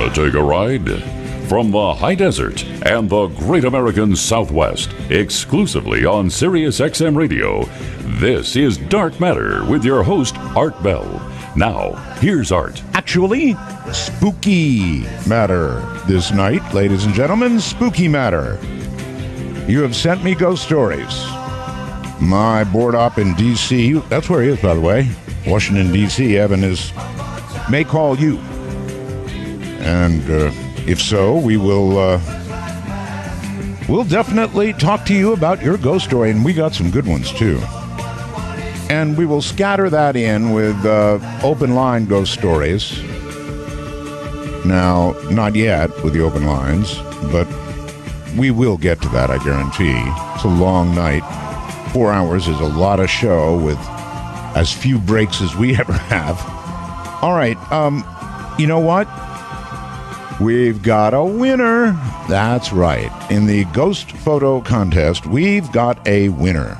Wanna take a ride? From the high desert and the great American Southwest, exclusively on Sirius XM Radio, this is Dark Matter with your host, Art Bell. Now, here's Art. Actually, spooky matter this night, ladies and gentlemen, spooky matter. You have sent me ghost stories. My board op in D.C., that's where he is, by the way, Washington, D.C., Evan may call you. And if so, we'll definitely talk to you about your ghost story, and we got some good ones, too. And we will scatter that in with open line ghost stories. Now, not yet with the open lines, but we will get to that, I guarantee. It's a long night. 4 hours is a lot of show with as few breaks as we ever have. All right, you know what? We've got a winner. That's right. In the ghost photo contest, we've got a winner.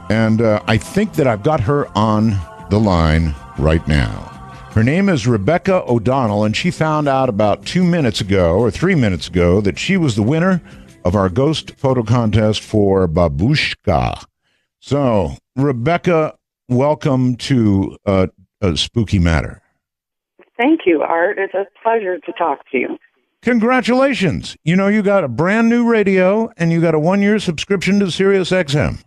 And I think that I've got her on the line right now. Her name is Rebecca O'Donnell, and she found out about 2 minutes ago or 3 minutes ago that she was the winner of our ghost photo contest for Babushka. So, Rebecca, welcome to Spooky Matter. Thank you, Art. It's a pleasure to talk to you. Congratulations. You know, you got a brand new radio, and you got a 1-year subscription to Sirius XM.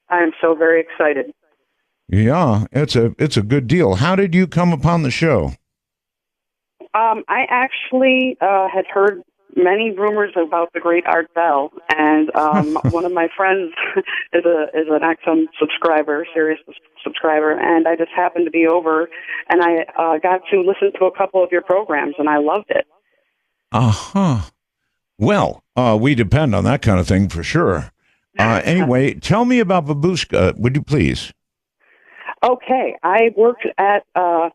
I'm so very excited. Yeah, it's a good deal. How did you come upon the show? I actually had heard many rumors about the great Art Bell, and one of my friends is an XM subscriber, Sirius subscriber, and I just happened to be over, and I got to listen to a couple of your programs, and I loved it. Uh-huh. Well, we depend on that kind of thing for sure. Anyway, tell me about Babushka, would you please? Okay, I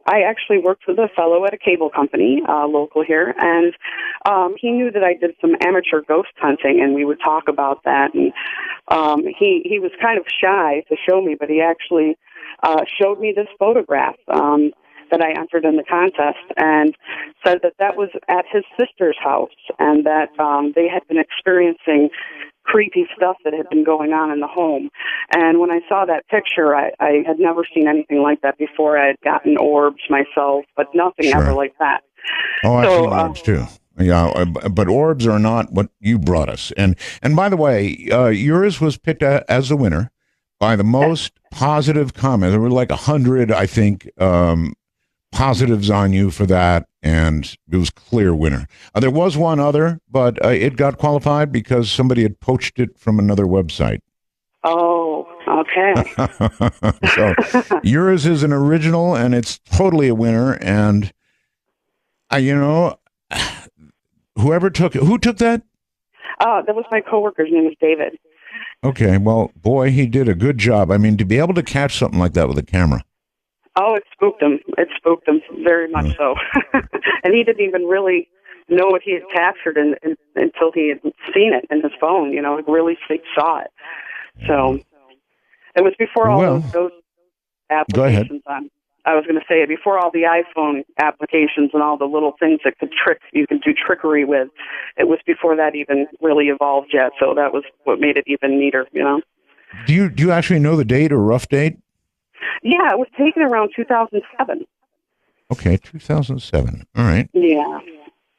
actually worked with a fellow at a cable company, local here, and he knew that I did some amateur ghost hunting, and we would talk about that, and he was kind of shy to show me, but he actually showed me this photograph that I entered in the contest, and said that was at his sister's house, and that they had been experiencing creepy stuff that had been going on in the home. And when I saw that picture, I had never seen anything like that before. I had gotten orbs myself, but nothing ever like that. Oh, I've seen orbs too. Yeah, but orbs are not what you brought us. And by the way, yours was picked as the winner by the most positive comment. There were like 100, I think, positives on you for that, and it was clear winner. There was one other, but it got qualified because somebody had poached it from another website. Oh, okay. So yours is an original, and it's totally a winner. And whoever took it, who took that? That was my coworker's name was David. Okay, well, boy, he did a good job. I mean, to be able to catch something like that with a camera. Oh, it spooked him. It spooked him very much so. And he didn't even really know what he had captured until he had seen it in his phone. He really saw it. So it was before all those applications on. I was going to say, before all the iPhone applications and all the little things that you could do trickery with, it was before that even really evolved yet. So that was what made it even neater, Do you actually know the date or rough date? Yeah, it was taken around 2007. Okay, 2007. All right. Yeah.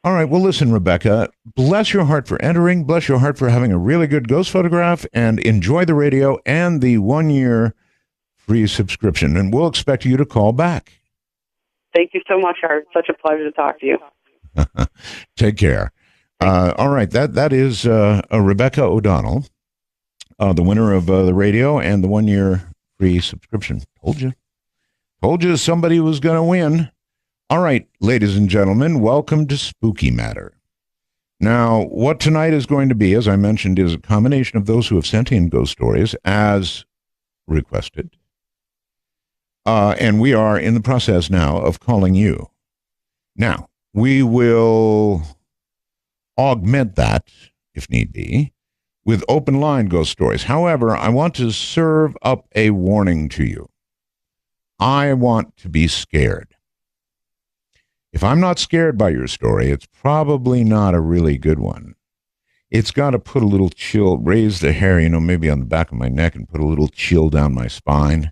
All right. Well, listen, Rebecca, bless your heart for entering. Bless your heart for having a really good ghost photograph, and enjoy the radio and the 1-year free subscription. And we'll expect you to call back. Thank you so much, Art. Such a pleasure to talk to you. Take care. All right. That is Rebecca O'Donnell, the winner of the radio and the 1-year free subscription. Told you somebody was going to win. All right, ladies and gentlemen, welcome to Spooky Matter. Now, what tonight is going to be, as I mentioned, is a combination of those who have sent in ghost stories as requested. And we are in the process now of calling you. Now, we will augment that, if need be, with open line ghost stories. However, I want to serve up a warning to you. I want to be scared. if I'm not scared by your story, it's probably not a really good one. It's got to put a little chill, raise the hair, maybe on the back of my neck and put a little chill down my spine.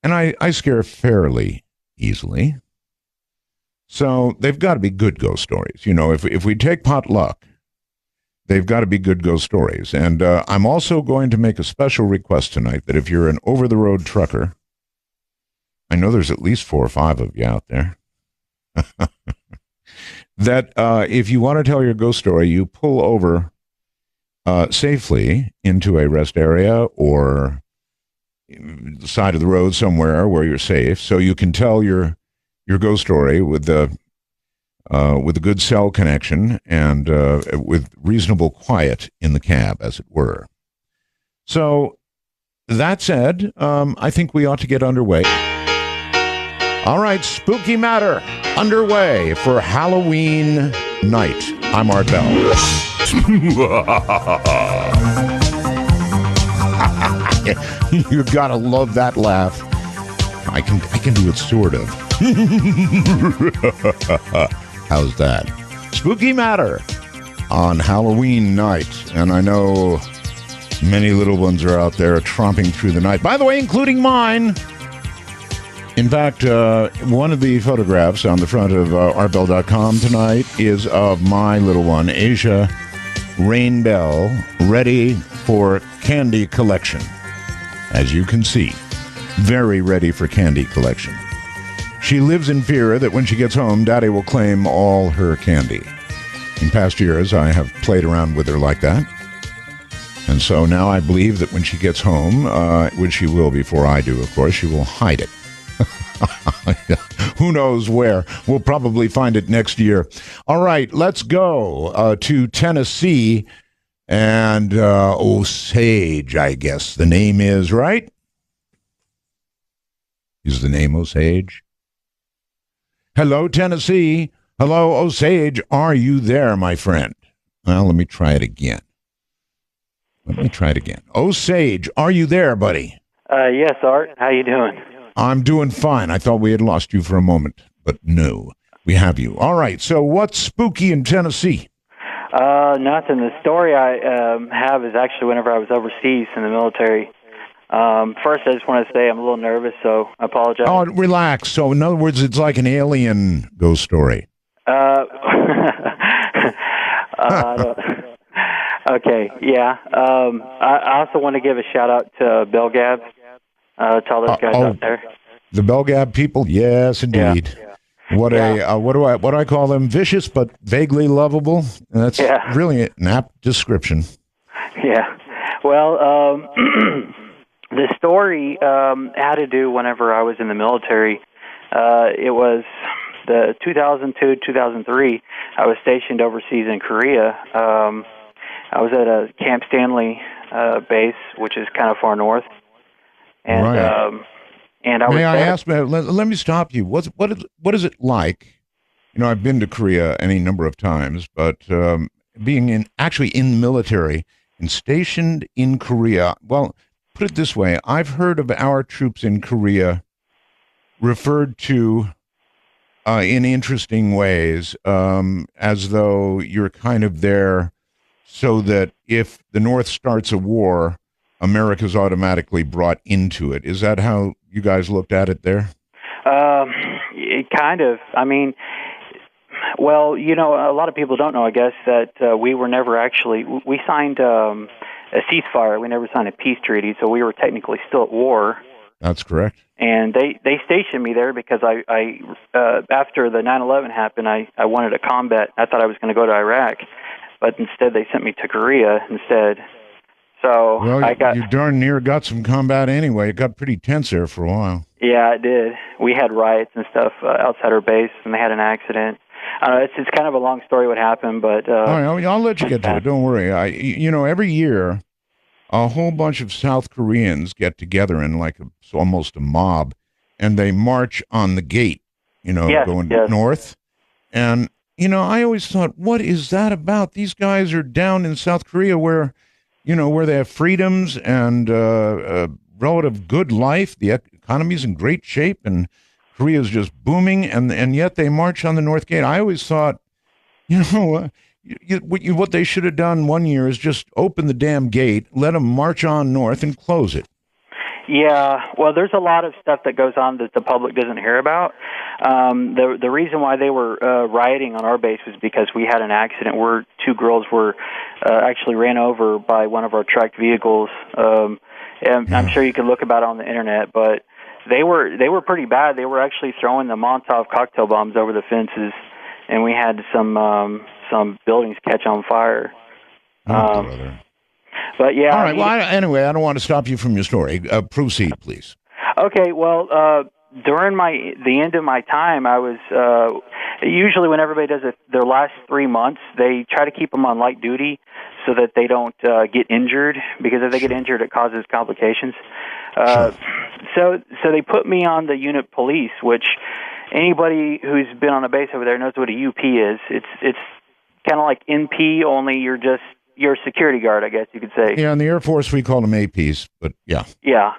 And I scare fairly easily. So they've got to be good ghost stories. If we take pot luck, they've got to be good ghost stories. And I'm also going to make a special request tonight that if you're an over-the-road trucker, I know there's at least 4 or 5 of you out there, that if you want to tell your ghost story, you pull over safely into a rest area or the side of the road somewhere where you're safe, so you can tell your ghost story with a good cell connection and with reasonable quiet in the cab, as it were. So that said, I think we ought to get underway. All right, Spooky Matter underway for Halloween night. I'm Art Bell. You've got to love that laugh. I can do it sort of. How's that? Spooky Matter on Halloween night. And I know many little ones are out there tromping through the night. By the way, including mine. In fact, one of the photographs on the front of artbell.com tonight is of my little one, Asia Rainbell, ready for candy collection. As you can see, very ready for candy collection. She lives in fear that when she gets home, Daddy will claim all her candy. In past years, I have played around with her like that. And so now I believe that when she gets home, which she will before I do, of course, she will hide it. Who knows where? We'll probably find it next year. All right, let's go to Tennessee. And Osage, I guess the name is, right? Is the name Osage? Hello, Tennessee. Hello, Osage. Are you there, my friend? Well, let me try it again. Osage, are you there, buddy? Yes, Art. How you doing? I'm doing fine. I thought we had lost you for a moment, but no, we have you. All right, so what's spooky in Tennessee? Nothing. The story I have is actually whenever I was overseas in the military. First, I just want to say I'm a little nervous, so I apologize. Oh, relax. So, in other words, it's like an alien ghost story. Okay, yeah. I also want to give a shout-out to Bell Gab, to all those guys out there. The Bell Gab people? Yes, indeed. Yeah. What do I call them? Vicious but vaguely lovable. That's really an apt description. Yeah. Well, the story had to do whenever I was in the military. It was the 2002-2003. I was stationed overseas in Korea. I was at a Camp Stanley base, which is kind of far north. And right. And I May I ask? Let me stop you. What is it like? I've been to Korea any number of times, but being actually in the military and stationed in Korea. Well, put it this way: I've heard of our troops in Korea referred to in interesting ways, as though you're kind of there so that if the North starts a war, America's automatically brought into it. Is that how you guys looked at it there? Kind of. I mean, well, a lot of people don't know, I guess, that we were never actually, we signed a ceasefire. We never signed a peace treaty, so we were technically still at war. That's correct. And they stationed me there because I after the 9/11 happened, I wanted a combat. I thought I was going to go to Iraq, but instead they sent me to Korea instead. So well, you darn near got some combat anyway. It got pretty tense there for a while. Yeah, it did. We had riots and stuff outside our base, and they had an accident. It's kind of a long story what happened, but all right, I'll let you get to it. Don't worry. Every year, a whole bunch of South Koreans get together in like almost a mob, and they march on the gate. Going north, and I always thought, what is that about? These guys are down in South Korea where they have freedoms and relative good life. The economy's in great shape, and Korea's just booming, and yet they march on the North Gate. I always thought, what they should have done one year is just open the damn gate, let them march on north, and close it. Yeah, well, there's a lot of stuff that goes on that the public doesn't hear about. The reason why they were rioting on our base was because we had an accident where two girls were actually ran over by one of our tracked vehicles. And I'm sure you can look about it on the internet, but they were pretty bad. They were actually throwing the Molotov cocktail bombs over the fences, and we had some buildings catch on fire. But yeah. All right. Well, anyway, I don't want to stop you from your story. Proceed, please. Okay. Well, during the end of my time, I was usually when everybody does their last 3 months, they try to keep them on light duty so that they don't get injured, because if they get injured, it causes complications. So they put me on the unit police, which anybody who's been on a base over there knows what a UP is. It's kind of like NP, only you're a security guard, I guess you could say. Yeah, in the Air Force we call them APs, but yeah. Yeah.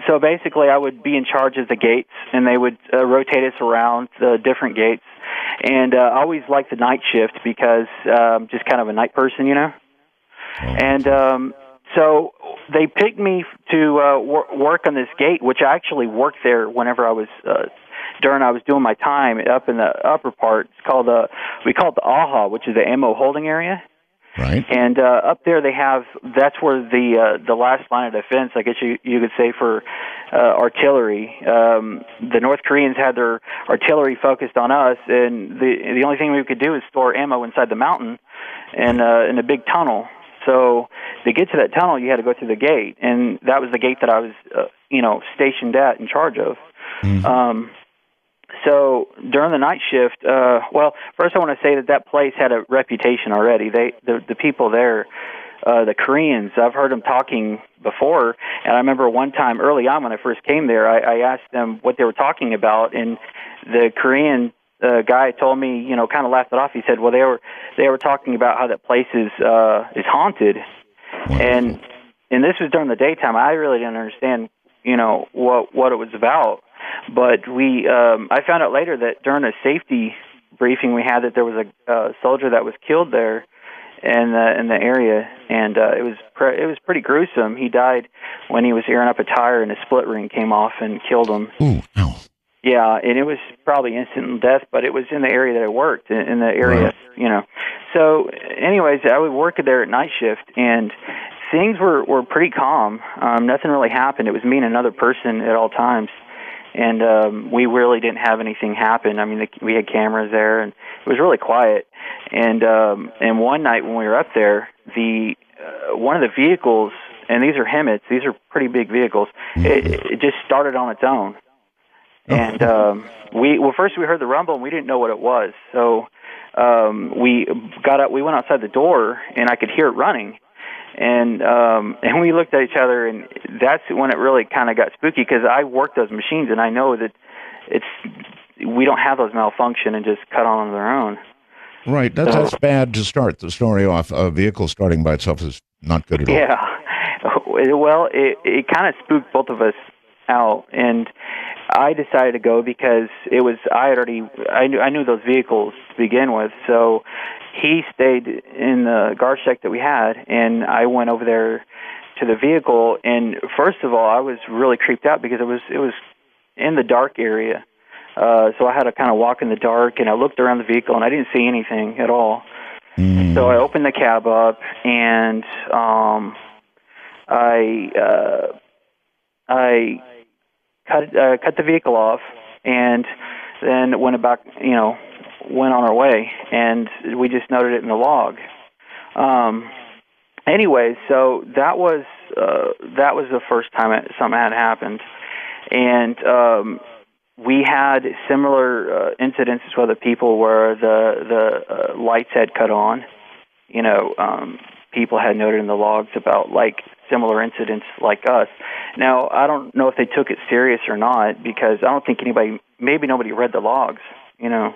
So basically I would be in charge of the gates, and they would rotate us around the different gates. And I always liked the night shift because just kind of a night person, And so they picked me to work on this gate, which I actually worked there whenever I was doing my time up in the upper part. It's called we call it the AHA, which is the ammo holding area. Right. And up there that's where the last line of defense, I guess you could say, for artillery. The North Koreans had their artillery focused on us, and the only thing we could do is store ammo inside the mountain and in a big tunnel. So to get to that tunnel, you had to go through the gate, and that was the gate that I was, stationed at, in charge of. Mm-hmm. So during the night shift, first I want to say that place had a reputation already. The people there, the Koreans, I've heard them talking before, and I remember one time early on when I first came there, I asked them what they were talking about, and the Korean guy told me, kind of laughed it off. He said, well, they were talking about how that place is haunted, and this was during the daytime. I really didn't understand, what it was about. But I found out later that during a safety briefing we had, that there was a soldier that was killed there in the area, and it was pretty gruesome. He died when he was airing up a tire, and a split ring came off and killed him. Ooh, ow. Yeah, and it was probably instant death, but it was in the area that I worked, in the area, right. So, anyways, I would work there at night shift, and things were pretty calm. Nothing really happened. It was me and another person at all times. And we really didn't have anything happen. I mean, we had cameras there, and it was really quiet. And one night when we were up there, one of the vehicles, and these are Hemmets, these are pretty big vehicles, it just started on its own. And first we heard the rumble, and we didn't know what it was. So we got up, we went outside the door, and I could hear it running. And we looked at each other, and that's when it really kind of got spooky, because I work those machines, and I know that we don't have those malfunction and just cut on their own. Right. That's bad to start the story off. A vehicle starting by itself is not good at all. Yeah. Well, it kind of spooked both of us out, and I decided to go because I knew those vehicles to begin with, so he stayed in the guard shack that we had, and I went over there to the vehicle. And first of all, I was really creeped out because it was in the dark area. So I had to kind of walk in the dark, and I looked around the vehicle, and I didn't see anything at all. So I opened the cab up, and I cut the vehicle off, and then went on our way, and we just noted it in the log. Anyway, so that was the first time something had happened, and we had similar incidents with other people where the lights had cut on. People had noted in the logs about similar incidents like us. Now, I don't know if they took it serious or not, because I don't think maybe nobody read the logs, because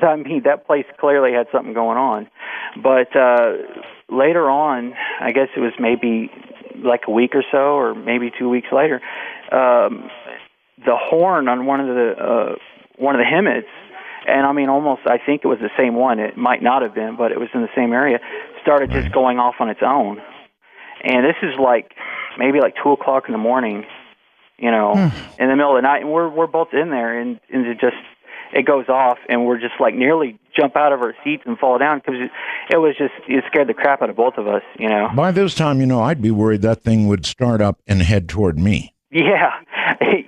that place clearly had something going on. But later on, I guess it was maybe like a week or so, or maybe 2 weeks later, the horn on one of the hemits, and I mean, almost, I think it was the same one. It might not have been, but it was in the same area. Started just going off on its own, and this is like maybe like 2 o'clock in the morning, in the middle of the night, and we're both in there, and it goes off, and we're just like nearly jump out of our seats and fall down because it scared the crap out of both of us, By this time, I'd be worried that thing would start up and head toward me. Yeah, I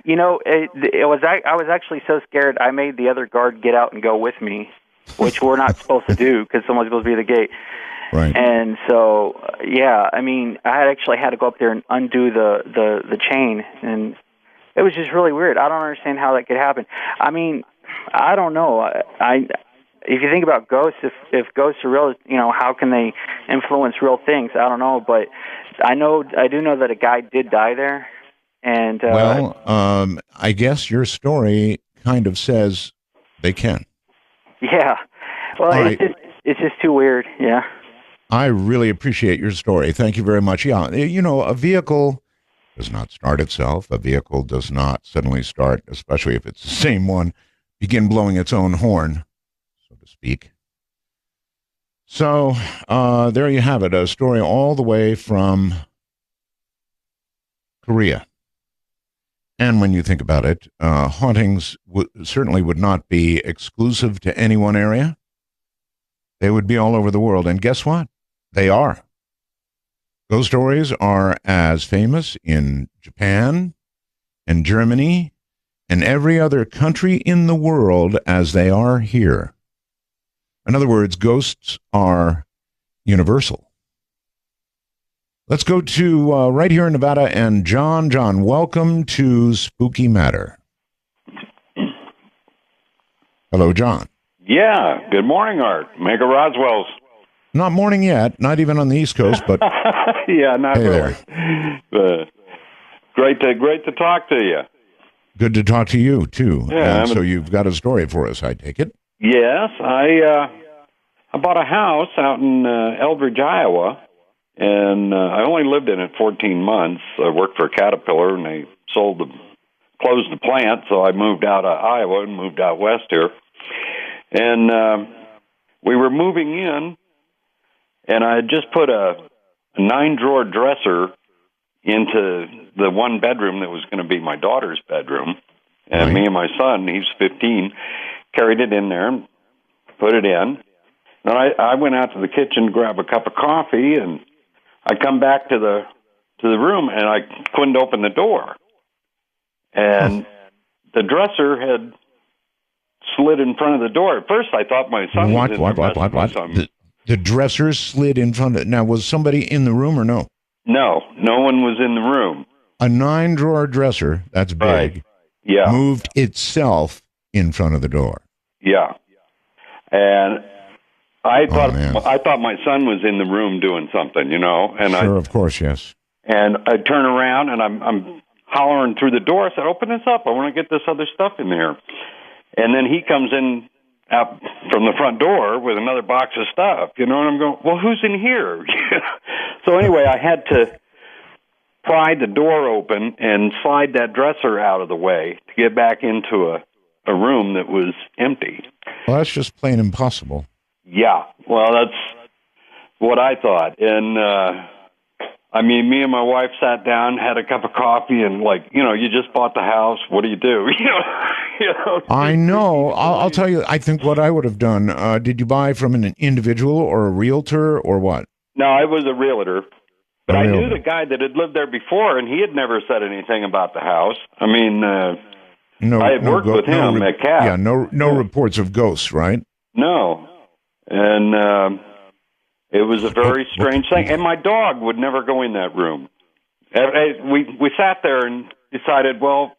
was actually so scared I made the other guard get out and go with me, which we're not supposed to do because someone's supposed to be at the gate. Right. And so, I mean, I actually had to go up there and undo the chain, and it was just really weird. I don't understand how that could happen. I mean, I don't know. If you think about ghosts, if ghosts are real, how can they influence real things? I don't know, but I do know that a guy did die there. And I guess your story kind of says they can. Yeah. Well, it's just too weird. Yeah. I really appreciate your story. Thank you very much. Yeah, a vehicle does not start itself. A vehicle does not suddenly start, especially if it's the same one, begin blowing its own horn, so to speak. So there you have it, a story all the way from Korea. And when you think about it, hauntings certainly would not be exclusive to any one area. They would be all over the world. And guess what? They are. Ghost stories are as famous in Japan and Germany and every other country in the world as they are here. In other words, ghosts are universal. Let's go to right here in Nevada, and John. John, welcome to Spooky Matter. Hello, John. Yeah, good morning, Art. Mega Roswell's. Not morning yet, not even on the East Coast, but yeah, not hey really. Great to talk to you. Good to talk to you, too. Yeah, and so you've got a story for us, I take it? Yes, I bought a house out in Eldridge, Iowa, and I only lived in it 14 months. I worked for Caterpillar, and they closed the plant, so I moved out of Iowa and moved out west here. And we were moving in, and I had just put a 9-drawer dresser into the one bedroom that was going to be my daughter's bedroom. And me and my son, he's 15, carried it in there and put it in. And I went out to the kitchen to grab a cup of coffee, and I come back to the room, and I couldn't open the door. And the dresser had slid in front of the door. At first, I thought my son was in there. What? The dresser slid in front of it. Now, was somebody in the room or no? No one was in the room. A 9-drawer dresser, that's big, right. Yeah, moved itself in front of the door. Yeah. And I thought my son was in the room doing something, and sure, of course, yes. And I turn around, and I'm hollering through the door. I said, "Open this up. I want to get this other stuff in there." And then he comes in out from the front door with another box of stuff, and I'm going, "Well, who's in here?" So anyway, I had to pry the door open and slide that dresser out of the way to get back into a room that was empty. Well, that's just plain impossible. Yeah, well, that's what I thought. And, me and my wife sat down, had a cup of coffee, and you just bought the house. What do you do? I know. I'll tell you, I think what I would have done, did you buy from an individual or a realtor or what? No, I was a realtor. But I knew the guy that had lived there before, and he had never said anything about the house. I mean, I had worked with him at CAP. Yeah, no reports of ghosts, right? No. And it was a very strange thing. And my dog would never go in that room. We sat there and decided, well,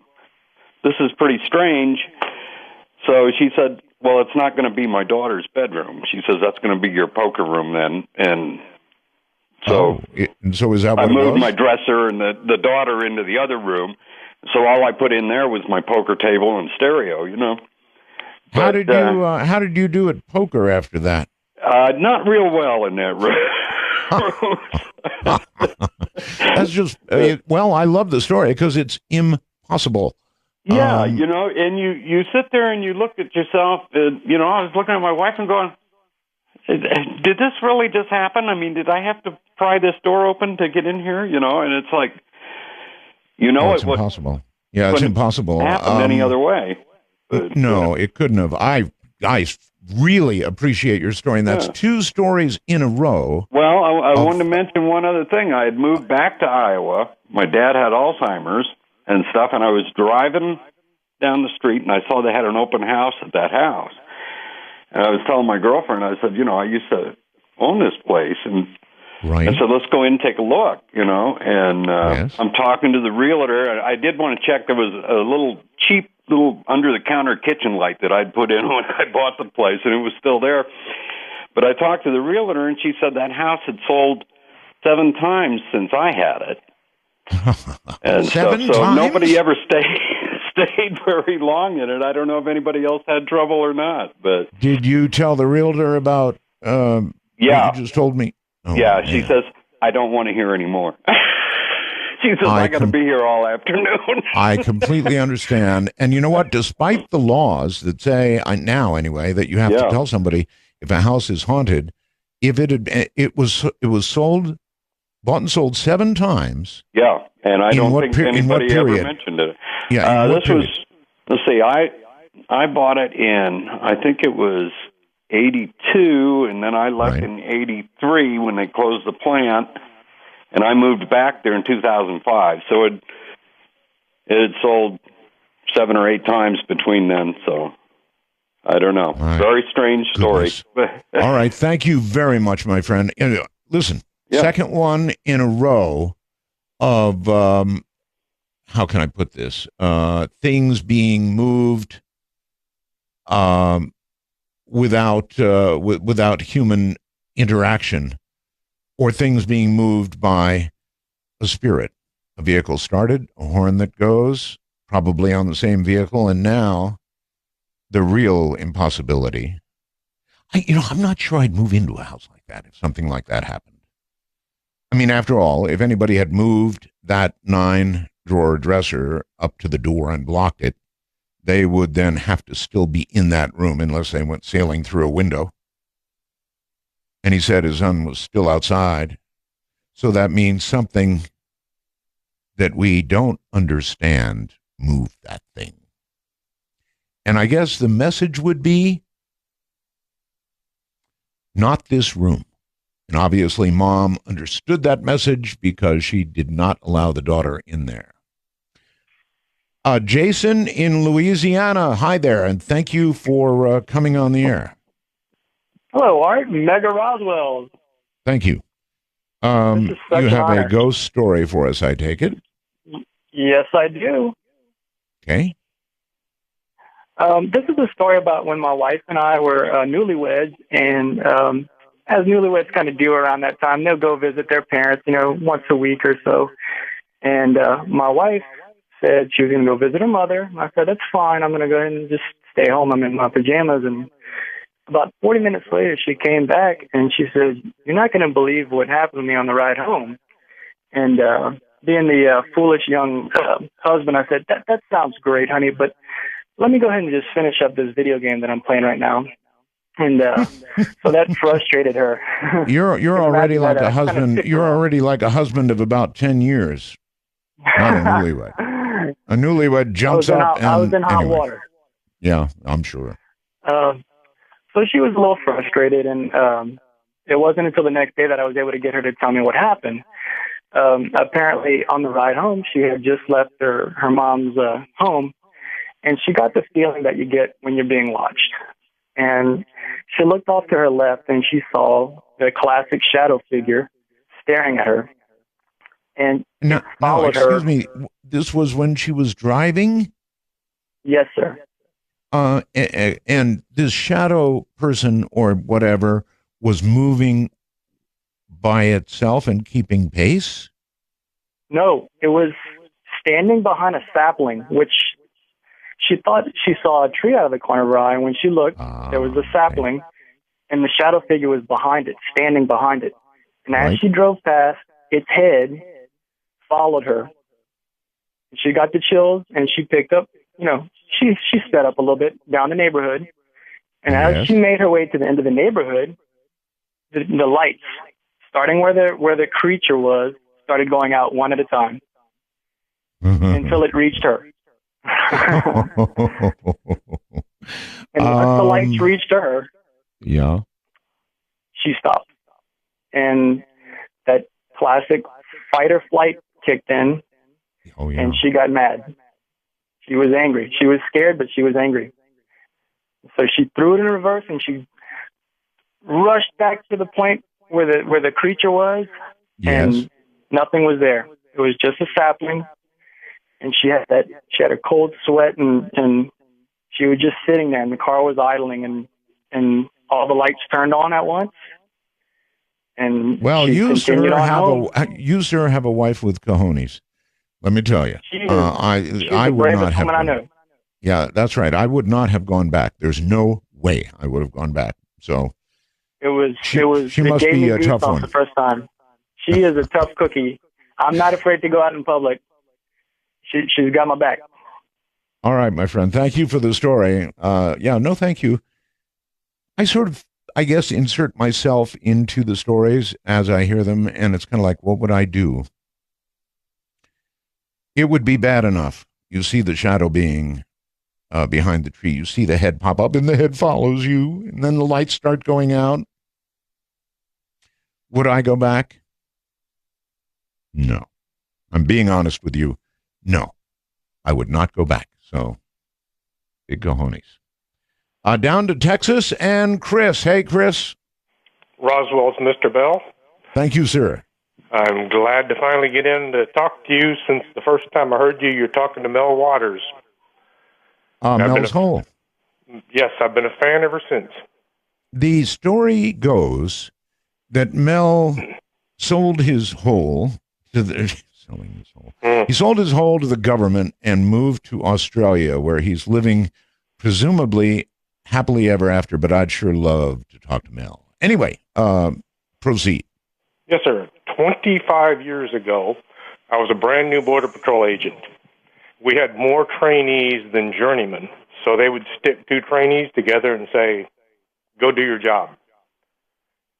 this is pretty strange. So she said, well, it's not going to be my daughter's bedroom. She says, that's going to be your poker room then. And so, so is that what I moved it was? my dresser and the daughter into the other room. So all I put in there was my poker table and stereo, How did you do at poker after that? Not real well in that room. That's just well, I love the story because it's impossible. possible. Yeah, and you sit there and you look at yourself. And, I was looking at my wife and going, did this really just happen? I mean, did I have to pry this door open to get in here? And it's like, it's impossible. Yeah, it's impossible. Happen any other way. But, no, it couldn't have. I really appreciate your story, and that's 2 stories in a row. Well, I wanted to mention one other thing. I had moved back to Iowa. My dad had Alzheimer's and stuff, and I was driving down the street, and I saw they had an open house at that house. And I was telling my girlfriend, I said, I used to own this place, and right. I said, let's go in and take a look, and yes. I'm talking to the realtor. I did want to check. There was a little cheap little under-the-counter kitchen light that I'd put in when I bought the place, and it was still there. But I talked to the realtor, and she said that house had sold 7 times since I had it. And 7 so times? Nobody ever stayed very long in it. I don't know if anybody else had trouble or not. But did you tell the realtor about what you just told me? Oh, yeah, she says, I don't want to hear anymore. She says, I got to be here all afternoon. I completely understand. And you know what? Despite the laws that say, now anyway, that you have to tell somebody if a house is haunted, if it was sold, bought and sold 7 times. Yeah, and I don't think anybody ever mentioned it. Yeah, this was, let's see, I bought it in, I think it was 82, and then I left in 83 when they closed the plant, and I moved back there in 2005. So it had sold 7 or 8 times between then, so I don't know. Right. Very strange story. All right, thank you very much, my friend. Listen, second one in a row of, how can I put this? Things being moved without human interaction, or things being moved by a spirit. A vehicle started, a horn that goes, probably on the same vehicle, and now the real impossibility. I'm not sure I'd move into a house like that if something like that happened. I mean, after all, if anybody had moved that 9-drawer dresser up to the door and blocked it, they would then have to still be in that room unless they went sailing through a window. And he said his son was still outside. So that means something that we don't understand moved that thing. And I guess the message would be, not this room. And obviously Mom understood that message because she did not allow the daughter in there. Jason in Louisiana, hi there, and thank you for coming on the air. Hello, Art. Mega Roswell. Thank you. You have a ghost story for us, I take it? Yes, I do. Okay. This is a story about when my wife and I were newlyweds, and as newlyweds kind of do around that time, they'll go visit their parents, once a week or so. And my wife said she was going to go visit her mother. I said, that's fine. I'm going to go ahead and just stay home. I'm in my pajamas. And about 40 minutes later, she came back and she said, you're not going to believe what happened to me on the ride home. And being the foolish young husband, I said, that sounds great, honey, but let me go ahead and just finish up this video game that I'm playing right now. And so that frustrated her. You're already like a husband. You're already like a husband of about 10 years. Not a newlywed. A newlywed jumps up. I was in hot water. Yeah, I'm sure. So she was a little frustrated, and it wasn't until the next day that I was able to get her to tell me what happened. Apparently, on the ride home, she had just left her mom's home, and she got the feeling that you get when you're being watched. And she looked off to her left, and she saw the classic shadow figure staring at her. And followed her. Excuse me. This was when she was driving? Yes, sir. And this shadow person or whatever was moving by itself and keeping pace? No, it was standing behind a sapling, which she thought she saw a tree out of the corner of her eye. And when she looked, there was a sapling, and the shadow figure was behind it, standing behind it. And as she drove past, its head followed her. She got the chills, and she picked up, she sped up a little bit down the neighborhood. And as she made her way to the end of the neighborhood, the lights, starting where the creature was, started going out one at a time until it reached her. And once the lights reached her, she stopped. And that classic fight or flight kicked in, and she got mad. She was angry. She was scared, but she was angry. So she threw it in reverse, and she rushed back to the point where the creature was, and nothing was there. It was just a sapling, and she had a cold sweat, and she was just sitting there, and the car was idling, and all the lights turned on at once. And you sir have a wife with cojones. Let me tell you, I would not have. I know. Yeah, that's right. I would not have gone back. There's no way I would have gone back. So she must be a tough one. The first time, she is a tough cookie. I'm not afraid to go out in public. She's got my back. All right, my friend. Thank you for the story. No, thank you. I guess, insert myself into the stories as I hear them, and it's kind of like, what would I do? It would be bad enough. You see the shadow being behind the tree. You see the head pop up, and the head follows you, and then the lights start going out. Would I go back? No. I'm being honest with you. No, I would not go back. So, big cojones. Down to Texas and Chris. Hey, Chris. Roswell's Mr. Bell. Thank you, sir. I'm glad to finally get in to talk to you. Since the first time I heard you, you're talking to Mel Waters. Mel's Hole. Yes, I've been a fan ever since. The story goes that Mel sold his hole to the... He sold his hole to the government and moved to Australia, where he's living presumably happily ever after, but I'd sure love to talk to Mel. Anyway, proceed. Yes, sir. 25 years ago, I was a brand new Border Patrol agent. We had more trainees than journeymen, so they would stick two trainees together and say, go do your job.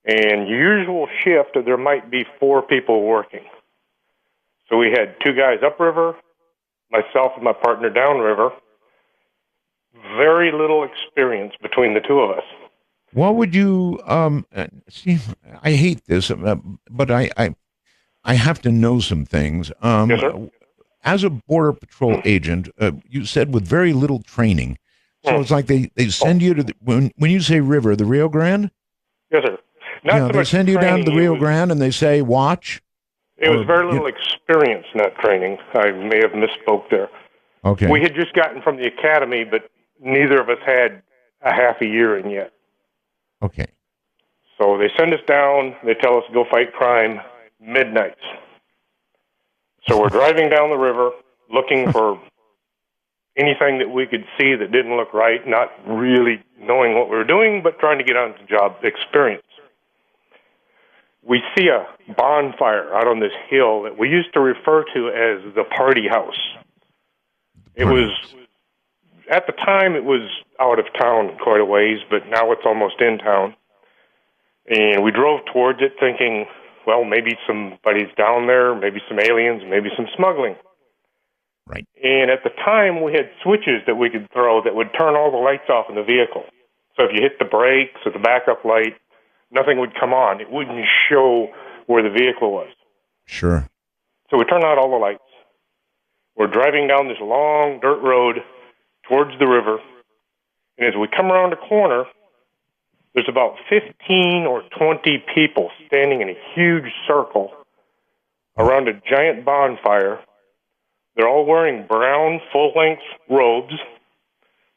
And usual shift, there might be 4 people working. So we had 2 guys upriver, myself and my partner downriver. Very little experience between the 2 of us. What would you see? I hate this, but I have to know some things. Yes, sir. As a Border Patrol agent, you said with very little training. So it's like they send you to when you say river, the Rio Grande? Yes, sir. They send you down to the Rio Grande and they say, watch? It was very little experience, not training. I may have misspoke there. Okay. We had just gotten from the academy, but neither of us had a half a year in yet. Okay. So they send us down. They tell us to go fight crime midnights. So we're driving down the river looking for anything that we could see that didn't look right, not really knowing what we were doing, but trying to get on the job experience. We see a bonfire out on this hill that we used to refer to as the party house. It was, at the time, it was out of town quite a ways, but now it's almost in town. And we drove towards it thinking, well, maybe somebody's down there, maybe some aliens, maybe some smuggling. Right. And at the time, we had switches that we could throw that would turn all the lights off in the vehicle. So if you hit the brakes or the backup light, nothing would come on. It wouldn't show where the vehicle was. Sure. So we turn out all the lights. We're driving down this long dirt road towards the river. And as we come around a corner, there's about 15 or 20 people standing in a huge circle around a giant bonfire. They're all wearing brown, full-length robes.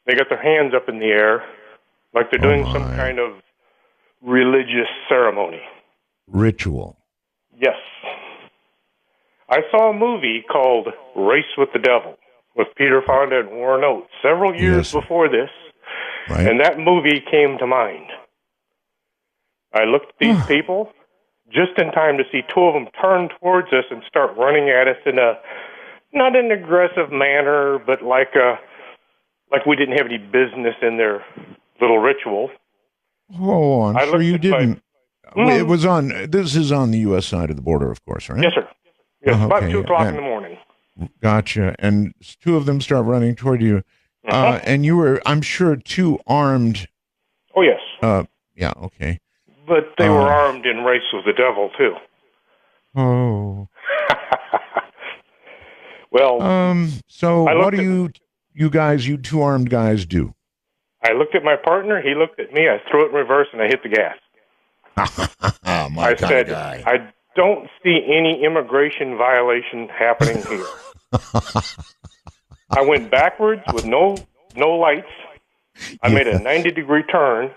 They got their hands up in the air like they're doing some kind of religious ceremony. Ritual. Yes. I saw a movie called Race with the Devil with Peter Fonda and Warren Oates several years before this, and that movie came to mind. I looked at these people just in time to see 2 of them turn towards us and start running at us in a Not in an aggressive manner, but like we didn't have any business in their little ritual. Oh, I'm sure you didn't. It was this is on the U.S. side of the border, of course, right? Yes, sir. Yes, Oh, about okay. 2 o'clock in the morning. Gotcha. And two of them start running toward you. And you were, I'm sure, too armed. Oh, yes. Yeah, okay. But they were armed in Race with the Devil, too. Oh. Well, so what do you two armed guys do? I looked at my partner, he looked at me, I threw it in reverse, and I hit the gas. I said, I don't see any immigration violation happening here. I went backwards with no lights. I made a 90-degree turn,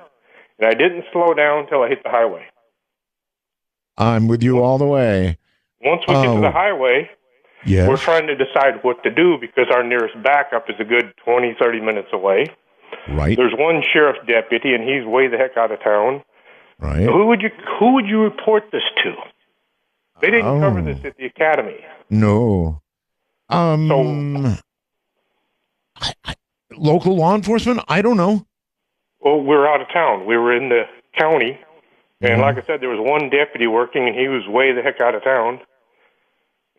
and I didn't slow down until I hit the highway. I'm with you all the way. Once we get to the highway, we're trying to decide what to do because our nearest backup is a good 20, 30 minutes away. Right. There's one sheriff's deputy, and he's way the heck out of town. Right. Who would you report this to? They didn't cover this at the academy. No. Local law enforcement? I don't know. Well, we're out of town. We were in the county, and like I said, there was one deputy working, and he was way the heck out of town.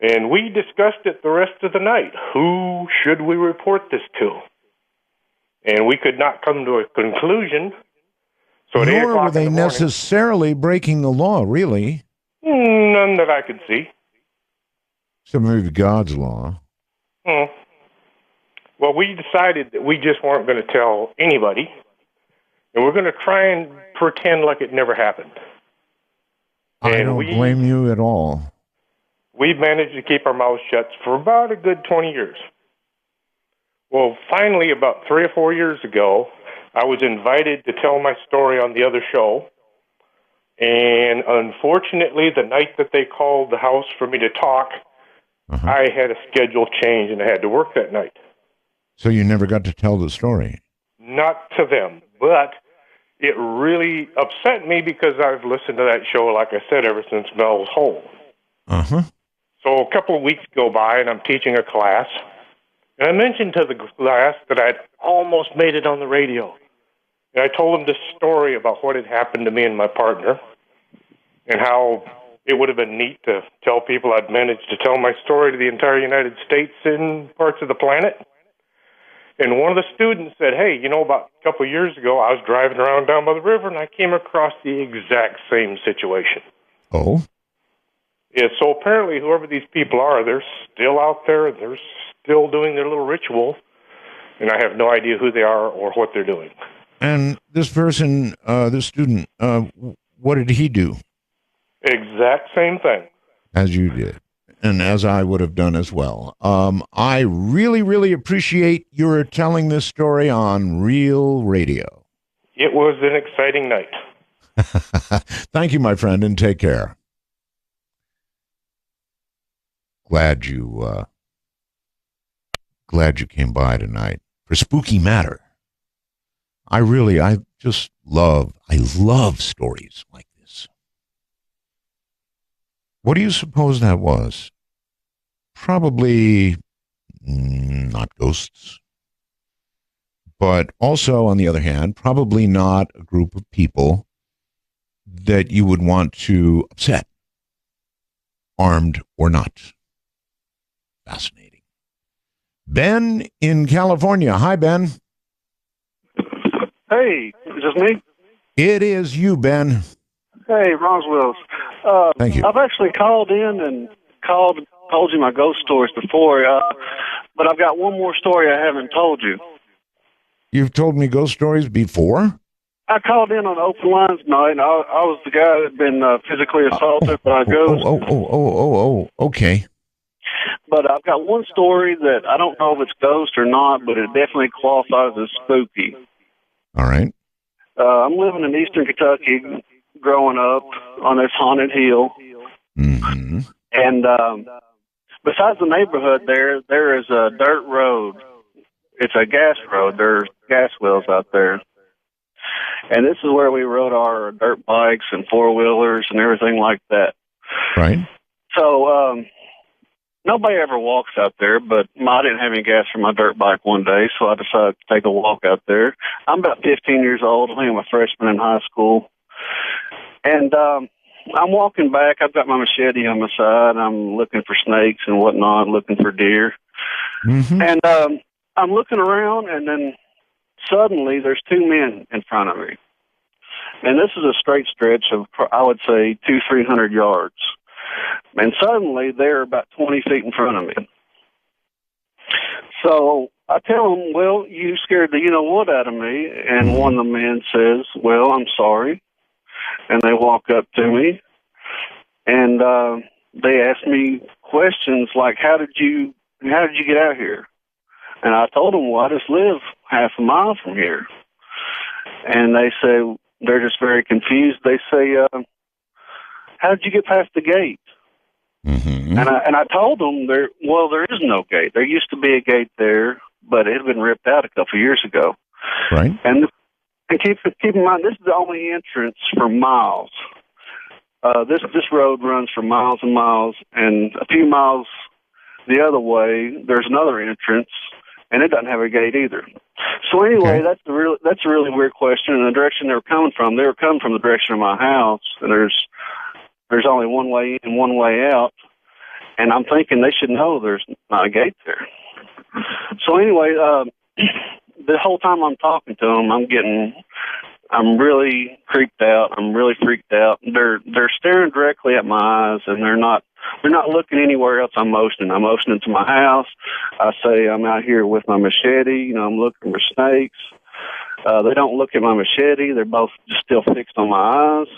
And we discussed it the rest of the night. Who should we report this to? And we could not come to a conclusion. So at 8 Nor o'clock were they in the morning, necessarily breaking the law, really. None that I could see. So maybe God's law. Well, we decided that we just weren't going to tell anybody, and we're going to try and pretend like it never happened. I don't blame you at all. We managed to keep our mouths shut for about a good 20 years. Well, finally, about 3 or 4 years ago, I was invited to tell my story on the other show. And unfortunately, the night that they called the house for me to talk, I had a schedule change and I had to work that night. So you never got to tell the story? Not to them, but it really upset me because I've listened to that show, like I said, ever since Mel was whole. So a couple of weeks go by and I'm teaching a class. And I mentioned to the class that I'd almost made it on the radio. And I told them this story about what had happened to me and my partner and how it would have been neat to tell people I'd managed to tell my story to the entire United States and parts of the planet. And one of the students said, hey, about a couple of years ago, I was driving around down by the river and I came across the exact same situation. Oh? Yeah, so apparently whoever these people are, they're still out there, they're still doing their little ritual, and I have no idea who they are or what they're doing. And this person, this student, what did he do? Exact same thing. As you did, and as I would have done as well. I really, really appreciate your telling this story on Real Radio. It was an exciting night. Thank you, my friend, and take care. Glad you came by tonight for Spooky Matter. I love stories like this. What do you suppose that was? Probably not ghosts. But also, on the other hand, probably not a group of people that you would want to upset, armed or not. Fascinating. Ben in California. Hi, Ben. Hey, is this me? It is you, Ben. Hey, Roswell's. Thank you. I've actually called in and told you my ghost stories before, but I've got one more story I haven't told you. You've told me ghost stories before? I called in on open lines tonight, and I was the guy that had been physically assaulted by a ghost. Okay. But I've got one story that I don't know if it's ghost or not, but it definitely qualifies as spooky. All right. I'm living in eastern Kentucky, growing up on this haunted hill. Mm-hmm. And besides the neighborhood there is a dirt road. It's a gas road. There's gas wells out there. And this is where we rode our dirt bikes and four-wheelers and everything like that. Right. So nobody ever walks out there, but I didn't have any gas for my dirt bike one day, so I decided to take a walk out there. I'm about 15 years old. I think I'm a freshman in high school. And I'm walking back. I've got my machete on my side. I'm looking for snakes and whatnot, looking for deer. Mm-hmm. And I'm looking around, and then suddenly there's two men in front of me. And this is a straight stretch of, I would say, 200-300 yards. And suddenly they're about 20 feet in front of me. So I tell them, well, you scared the you-know-what out of me. And one of the men says, well, I'm sorry. And they walk up to me, and they ask me questions like, how did you get out here? And I told them, well, I just live half a mile from here. And they say, they're just very confused. They say, how did you get past the gate? Mm-hmm. And I told them, there is no gate. There used to be a gate there, but it had been ripped out a couple of years ago. Right. And keep in mind, this is the only entrance for miles. This road runs for miles and miles, and a few miles the other way, there's another entrance, and it doesn't have a gate either. So anyway, that's a really weird question. And the direction they were coming from the direction of my house, and there's only one way in, one way out, and I'm thinking they should know there's not a gate there. So anyway, the whole time I'm talking to them, I'm really creeped out. I'm really freaked out. They're staring directly at my eyes, and they're not looking anywhere else. I'm motioning to my house. I say I'm out here with my machete. I'm looking for snakes. They don't look at my machete. They're both just still fixed on my eyes.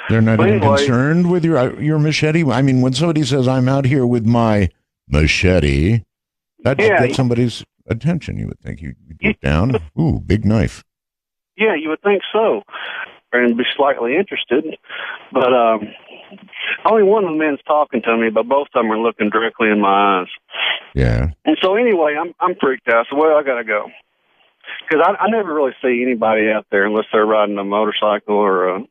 They're not even concerned with your machete? I mean, when somebody says, I'm out here with my machete, that gets somebody's attention, you would think. You'd look down. Ooh, big knife. Yeah, you would think so, and be slightly interested. But only one of the men's talking to me, but both of them are looking directly in my eyes. Yeah. And so anyway, I'm freaked out. So, I got to go. Because I never really see anybody out there unless they're riding a motorcycle or a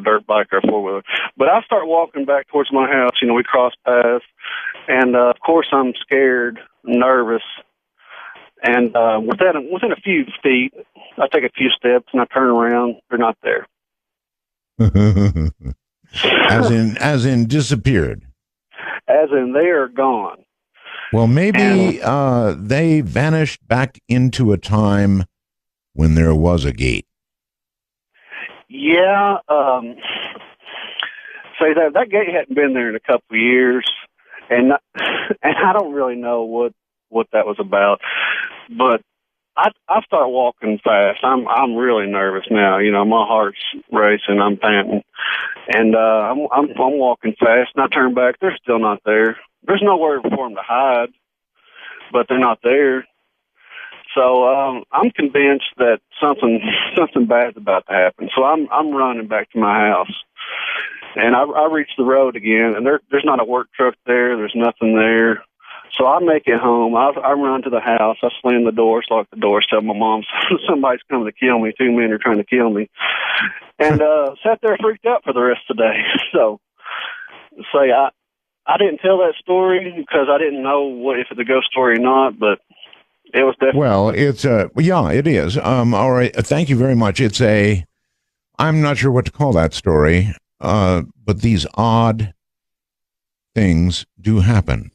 dirt bike or a four-wheeler. But I start walking back towards my house. We cross paths. And, of course, I'm scared, nervous. And within a few feet, I take a few steps and I turn around. They're not there. As in disappeared. As in they are gone. Well, maybe they vanished back into a time when there was a gate. Yeah. Say that gate hadn't been there in a couple of years, and I don't really know what that was about. But I start walking fast. I'm really nervous now. My heart's racing. I'm panting, and I'm walking fast. And I turn back. They're still not there. There's nowhere for them to hide, but they're not there. So I'm convinced that something bad's about to happen. So I'm running back to my house, and I reach the road again, and there's not a work truck there. There's nothing there. So I make it home. I run to the house. I slam the door, lock the door, tell my mom somebody's coming to kill me. Two men are trying to kill me. And sat there freaked out for the rest of the day. So I didn't tell that story because I didn't know if it's a ghost story or not, but it was definitely. Well, it is. All right. Thank you very much. I'm not sure what to call that story, but these odd things do happen.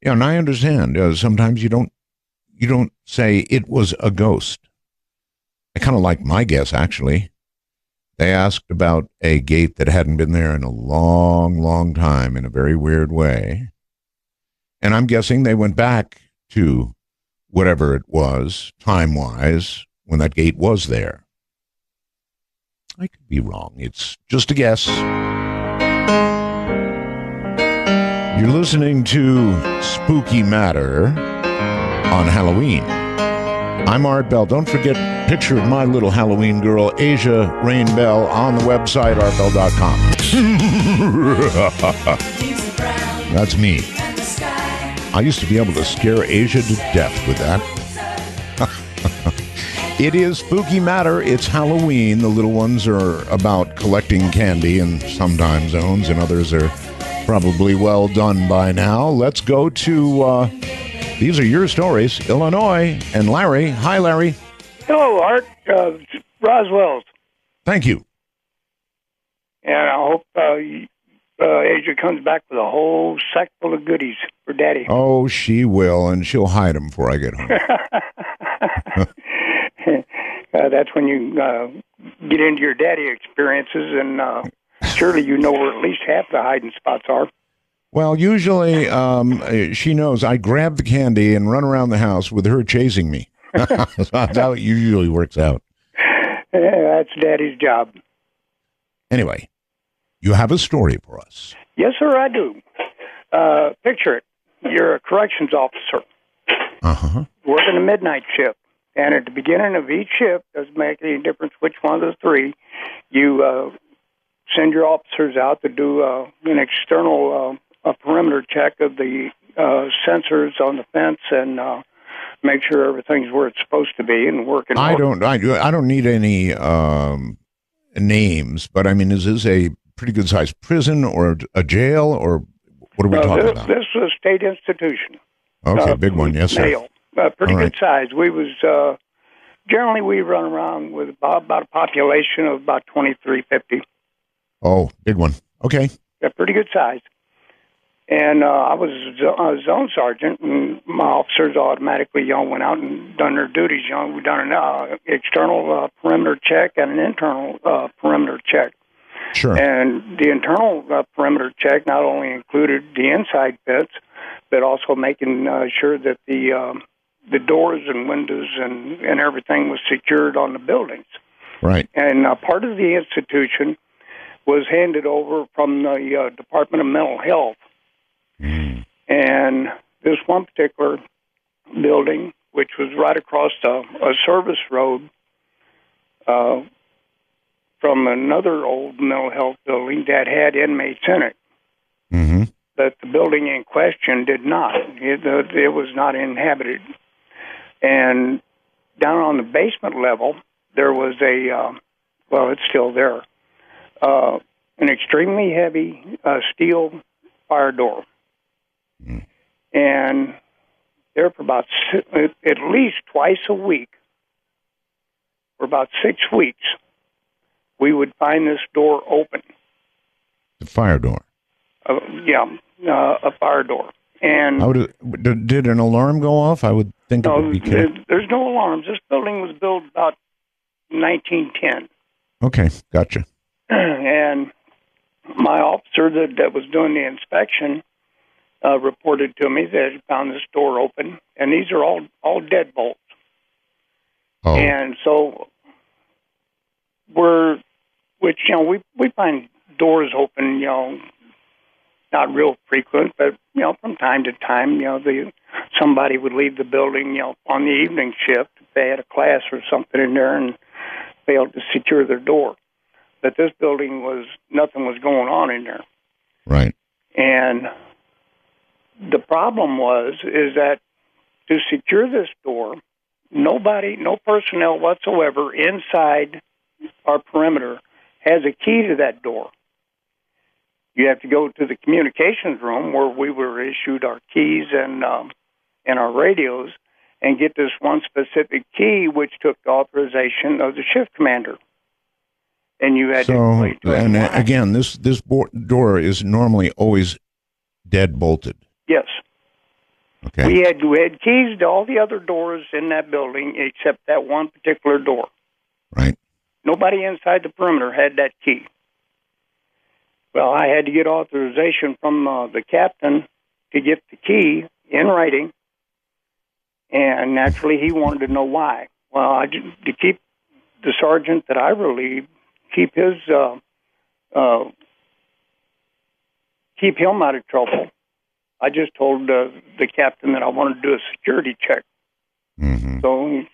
Yeah, and I understand. Sometimes you don't say it was a ghost. I kind of like my guess, actually. They asked about a gate that hadn't been there in a long, long time in a very weird way. And I'm guessing they went back to whatever it was, time-wise, when that gate was there. I could be wrong. It's just a guess. You're listening to Spooky Matter on Halloween. I'm Art Bell. Don't forget a picture of my little Halloween girl, Asia Rain Bell, on the website, artbell.com. That's me. I used to be able to scare Asia to death with that. It is Spooky Matter. It's Halloween. The little ones are about collecting candy in some time zones, and others are Probably well done by now. Let's go to, these are your stories, Illinois, and Larry. Hi, Larry. Hello, Art. Roswell's. Thank you. And I hope Asia comes back with a whole sack full of goodies for Daddy. Oh, she will, and she'll hide them before I get home. That's when you get into your daddy experiences, and surely you know where at least half the hiding spots are. Well, usually she knows I grab the candy and run around the house with her chasing me. That's how it usually works out. That's Daddy's job. Anyway, you have a story for us. Yes, sir, I do. Picture it. You're a corrections officer. Uh-huh. Working a midnight shift. And at the beginning of each shift, doesn't make any difference which one of the three, you send your officers out to do an external perimeter check of the sensors on the fence and make sure everything's where it's supposed to be and working. I don't need any names, but I mean, is this a pretty good sized prison or a jail, or what are we talking about? This is a state institution. Okay, big one, yes, sir. Male. Pretty good size. We was generally we run around with about a population of about 2,350. Oh, big one. Okay. They're pretty good size. And I was a zone sergeant, and my officers automatically went out and done their duties. We done an external perimeter check and an internal perimeter check. Sure. And the internal perimeter check not only included the inside pits, but also making sure that the doors and windows and everything was secured on the buildings. Right. And part of the institution was handed over from the Department of Mental Health. Mm. And this one particular building, which was right across a service road from another old mental health building that had inmates in it. Mm-hmm. But the building in question did not. It was not inhabited. And down on the basement level, there was it's still there, an extremely heavy steel fire door. Mm. And there for about at least twice a week, for about 6 weeks, we would find this door open. The fire door? A fire door. And did an alarm go off? I would think it would be connected. There's no alarms. This building was built about 1910. Okay, gotcha. And my officer that was doing the inspection reported to me that he found this door open, and these are all deadbolts. Oh. And so we find doors open, not real frequent, but from time to time, somebody would leave the building, on the evening shift if they had a class or something in there and failed to secure their door. But this building nothing was going on in there. Right. And the problem is that to secure this door, no personnel whatsoever inside our perimeter has a key to that door. You have to go to the communications room where we were issued our keys and our radios and get this one specific key, which took the authorization of the shift commander. And you had again, this door is normally always dead bolted. Yes. Okay. We had keys to all the other doors in that building except that one particular door. Right. Nobody inside the perimeter had that key. Well, I had to get authorization from the captain to get the key in writing, and naturally he wanted to know why. Well, to keep the sergeant that I relieved, keep him out of trouble, I just told the captain that I wanted to do a security check. Mm-hmm. So,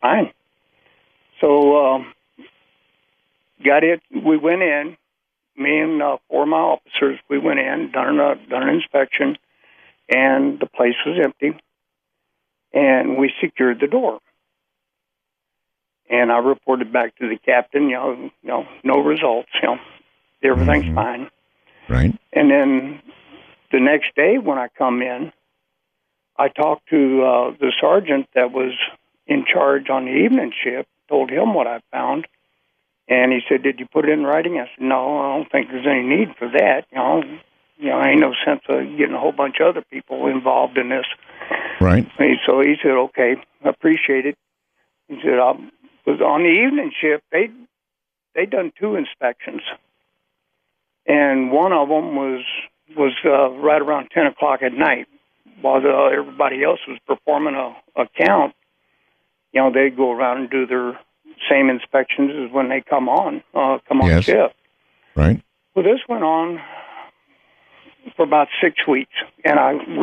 fine. So, got it. We went in. Me and 4 of my officers, we went in, done an inspection, and the place was empty. And we secured the door. And I reported back to the captain, no results. Everything's fine. Right. And then the next day when I come in, I talked to the sergeant that was in charge on the evening shift, told him what I found, and he said, "Did you put it in writing?" I said, "No, I don't think there's any need for that. Ain't no sense of getting a whole bunch of other people involved in this." Right. So he said, "Okay, I appreciate it." He said, "Was on the evening shift. They done 2 inspections, and one of them was right around 10 o'clock at night, while everybody else was performing a count. They go around and do their same inspections as when they come on Yes. shift. Right. Well, this went on for about 6 weeks, and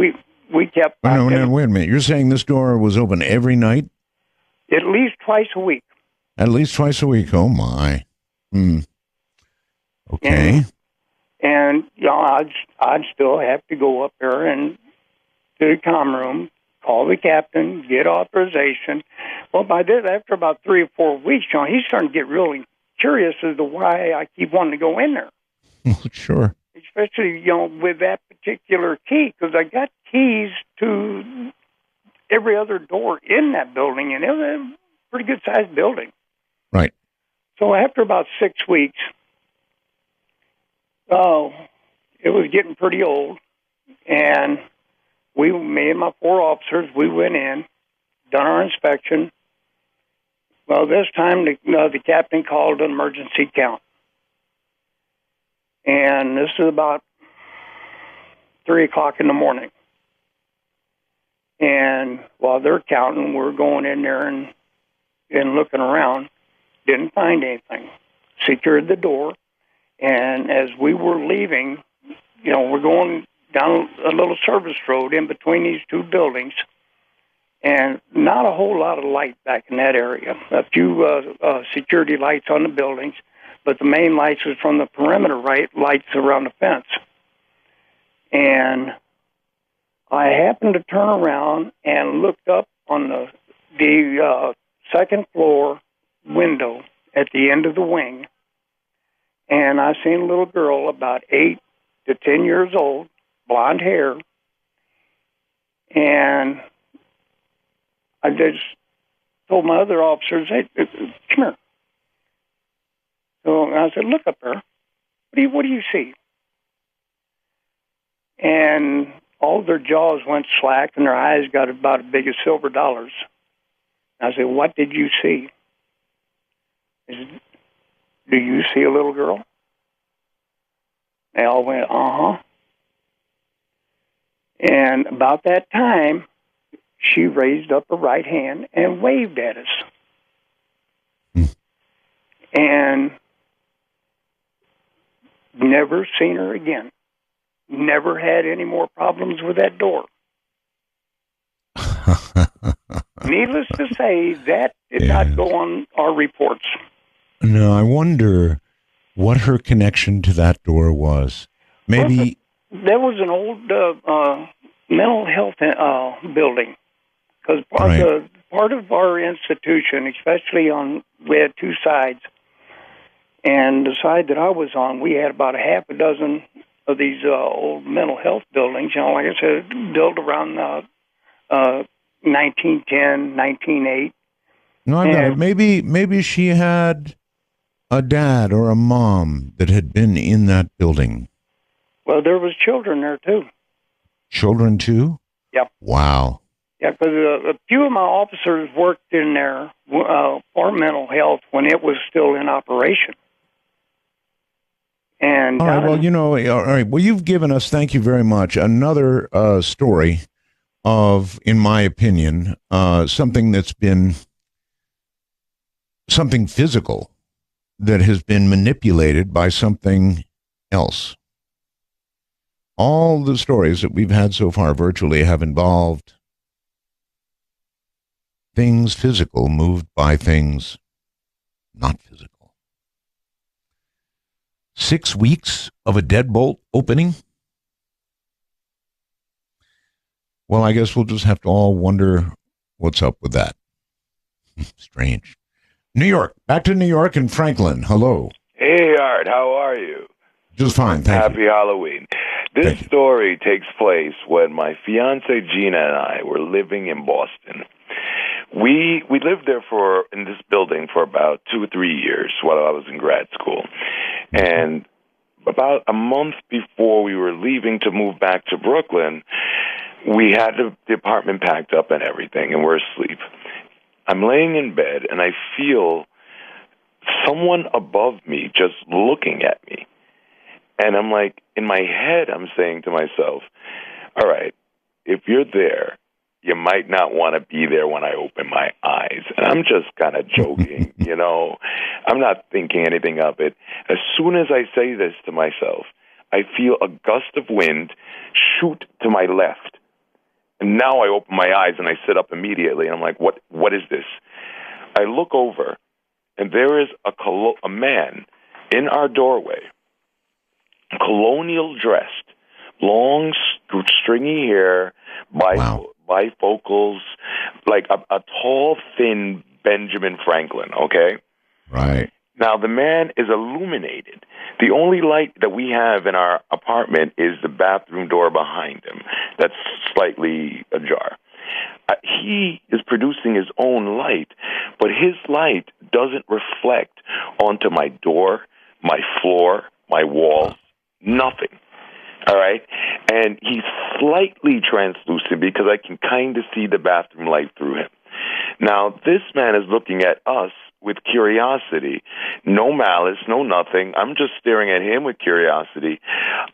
we kept. No, wait a minute. You're saying this door was open every night? At least twice a week. At least twice a week. Oh my. Okay. And I'd still have to go up there and to the comm room, call the captain, get authorization. Well, by this, after about 3 or 4 weeks, he's starting to get really curious as to why I keep wanting to go in there. Sure. Especially, with that particular key, because I got keys to every other door in that building, and it was a pretty good-sized building. Right. So after about 6 weeks, it was getting pretty old, and me and my 4 officers, we went in, done our inspection. Well, this time the captain called an emergency count. And this is about 3 o'clock in the morning. And while they're counting, we're going in there and looking around. Didn't find anything. Secured the door. And as we were leaving, we're going down a little service road in between these 2 buildings. And not a whole lot of light back in that area. A few security lights on the buildings, but the main lights was from the perimeter lights around the fence. And I happened to turn around and looked up on the second floor window at the end of the wing, and I seen a little girl about 8 to 10 years old, blonde hair, and I just told my other officers, "Hey, come here." So I said, "Look up there. What do you see?" And all their jaws went slack, and their eyes got about as big as silver dollars. I said, "What did you see?" He said, "Do you see a little girl?" They all went, "Uh-huh." And about that time, she raised up her right hand and waved at us. And never seen her again. Never had any more problems with that door. Needless to say, that did not go on our reports. No, I wonder what her connection to that door was. Maybe there was an old mental health building, because part of our institution, especially we had 2 sides, and the side that I was on, we had about a half a dozen of these old mental health buildings. Like I said, built around 1910, 1908. No, I got it. Maybe she had a dad or a mom that had been in that building. Well, there was children there too. Children too? Yep. Wow. Yeah, because a few of my officers worked in there for mental health when it was still in operation. And all right. Well, all right. Well, you've given us, thank you very much, another story of, in my opinion, something that's been something physical that has been manipulated by something else. All the stories that we've had so far virtually have involved things physical moved by things not physical. 6 weeks of a deadbolt opening? Well, I guess we'll just have to all wonder what's up with that. Strange. New York. Back to New York and Franklin. Hello. Hey, Art. How are you? Just fine, thank you. Happy Halloween. This story takes place when my fiance Gina and I were living in Boston. We lived there in this building for about 2 or 3 years while I was in grad school. And about a month before we were leaving to move back to Brooklyn, we had the apartment packed up and everything, and we're asleep. I'm laying in bed, and I feel someone above me just looking at me. And I'm like, in my head, I'm saying to myself, all right, if you're there, you might not want to be there when I open my eyes. And I'm just kind of joking, you know. I'm not thinking anything of it. As soon as I say this to myself, I feel a gust of wind shoot to my left. And now I open my eyes and I sit up immediately. And I'm like, what is this? I look over, and there is a man in our doorway, colonial dressed, long, stringy hair, bifocals, like a tall, thin Benjamin Franklin, okay? Right. Now, the man is illuminated. The only light that we have in our apartment is the bathroom door behind him that's slightly ajar. He is producing his own light, but his light doesn't reflect onto my door, my floor, my walls, nothing. All right? And he's slightly translucent because I can kind of see the bathroom light through him. Now, this man is looking at us with curiosity. No malice, no nothing. I'm just staring at him with curiosity.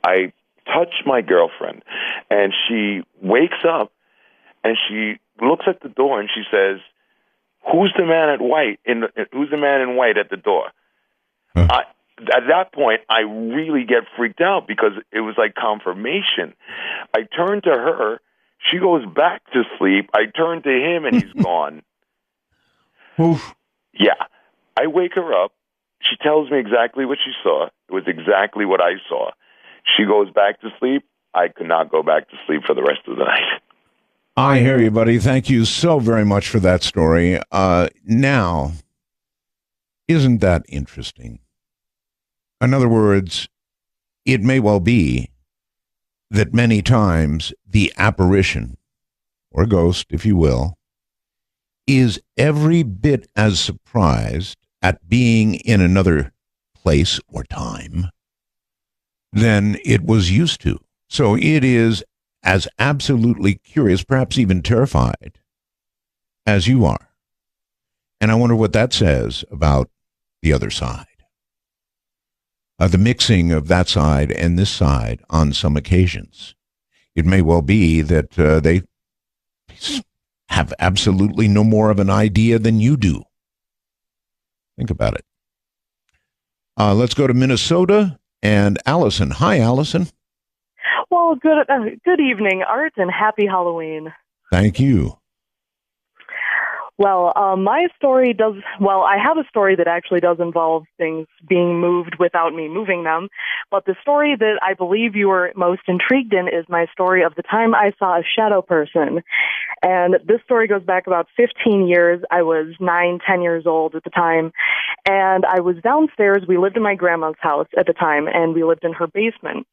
I touch my girlfriend, and she wakes up, and she looks at the door, and she says, "Who's the man in white? Who's the man in white at the door?" At that point, I really get freaked out because it was like confirmation. I turn to her. She goes back to sleep. I turn to him, and he's gone. Oof. Yeah. I wake her up. She tells me exactly what she saw. It was exactly what I saw. She goes back to sleep. I could not go back to sleep for the rest of the night. I hear you, buddy. Thank you so very much for that story. Now, isn't that interesting? In other words, it may well be that many times the apparition, or ghost, if you will, is every bit as surprised at being in another place or time than it was used to. So it is as absolutely curious, perhaps even terrified, as you are. And I wonder what that says about the other side. The mixing of that side and this side on some occasions. It may well be that they have absolutely no more of an idea than you do. Think about it. Let's go to Minnesota and Allison. Hi, Allison. Well, good evening, Art, and happy Halloween. Thank you. Well, my story I have a story that actually does involve things being moved without me moving them, but the story that I believe you were most intrigued in is my story of the time I saw a shadow person. And this story goes back about 15 years. I was 9-10 years old at the time, and I was downstairs. We lived in my grandma's house at the time, and we lived in her basement.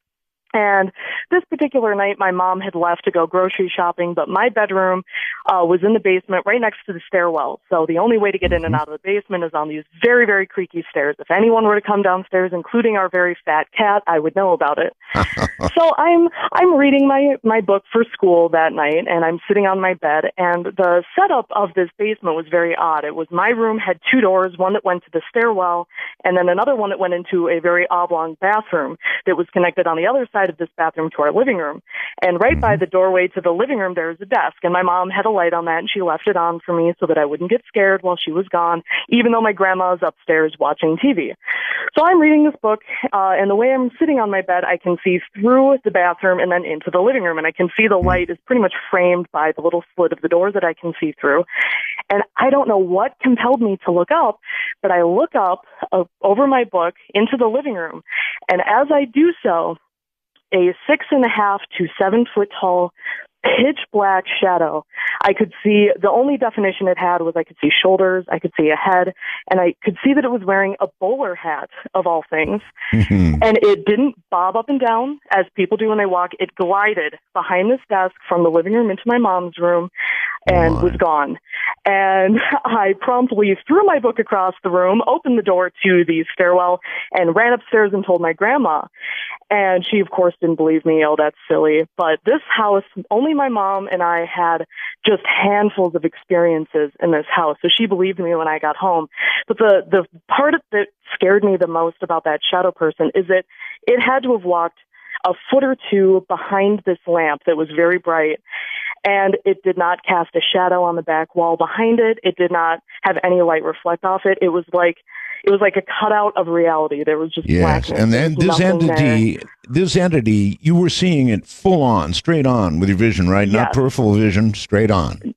And this particular night, my mom had left to go grocery shopping, but my bedroom was in the basement right next to the stairwell. So the only way to get in and out of the basement is on these very, very creaky stairs. If anyone were to come downstairs, including our very fat cat, I would know about it. So I'm reading my book for school that night, and I'm sitting on my bed, and the setup of this basement was very odd. It was my room had two doors, one that went to the stairwell, and then another one that went into a very oblong bathroom that was connected on the other side of this bathroom to our living room. And right by the doorway to the living room, there was a desk, and my mom had a light on that, and she left it on for me so that I wouldn't get scared while she was gone, even though my grandma was upstairs watching TV. So I'm reading this book, and the way I'm sitting on my bed, I can see through the bathroom and then into the living room, and I can see the light is pretty much framed by the little slit of the door that I can see through. And I don't know what compelled me to look up, but I look up over my book into the living room, and as I do so, a 6.5 to 7 foot tall, pitch black shadow. I could see, the only definition it had was I could see shoulders, I could see a head, and I could see that it was wearing a bowler hat, of all things. And it didn't bob up and down as people do when they walk. It glided behind this desk from the living room into my mom's room and was gone. And I promptly threw my book across the room, opened the door to the stairwell, and ran upstairs and told my grandma. And she, of course, didn't believe me. Oh, that's silly. But this house, only my mom and I had just handfuls of experiences in this house. So she believed me when I got home. But the part that scared me the most about that shadow person is that it had to have walked a foot or two behind this lamp that was very bright, and it did not cast a shadow on the back wall behind it. It did not have any light reflect off it. It was like a cutout of reality. There was just blackness. And then this entity, you were seeing it full on, straight on with your vision, right? Not peripheral vision, straight on.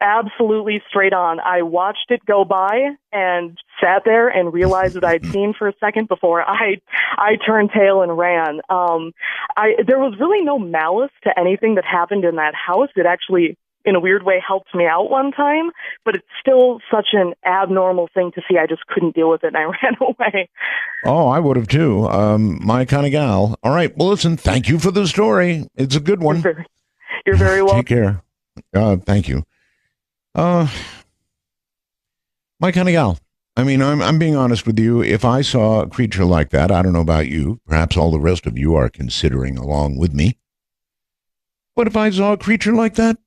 Absolutely straight on. I watched it go by and sat there and realized what I'd seen for a second before I turned tail and ran. There was really no malice to anything that happened in that house. It actually, in a weird way, helped me out one time, but it's still such an abnormal thing to see. I just couldn't deal with it, and I ran away. Oh, I would have too. My kind of gal. All right. Well, listen, thank you for the story. It's a good one. You're very welcome. Take care. Thank you. My kind of gal. I mean, I'm being honest with you. If I saw a creature like that, I don't know about you. Perhaps all the rest of you are considering along with me. But if I saw a creature like that,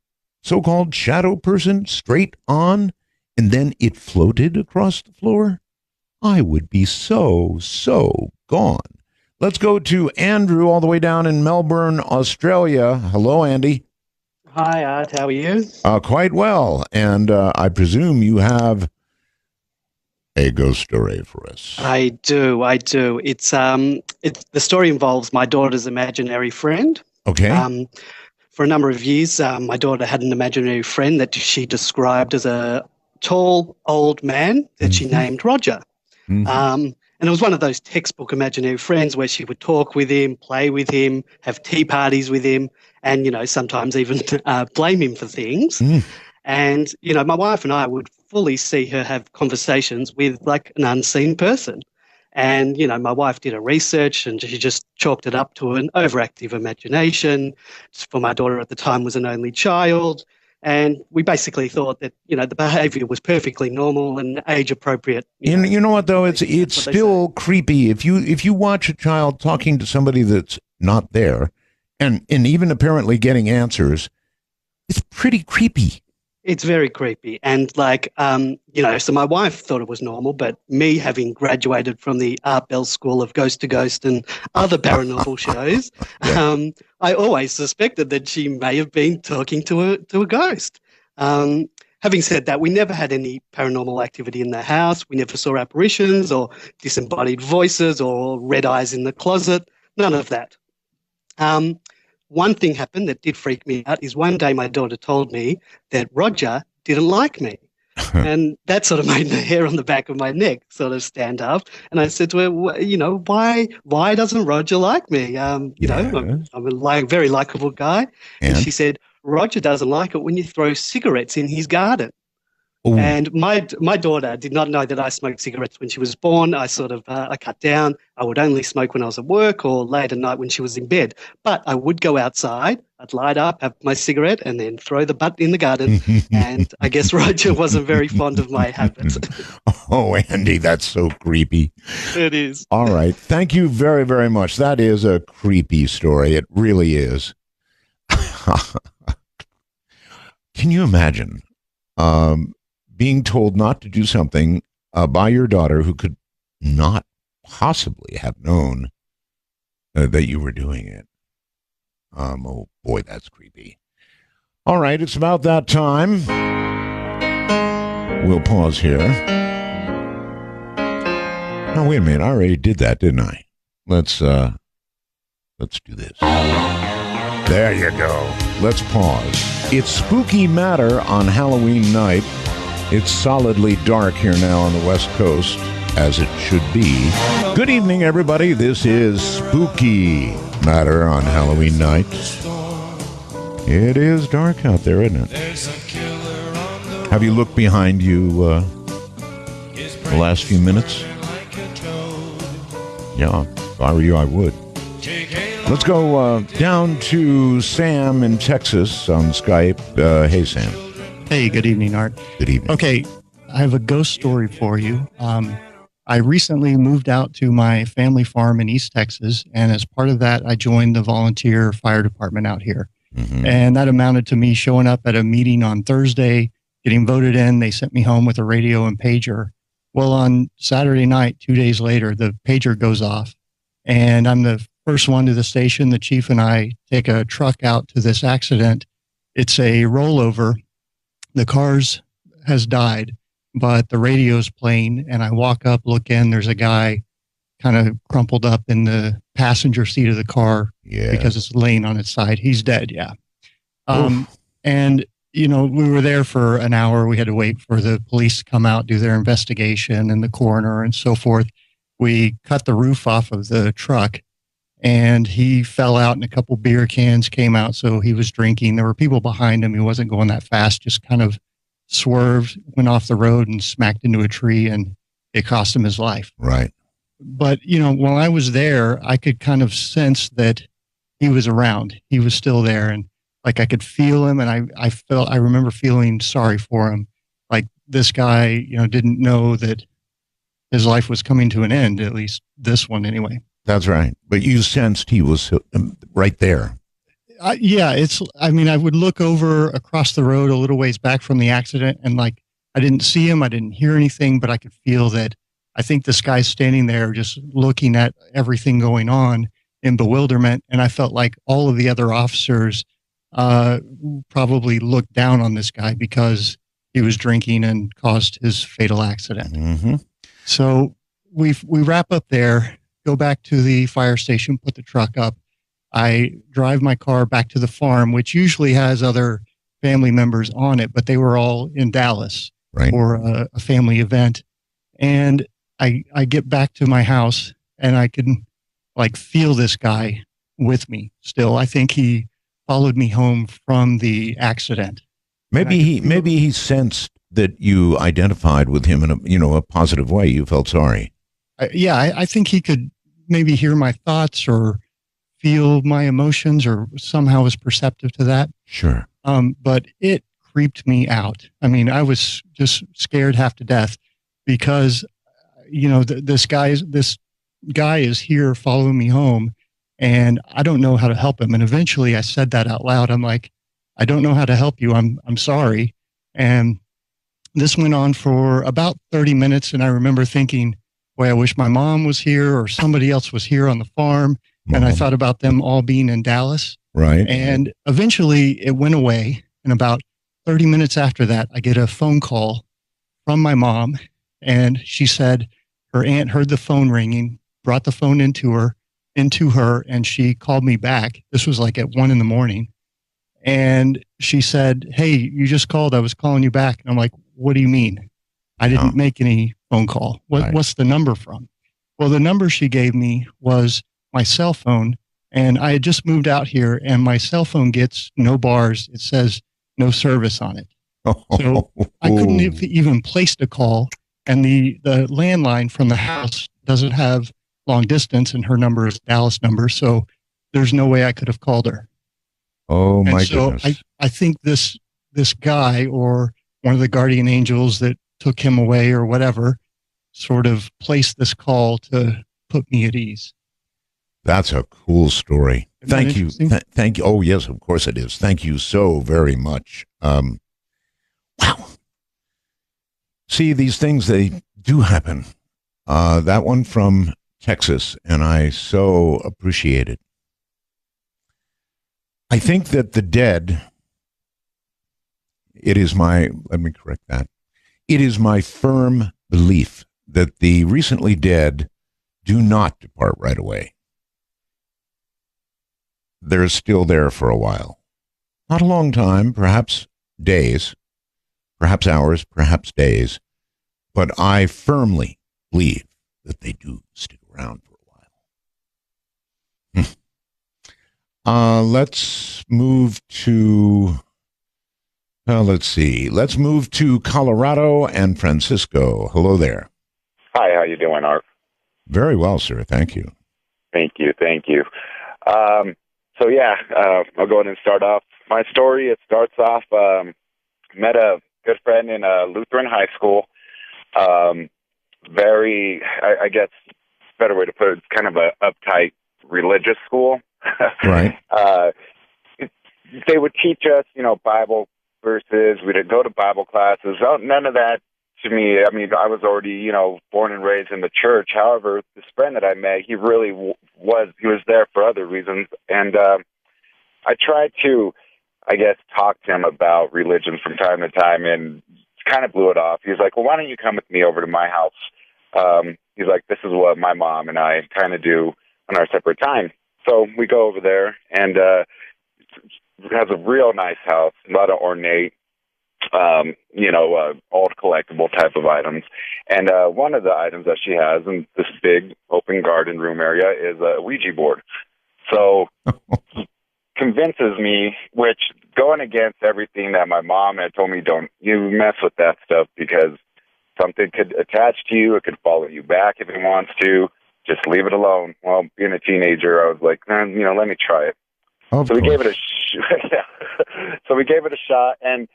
so-called shadow person, straight on, and then it floated across the floor, I would be so gone. Let's go to Andrew all the way down in Melbourne, Australia. Hello, Andy. Hi, Art. How are you? Quite well. And I presume you have a ghost story for us. I do. It's the story involves my daughter's imaginary friend. Okay. For a number of years, my daughter had an imaginary friend that she described as a tall, old man that she named Roger. And it was one of those textbook imaginary friends where she would talk with him, play with him, have tea parties with him, and, sometimes even blame him for things. And, my wife and I would fully see her have conversations with, like, an unseen person. And, my wife did her research and she just chalked it up to an overactive imagination. For my daughter at the time was an only child. And we basically thought that, the behavior was perfectly normal and age appropriate. You know what, though? It's still creepy. If you watch a child talking to somebody that's not there and even apparently getting answers, it's pretty creepy. It's very creepy. And so my wife thought it was normal, but me having graduated from the Art Bell School of Ghost to Ghost and other paranormal shows, I always suspected that she may have been talking to a ghost. Having said that, we never had any paranormal activity in the house. We never saw apparitions or disembodied voices or red eyes in the closet. None of that. One thing happened that did freak me out is one day my daughter told me that Roger didn't like me. And that sort of made the hair on the back of my neck sort of stand up. And I said to her, why doesn't Roger like me? I'm a very likable guy. And she said, Roger doesn't like it when you throw cigarettes in his garden. Ooh. And my daughter did not know that I smoked cigarettes when she was born. I I cut down. I would only smoke when I was at work or late at night when she was in bed. But I would go outside, I'd light up, have my cigarette, and then throw the butt in the garden. And I guess Roger wasn't very fond of my habits. Oh, Andy, that's so creepy. It is. All right. Thank you very, very much. That is a creepy story. It really is. Can you imagine being told not to do something by your daughter who could not possibly have known that you were doing it? Oh, boy, that's creepy. All right, it's about that time. We'll pause here. No, wait a minute. I already did that, didn't I? Let's do this. There you go. Let's pause. It's Spooky Matter on Halloween night. It's solidly dark here now on the West Coast. as it should be. Good evening, everybody. This is Spooky Matter on Halloween night. It is dark out there, isn't it? Have you looked behind you the last few minutes? Yeah, if I were you, I would. Let's go down to Sam in Texas on Skype. Hey, Sam. Hey, good evening, Art. Good evening. Okay, I have a ghost story for you. I recently moved out to my family farm in East Texas, and as part of that, I joined the volunteer fire department out here. Mm-hmm. And that amounted to me showing up at a meeting on Thursday, getting voted in. They sent me home with a radio and pager. Well, on Saturday night, 2 days later, the pager goes off, and I'm the first one to the station. The chief and I take a truck out to this accident. It's a rollover. The car's has died, but the radio's playing, and I walk up, look in, there's a guy kind of crumpled up in the passenger seat of the car because it's laying on its side. He's dead, yeah. And, you know, we were there for an hour. We had to wait for the police to come out, do their investigation, and the coroner and so forth. We cut the roof off of the truck, and he fell out, and a couple beer cans came out, so he was drinking. There were people behind him. He wasn't going that fast, just kind of swerved, went off the road and smacked into a tree, and it cost him his life. Right. But, you know, while I was there, I could kind of sense that he was around. He was still there, and like I could feel him, and I remember feeling sorry for him. Like this guy, you know, didn't know that his life was coming to an end, at least this one anyway. That's right. But you sensed he was right there. I mean, I would look over across the road a little ways back from the accident, and like, I didn't see him, I didn't hear anything, but I could feel that I think this guy's standing there just looking at everything going on in bewilderment. And I felt like all of the other officers probably looked down on this guy because he was drinking and caused his fatal accident. Mm-hmm. So we wrap up there, go back to the fire station, put the truck up. I drive my car back to the farm, which usually has other family members on it, but they were all in Dallas for a family event. And I get back to my house, and I can like feel this guy with me still. I think he followed me home from the accident. Maybe he sensed that you identified with him in a positive way. You felt sorry. I think he could maybe hear my thoughts or feel my emotions, or somehow was perceptive to that. Sure. But it creeped me out. I mean, I was just scared half to death because, you know, this guy is here following me home, and I don't know how to help him. And eventually I said that out loud. I'm like, I don't know how to help you. I'm sorry. And this went on for about 30 minutes. And I remember thinking, boy, I wish my mom was here or somebody else was here on the farm. And I thought about them all being in Dallas. Right. And eventually it went away. And about 30 minutes after that, I get a phone call from my mom. And she said her aunt heard the phone ringing, brought the phone into her, and she called me back. This was like at 1 a.m. And she said, hey, you just called. I was calling you back. And I'm like, what do you mean? I didn't make any phone call. What's the number from? Well, the number she gave me was my cell phone, and I had just moved out here, and my cell phone gets no bars. It says no service on it. So I couldn't even place a call, and the landline from the house doesn't have long distance, and her number is a Dallas number, so there's no way I could have called her. Oh, my goodness. So I think this guy, or one of the guardian angels that took him away or whatever, sort of placed this call to put me at ease. That's a cool story. Thank you. Thank you. Oh, yes, of course it is. Thank you so very much. Wow. See, these things, they do happen. That one from Texas, and I so appreciate it. I think that the dead, let me correct that. It is my firm belief that the recently dead do not depart right away. They're still there for a while. Not a long time, perhaps days, perhaps hours, perhaps days. But I firmly believe that they do stick around for a while. Let's move to, let's see. Let's move to Colorado and Francisco. Hello there. Hi, how you doing, Art? Very well, sir. Thank you. Thank you. I'll go ahead and start off. My story, it starts off, met a good friend in a Lutheran high school. I guess, better way to put it, it's kind of a uptight religious school. Right. They would teach us, Bible verses. We'd go to Bible classes. None of that to me. I mean, I was already, born and raised in the church. However, this friend that I met, he really he was there for other reasons. And I tried to, I guess, talk to him about religion from time to time, and kind of blew it off. He was like, well, why don't you come with me over to my house? He's like, this is what my mom and I kind of do on our separate time. So we go over there, and it has a real nice house, a lot of ornate, old collectible type of items. And one of the items that she has in this big open garden room area is a Ouija board. So convinces me, which going against everything that my mom had told me, don't you mess with that stuff because something could attach to you. It could follow you back if it wants to. Just leave it alone. Well, being a teenager, I was like, let me try it. So we gave it a shot, and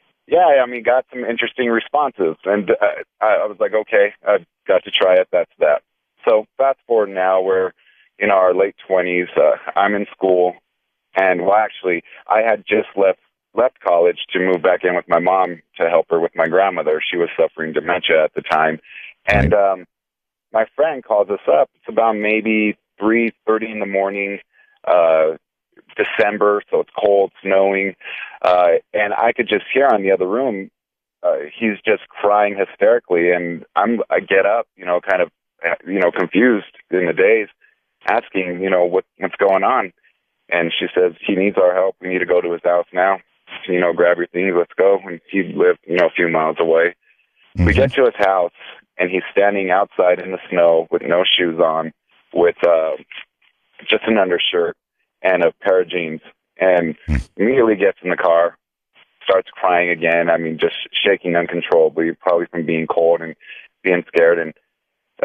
got some interesting responses. And I was like, okay, I got to try it. That's that. So fast forward now, we're in our late 20s. I'm in school, and I had just left college to move back in with my mom to help her with my grandmother. She was suffering dementia at the time, and my friend calls us up. It's about maybe 3:30 in the morning. December, so it's cold, snowing, and I could just hear on the other room, he's just crying hysterically, and I get up, kind of, confused in the daze, asking, what's going on, and she says, he needs our help, we need to go to his house now, grab your things, let's go, and he lived, a few miles away. Mm-hmm. We get to his house, and he's standing outside in the snow with no shoes on, with just an undershirt and a pair of jeans, and immediately gets in the car, starts crying again. I mean, just shaking uncontrollably, probably from being cold and being scared. And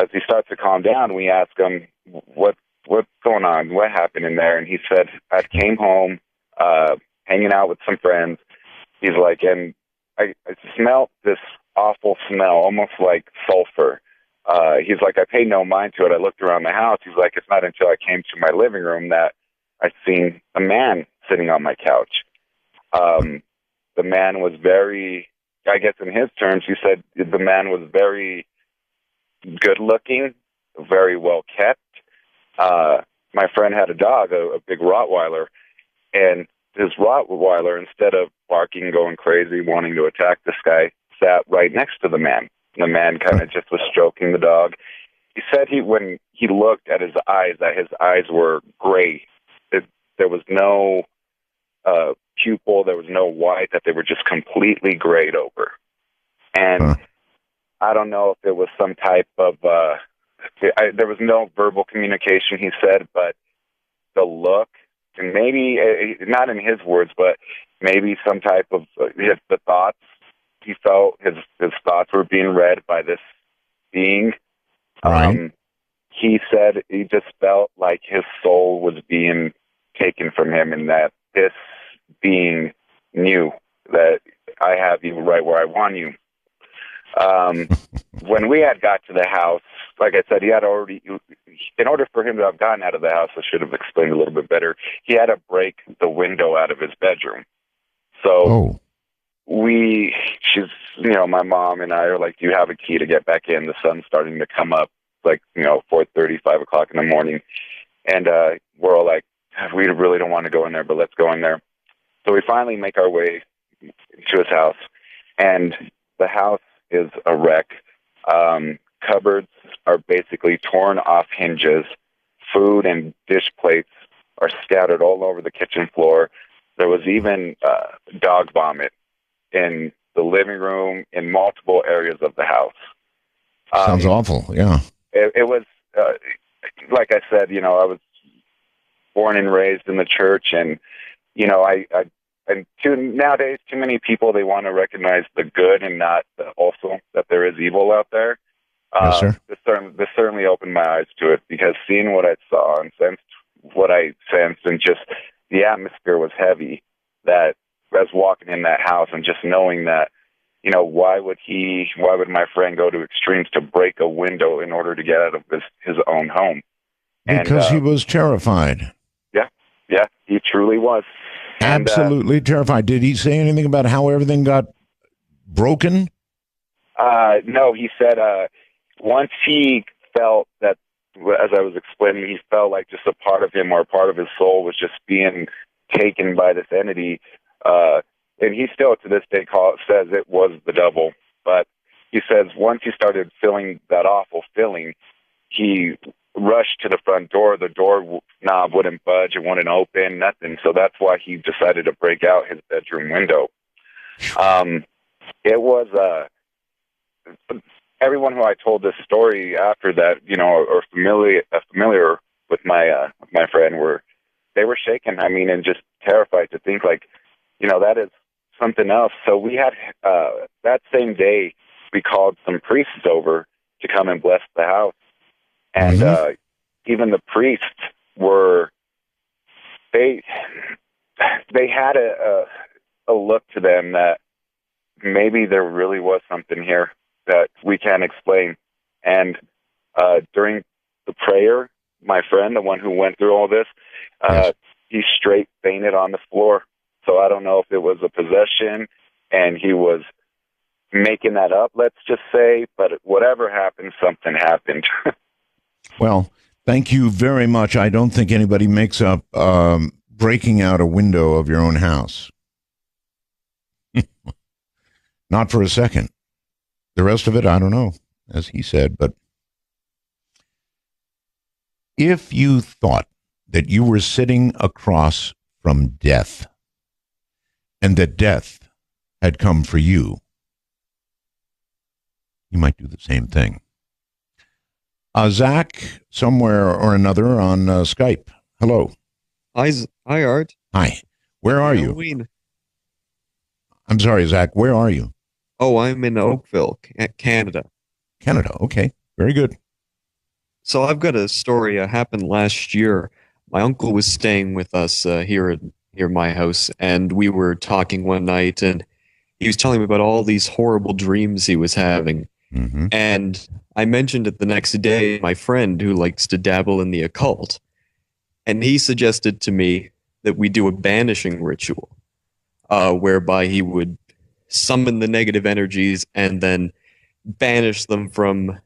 as he starts to calm down, we ask him, what's going on? What happened in there? And he said, I came home, hanging out with some friends. He's like, and I smelled this awful smell, almost like sulfur. He's like, I paid no mind to it. I looked around the house. He's like, it's not until I came to my living room that I seen a man sitting on my couch. The man was very, I guess in his terms, he said the man was very good looking, very well kept. My friend had a dog, a big Rottweiler, and his Rottweiler, instead of barking, going crazy, wanting to attack this guy, sat right next to the man. The man kind of just was stroking the dog. He said when he looked at his eyes, that his eyes were gray. There was no pupil, there was no white, that they were just completely grayed over. And I don't know if it was some type of, there was no verbal communication, he said, but the look, and maybe, not in his words, but maybe some type of, the thoughts, he felt his thoughts were being read by this being. Right. He said he just felt like his soul was being taken from him, and that this being knew that I have you right where I want you. When we had got to the house, like I said, he had already, in order for him to have gotten out of the house, I should have explained a little bit better, he had to break the window out of his bedroom. So my mom and I are like, do you have a key to get back in? The sun's starting to come up, like, 4:30, 5 o'clock in the morning. And we're all like, we really don't want to go in there, but let's go in there. So we finally make our way to his house, and the house is a wreck. Cupboards are basically torn off hinges. Food and dish plates are scattered all over the kitchen floor. There was even dog vomit in the living room, in multiple areas of the house. Sounds awful, yeah. it was like I said, I was born and raised in the church, and nowadays too many people, they want to recognize the good and not also that there is evil out there. Yes, sir. This certainly opened my eyes to it, because seeing what I saw and sensed what I sensed, and just the atmosphere was heavy. That as walking in that house and just knowing that, why would my friend go to extremes to break a window in order to get out of his own home? Because he was terrified. Yeah, he truly was. Absolutely terrified. Did he say anything about how everything got broken? No, he said once he felt that, as I was explaining, he felt like just a part of him or a part of his soul was just being taken by this entity. And he still, to this day, says it was the devil. But he says once he started feeling that awful feeling, he rushed to the front door. The door knob wouldn't budge. It wouldn't open, nothing. So that's why he decided to break out his bedroom window. It was everyone who I told this story after that, or familiar with my friend, they were shaken. I mean, and just terrified to think like, that is something else. So we had that same day, we called some priests over to come and bless the house. And even the priests they had a look to them that maybe there really was something here that we can't explain. And during the prayer, my friend, the one who went through all this, he straight fainted on the floor. So I don't know if it was a possession and he was making that up, let's just say, but whatever happened, something happened. Well, thank you very much. I don't think anybody makes up breaking out a window of your own house. Not for a second. The rest of it, I don't know, as he said. But if you thought that you were sitting across from death and that death had come for you, you might do the same thing. Zach, somewhere or another on Skype. Hello. Hi, Art. Hi. Where are you? Halloween. I'm sorry, Zach. Where are you? Oh, I'm in Oakville, Canada. Canada. Okay. Very good. So I've got a story that happened last year. My uncle was staying with us here at my house, and we were talking one night, and he was telling me about all these horrible dreams he was having. Mm-hmm. And I mentioned it the next day, my friend who likes to dabble in the occult, and he suggested to me that we do a banishing ritual, whereby he would summon the negative energies and then banish them from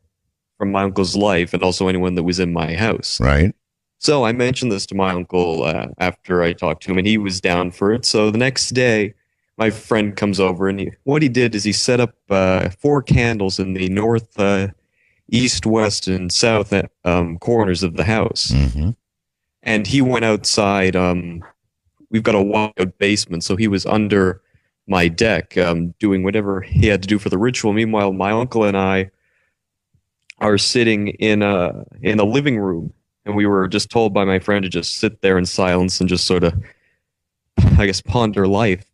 my uncle's life and also anyone that was in my house. Right. So I mentioned this to my uncle after I talked to him, and he was down for it. So the next day, my friend comes over, and what he did is he set up 4 candles in the north, east, west, and south corners of the house. Mm-hmm. And he went outside. We've got a walkout basement, so he was under my deck doing whatever he had to do for the ritual. Meanwhile, my uncle and I are sitting in the living room, and we were just told by my friend to just sit there in silence and just sort of, I guess, ponder life.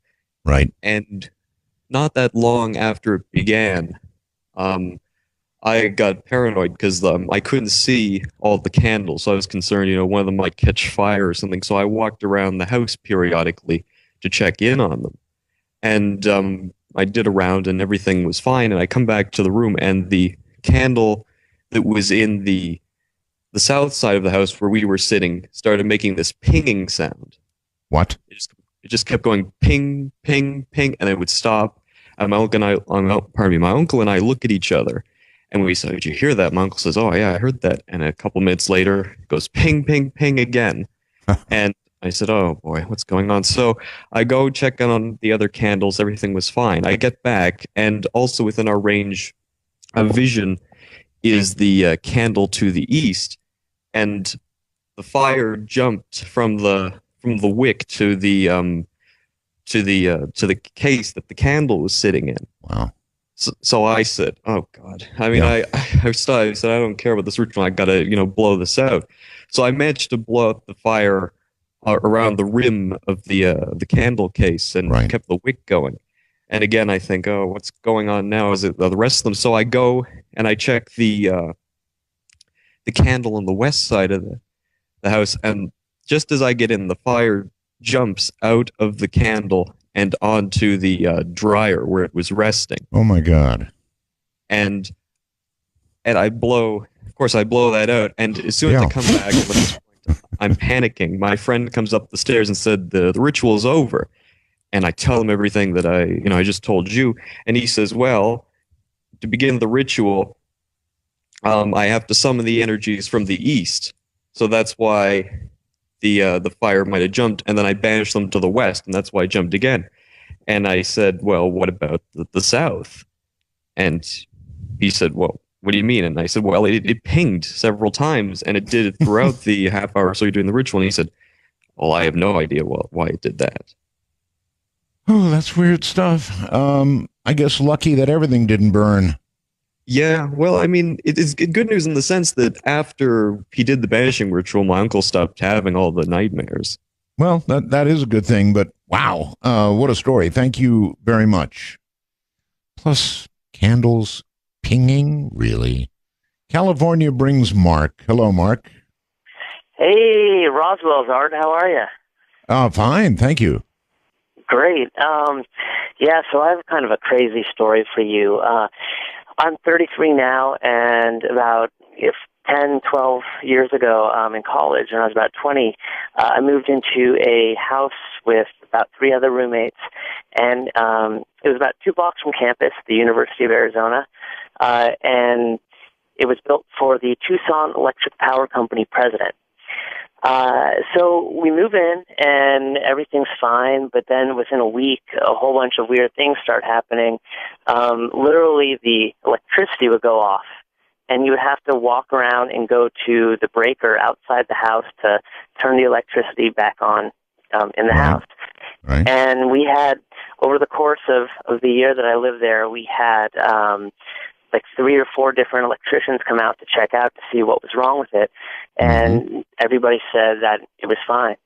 Right. And not that long after it began, I got paranoid because I couldn't see all the candles. So I was concerned, one of them might catch fire or something. So I walked around the house periodically to check in on them. And I did a round and everything was fine. And I come back to the room, and the candle that was in the south side of the house where we were sitting started making this pinging sound. What? It just kept going ping, ping, ping, and it would stop. And my uncle and I look at each other, and we say, "Did you hear that?" My uncle says, "Oh yeah, I heard that." And a couple minutes later, it goes ping, ping, ping again. And I said, "Oh boy, what's going on?" So I go check on the other candles. Everything was fine. I get back, and also within our range of vision is the candle to the east, and the fire jumped from the wick to the case that the candle was sitting in. Wow. So I said, "Oh God!" I mean, I said, "I don't care about this ritual. I gotta, blow this out." So I managed to blow up the fire around the rim of the candle case and kept the wick going. And again, I think, "Oh, what's going on now? Is it the rest of them?" So I go and I check the candle on the west side of the house, and just as I get in, the fire jumps out of the candle and onto the dryer where it was resting. Oh my God! And I blow that out. And as soon as I come back, I'm panicking. My friend comes up the stairs and said the ritual is over. And I tell him everything that I just told you. And he says, well, to begin the ritual, I have to summon the energies from the east. So that's why the fire might have jumped. And then I banished them to the west, and that's why I jumped again. And I said, well, what about the south? And he said, well, what do you mean? And I said, well, it pinged several times, and it did it throughout the half hour or so you're doing the ritual. And he said, well, I have no idea why it did that. Oh, that's weird stuff. I guess lucky that everything didn't burn. Yeah, well, I mean, it's good news in the sense that after he did the banishing ritual, my uncle stopped having all the nightmares. Well, that is a good thing, but wow, what a story. Thank you very much. Plus, candles pinging, really? California brings Mark. Hello, Mark. Hey, Roswell's Art. How are you? Fine, thank you. Great. Yeah, so I have kind of a crazy story for you. I'm 33 now, and about 10, 12 years ago in college, when I was about 20, I moved into a house with about 3 other roommates, and it was about 2 blocks from campus, the University of Arizona, and it was built for the Tucson Electric Power Company president. So we move in, and everything's fine, but then within a week, a whole bunch of weird things start happening. Literally, the electricity would go off, and you would have to walk around and go to the breaker outside the house to turn the electricity back on in the house. Right. And we had, over the course of the year that I lived there, we had like 3 or 4 different electricians come out to check out to see what was wrong with it, and everybody said that it was fine.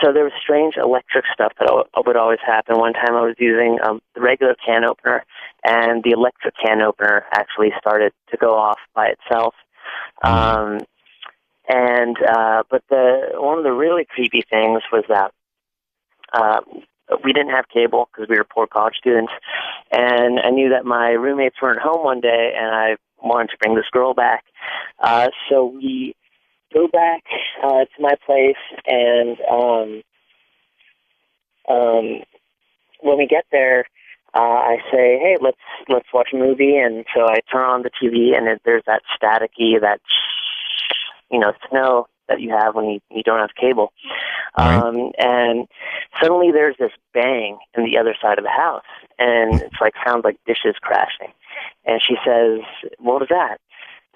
So there was strange electric stuff that would always happen. One time I was using the regular can opener, and the electric can opener actually started to go off by itself. But one of the really creepy things was that we didn't have cable because we were poor college students, and I knew that my roommates weren't home one day, and I wanted to bring this girl back. So we go back to my place, and when we get there, I say, "Hey, let's watch a movie." And so I turn on the TV, and there's that staticky, that snow that you have when you don't have cable. And suddenly there's this bang in the other side of the house, and it's like sounds like dishes crashing. And she says, "What was that?"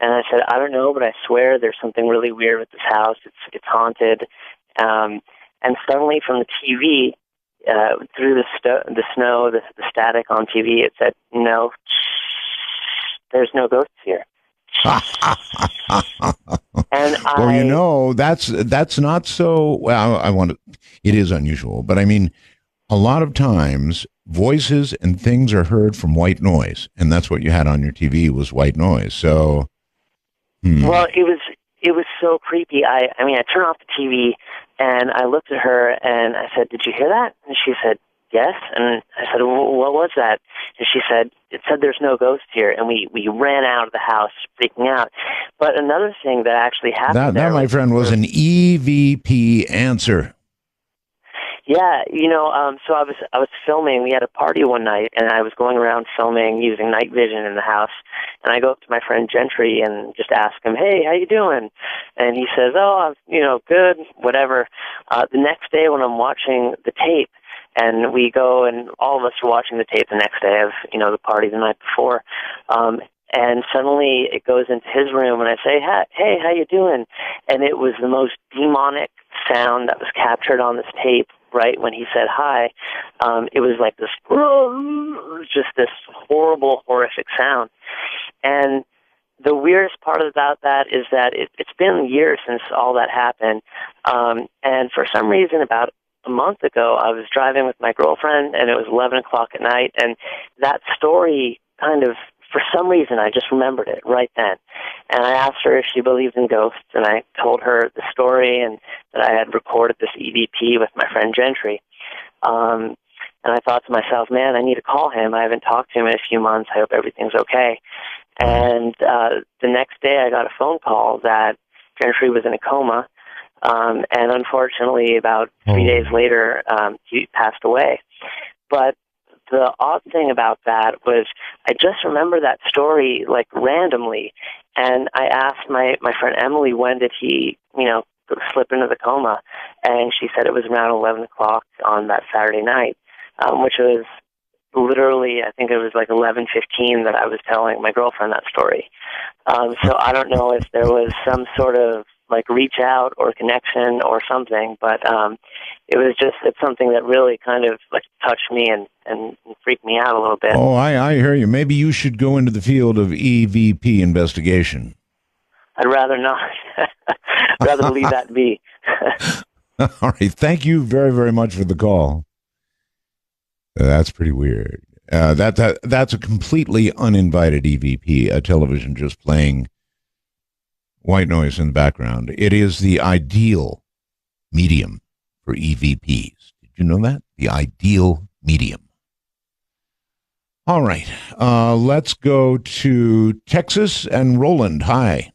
And I said, "I don't know, but I swear there's something really weird with this house. It's haunted." And suddenly from the TV, through the snow, the static on TV, it said, "No, there's no ghosts here." And well, that's not so. Well, it is unusual, but I mean, a lot of times voices and things are heard from white noise, and that's what you had on your TV was white noise. So, well, it was so creepy. I turned off the TV and I looked at her and I said, "Did you hear that?" And she said, "Yes." And I said, "What was that?" And she said, "It said there's no ghosts here." And we ran out of the house freaking out. But another thing that actually happened that my friend, was an EVP answer. Yeah, so I was filming. We had a party one night, and I was going around filming using night vision in the house. And I go up to my friend Gentry and just ask him, "Hey, how you doing?" And he says, "Oh, I'm good, whatever." The next day when I'm watching the tape, and we go, and all of us are watching the tape the next day of, the party the night before. And suddenly it goes into his room, and I say, "Hey, how you doing?" And it was the most demonic sound that was captured on this tape right, when he said hi, it was like this, just this horrible, horrific sound. And the weirdest part about that is that it's been years since all that happened. And for some reason, about a month ago, I was driving with my girlfriend, and it was 11 o'clock at night, and that story kind of, for some reason, I just remembered it right then. And I asked her if she believed in ghosts, and I told her the story and that I had recorded this EVP with my friend Gentry. And I thought to myself, man, I need to call him. I haven't talked to him in a few months. I hope everything's okay. And the next day I got a phone call that Gentry was in a coma. And unfortunately, about 3 days later, he passed away. But the odd thing about that was I just remember that story, like, randomly. And I asked my friend Emily, when did he, slip into the coma? And she said it was around 11 o'clock on that Saturday night, which was literally, I think it was like 11:15 that I was telling my girlfriend that story. So I don't know if there was some sort of like reach out or connection or something, but it's something that really kind of like touched me and freaked me out a little bit. Oh, I hear you. Maybe you should go into the field of EVP investigation. I'd rather not. I'd rather leave that be. All right. Thank you very, very much for the call. That's pretty weird. That's a completely uninvited EVP, a television just playing white noise in the background. It is the ideal medium for EVPs. Did you know that? The ideal medium. All right. Let's go to Texas and Roland. Hi.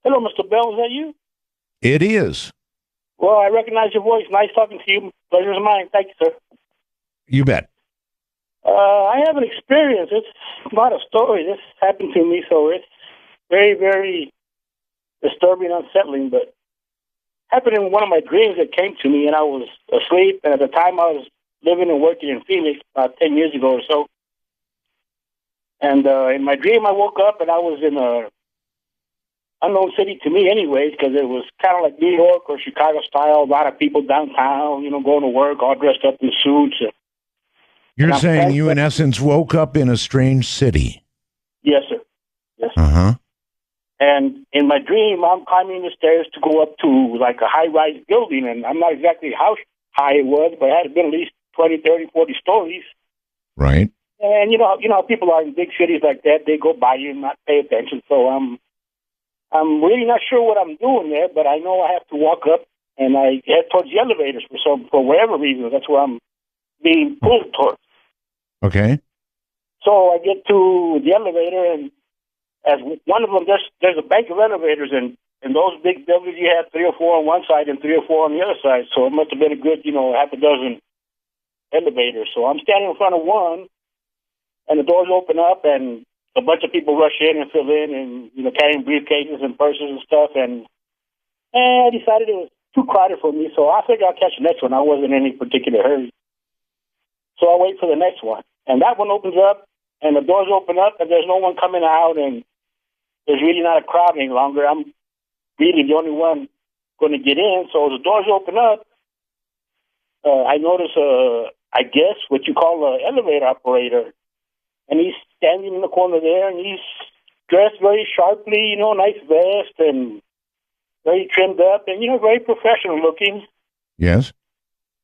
Hello, Mr. Bell. Is that you? It is. Well, I recognize your voice. Nice talking to you. Pleasure's mine. Thank you, sir. You bet. I have an experience. It's not a story. This happened to me, so it's very, very disturbing and unsettling, but happened in one of my dreams that came to me, and I was asleep, and at the time I was living and working in Phoenix about 10 years ago or so. And in my dream, I woke up, and I was in a unknown city to me anyways, because it was kind of like New York or Chicago style, a lot of people downtown, going to work, all dressed up in suits. You're saying you, in essence, woke up in a strange city? Yes, sir. Yes, sir. Uh-huh. And in my dream, I'm climbing the stairs to go up to like a high-rise building, and I'm not exactly how high it was, but it had been at least 20, 30, 40 stories. Right. And you know how people are in big cities like that, they go by you and not pay attention. So I'm really not sure what I'm doing there, but I know I have to walk up, and I head towards the elevators for whatever reason. That's where I'm being pulled towards. Okay. So I get to the elevator, and as one of them, there's a bank of elevators, and in those big buildings, you have 3 or 4 on one side and 3 or 4 on the other side. So it must have been a good, half a dozen elevators. So I'm standing in front of one, and the doors open up, and a bunch of people rush in and fill in, and carrying briefcases and purses and stuff. And I decided it was too crowded for me, so I figured I'll catch the next one. I wasn't in any particular hurry, so I wait for the next one, and that one opens up, and the doors open up, and there's no one coming out, and there's really not a crowd any longer. I'm really the only one going to get in. So as the doors open up, I notice, I guess, what you call an elevator operator. And he's standing in the corner there, and he's dressed very sharply, nice vest and very trimmed up and, very professional looking. Yes.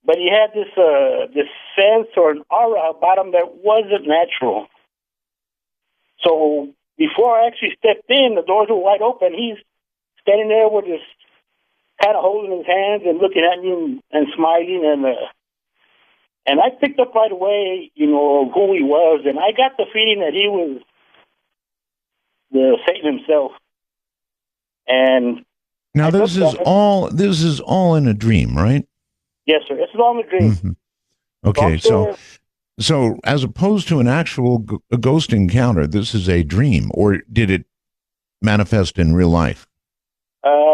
But he had this sense or an aura about him that wasn't natural. So before I actually stepped in, the doors were wide open. He's standing there with his kind of holding his hands and looking at me and smiling, and I picked up right away, who he was, and I got the feeling that he was the Satan himself. And now this is all in a dream, right? Yes, sir. It's all in a dream. Mm-hmm. Okay, so as opposed to an actual a ghost encounter, this is a dream, or did it manifest in real life?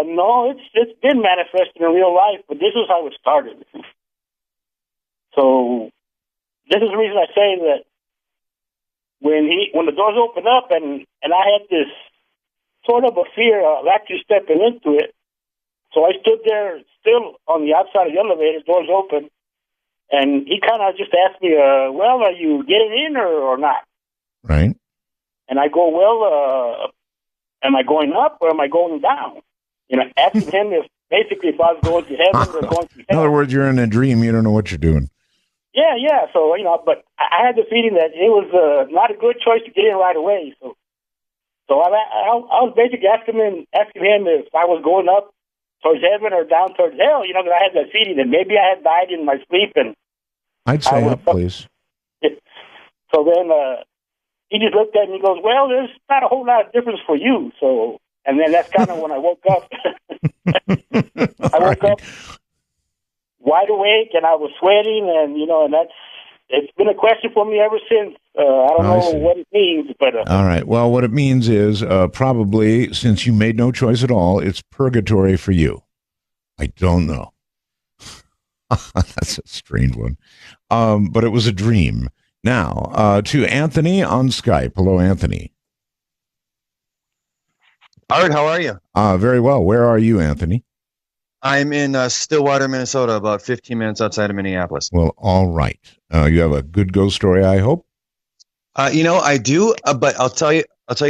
No, it's been manifested in real life, but this is how it started. So this is the reason I say that when the doors open up and I had this sort of a fear of actually stepping into it, So I stood there still on the outside of the elevator, doors open, and he kind of just asked me, well, are you getting in or not? Right. And I go, well, am I going up or am I going down? You know, asking him if I was going to heaven or going to hell. In other words, you're in a dream. You don't know what you're doing. Yeah. So, you know, but I had the feeling that it was not a good choice to get in right away. So I was basically asking him if I was going up towards heaven or down towards hell. You know, because I had that feeling that maybe I had died in my sleep. And I'd say up, please. So then he just looked at me and goes, well, there's not a whole lot of difference for you. So, and then that's kind of when I woke up. I woke up wide awake and I was sweating, and you know, and it's been a question for me ever since. I don't know what it means, but all right. Well, what it means is probably, since you made no choice at all, it's purgatory for you. I don't know. That's a strange one, but it was a dream. Now to Anthony on Skype. Hello, Anthony. Art, how are you? Very well. Where are you, Anthony? I'm in Stillwater, Minnesota, about 15 minutes outside of Minneapolis. Well, all right. You have a good ghost story, I hope. You know, I do, but I'll tell you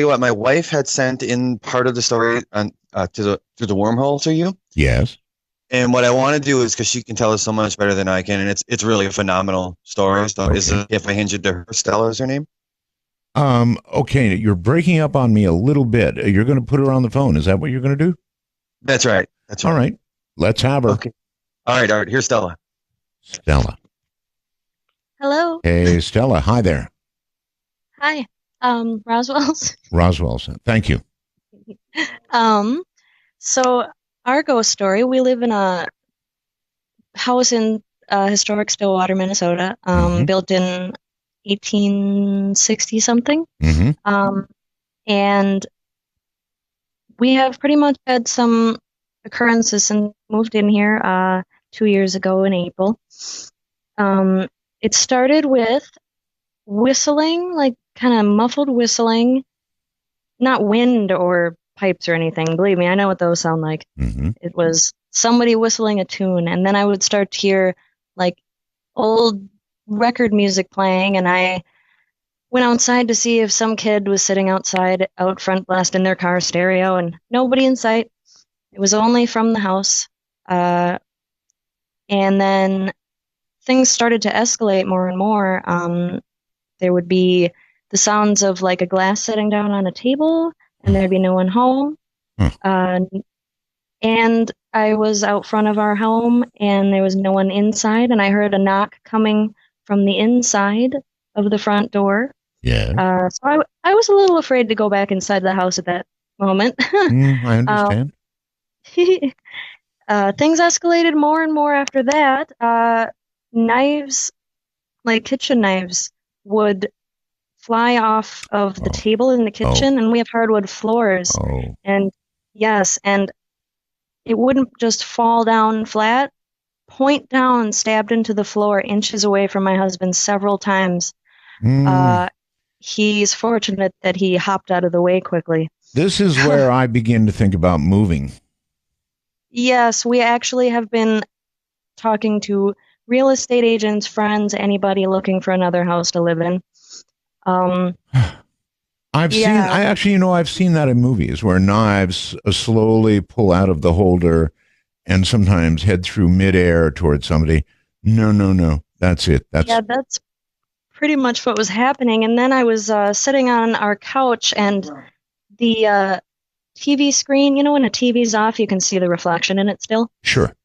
what. My wife had sent in part of the story on through the wormhole to you. Yes. And what I want to do is, because she can tell us so much better than I can, and it's really a phenomenal story. So, okay. If I hinge it to her, Stella is her name. Okay, you're breaking up on me a little bit. You're going to put her on the phone. Is that what you're going to do? That's right. That's right. All right. Let's have her. Okay. All right, Art. Here's Stella. Stella. Hello. Hey, Stella. Hi there. Hi. Roswell's. Roswell's. Thank you. So our ghost story, we live in a house in historic Stillwater, Minnesota, built in 1860 something. And we have pretty much had some occurrences and moved in here 2 years ago in April. It started with whistling, like kind of muffled whistling, not wind or pipes or anything. Believe me, I know what those sound like. It was somebody whistling a tune, and then I would start to hear like old record music playing, and I went outside to see if some kid was sitting outside out front blasting their car stereo, and nobody in sight. It was only from the house. And then things started to escalate more and more. There would be the sounds of like a glass setting down on a table, and there'd be no one home. And I was out front of our home, and there was no one inside, and I heard a knock coming from the inside of the front door. Yeah. So I was a little afraid to go back inside the house at that moment. I understand. Things escalated more and more after that. Knives, like kitchen knives, would fly off of the table in the kitchen, and we have hardwood floors. And yes, and it wouldn't just fall down flat, point down, stabbed into the floor, inches away from my husband several times. He's fortunate that he hopped out of the way quickly. This is where I begin to think about moving. Yes, we actually have been talking to real estate agents, friends, anybody looking for another house to live in. I've seen that in movies where knives slowly pull out of the holder and sometimes head through midair towards somebody. No. That's it. That's pretty much what was happening. And then I was sitting on our couch, and the TV screen, you know, when a TV's off, you can see the reflection in it still. Sure.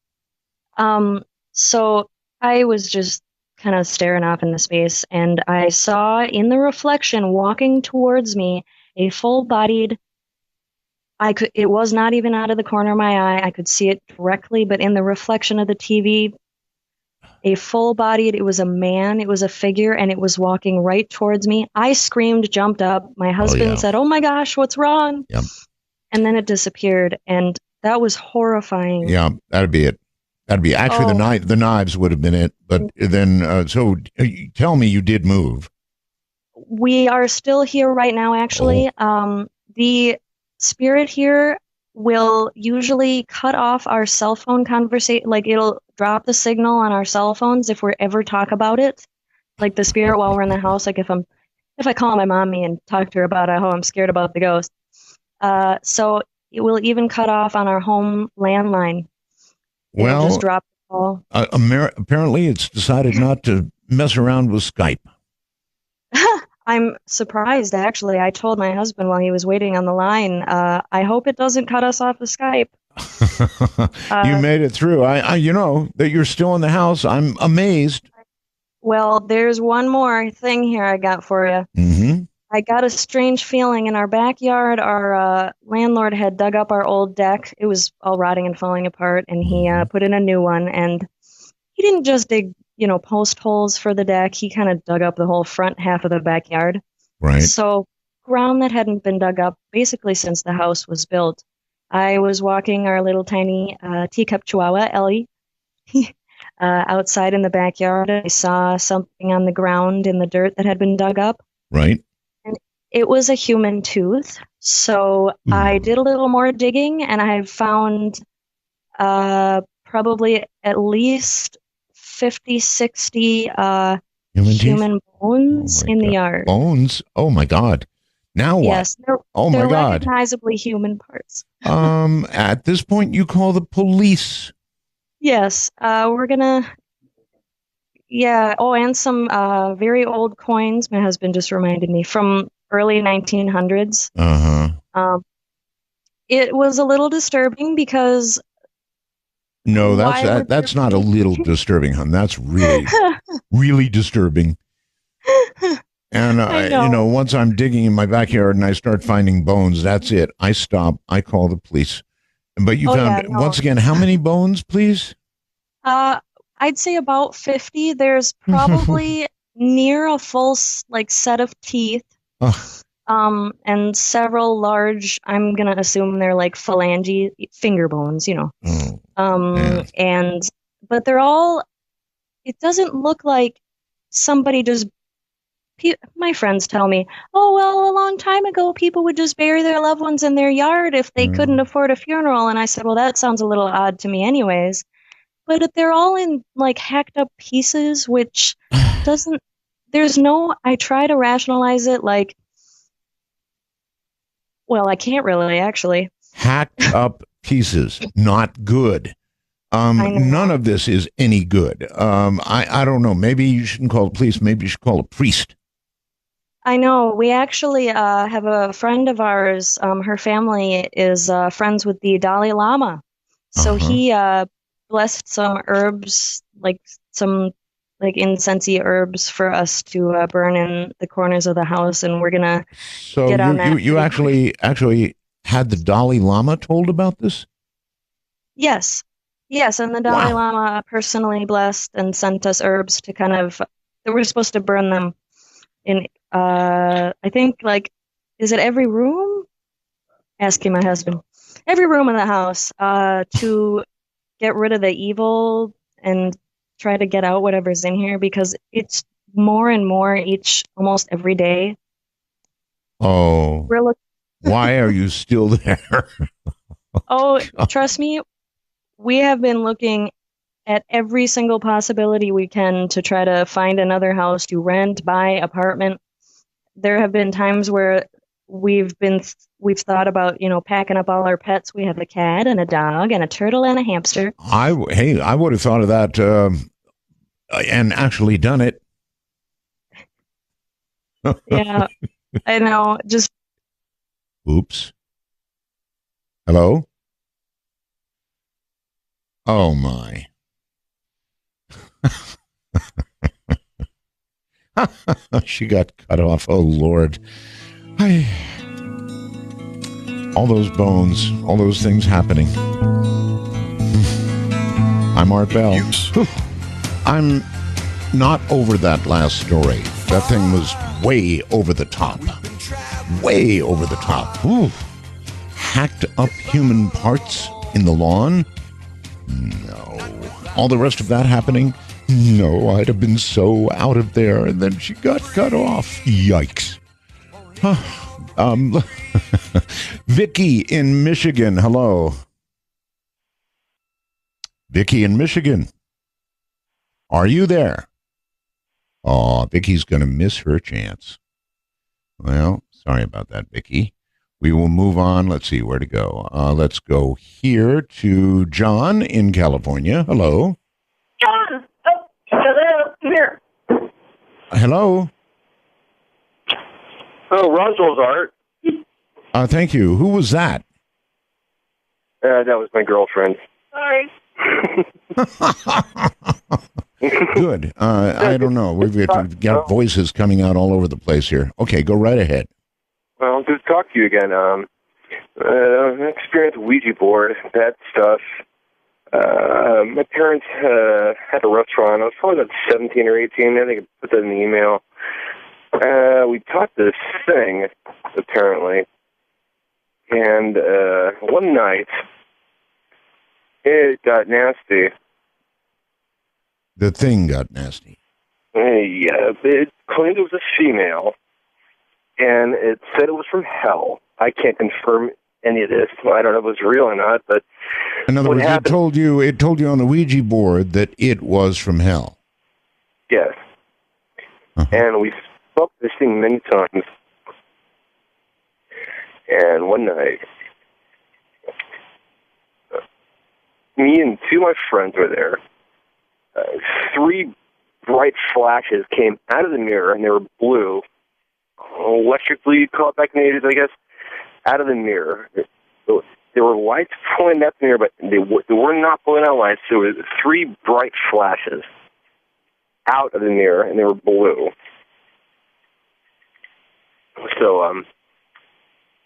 So I was just kind of staring off into space, and I saw in the reflection walking towards me a full-bodied, it was not even out of the corner of my eye. I could see it directly, but in the reflection of the TV, a full-bodied, it was a man, it was a figure, and it was walking right towards me. I screamed, jumped up. My husband said, "Oh my gosh, what's wrong?" Yep. And then it disappeared, and that was horrifying. Yeah, that'd be it. That'd be actually the knives would have been it. But then, so tell me, you did move. We are still here right now. Actually, the spirit here will usually cut off our cell phone conversation. Like, it'll drop the signal on our cell phones if we ever talk about it. Like the spirit while we're in the house. Like if I call my mommy and talk to her about how I'm scared about the ghost. So it will even cut off on our home landline. It'll just drop the call. Apparently it's decided not to mess around with Skype. I'm surprised, actually. I told my husband while he was waiting on the line, I hope it doesn't cut us off of Skype. You made it through. I you know that you're still in the house. I'm amazed. Well, there's one more thing here I got for you. Mm-hmm. I got a strange feeling in our backyard. Our landlord had dug up our old deck. It was all rotting and falling apart, and he put in a new one. And he didn't just dig, post holes for the deck. He kind of dug up the whole front half of the backyard. Right. So ground that hadn't been dug up basically since the house was built. I was walking our little tiny teacup chihuahua, Ellie, outside in the backyard. I saw something on the ground in the dirt that had been dug up. Right. And it was a human tooth. So I did a little more digging, and I found probably at least 50, 60 human bones in the yard. Bones? Oh, my God. Now what? Yes. They're my God. Recognizably human parts. At this point, you call the police. Yes. We're going to... Yeah. Oh, and some very old coins. My husband just reminded me from early 1900s. It was a little disturbing because. No, that's not a little disturbing, hon. That's really, really disturbing. And once I'm digging in my backyard and I start finding bones, that's it. I stop. I call the police. But you found once again how many bones, please? I'd say about 50. There's probably near a full set of teeth, and several large. I'm gonna assume they're like phalange finger bones, but they're all. It doesn't look like somebody just. My friends tell me, oh well, a long time ago, people would just bury their loved ones in their yard if they couldn't afford a funeral, and I said, well, that sounds a little odd to me, anyways. But if they're all in hacked up pieces, which doesn't, I try to rationalize it I can't really, actually. Hacked up pieces, not good. None of this is any good. I don't know. Maybe you shouldn't call the police. Maybe you should call a priest. I know. We actually have a friend of ours. Her family is friends with the Dalai Lama. So he blessed some herbs, some incensey herbs for us to burn in the corners of the house, and we're gonna get on that. You actually had the Dalai Lama told about this? Yes, and the Dalai Lama personally blessed and sent us herbs to that we're supposed to burn them in. I think is it every room? Asking my husband. Every room in the house to get rid of the evil and try to get out whatever's in here, because it's more and more almost every day. Oh, why are you still there? Oh, trust me, we have been looking at every single possibility we can to try to find another house to rent, buy, apartment. There have been times where we've thought about, packing up all our pets. We have a cat and a dog and a turtle and a hamster. I would have thought of that and actually done it. Yeah, I know. Just. Oops. Hello? Oh, my. She got cut off. Oh, Lord. All those bones, all those things happening. I'm Art Bell. I'm not over that last story. That thing was way over the top. Way over the top. Ooh. Hacked up human parts in the lawn? No. All the rest of that happening? No, I'd have been so out of there, and then she got cut off. Yikes. Vicky in Michigan. Hello. Vicky in Michigan. Are you there? Oh, Vicky's going to miss her chance. Well, sorry about that, Vicky. We will move on. Let's see where to go. Let's go here to John in California. Hello. John. Oh, hello. Come here. Hello. Oh, Roswell's Art. Thank you. Who was that? That was my girlfriend. Sorry. Good. I don't know. We've got voices coming out all over the place here. Okay, go right ahead. Well, good to talk to you again. Experience with Ouija board, that stuff. My parents had a restaurant. I was probably about 17 or 18. I think I put that in the email. We taught this thing, apparently. And one night, it got nasty. The thing got nasty. Yeah, it claimed it was a female, and it said it was from hell. I can't confirm any of this. I don't know if it was real or not, but in other words, it told you on the Ouija board that it was from hell. Yes. And we spoke this thing many times. And one night, me and two of my friends were there. 3 bright flashes came out of the mirror, and they were blue. Electrically, you'd call it back in the 80s, I guess, out of the mirror. There were lights pulling out the mirror, but they were not pulling out lights. There were 3 bright flashes out of the mirror, and they were blue. So,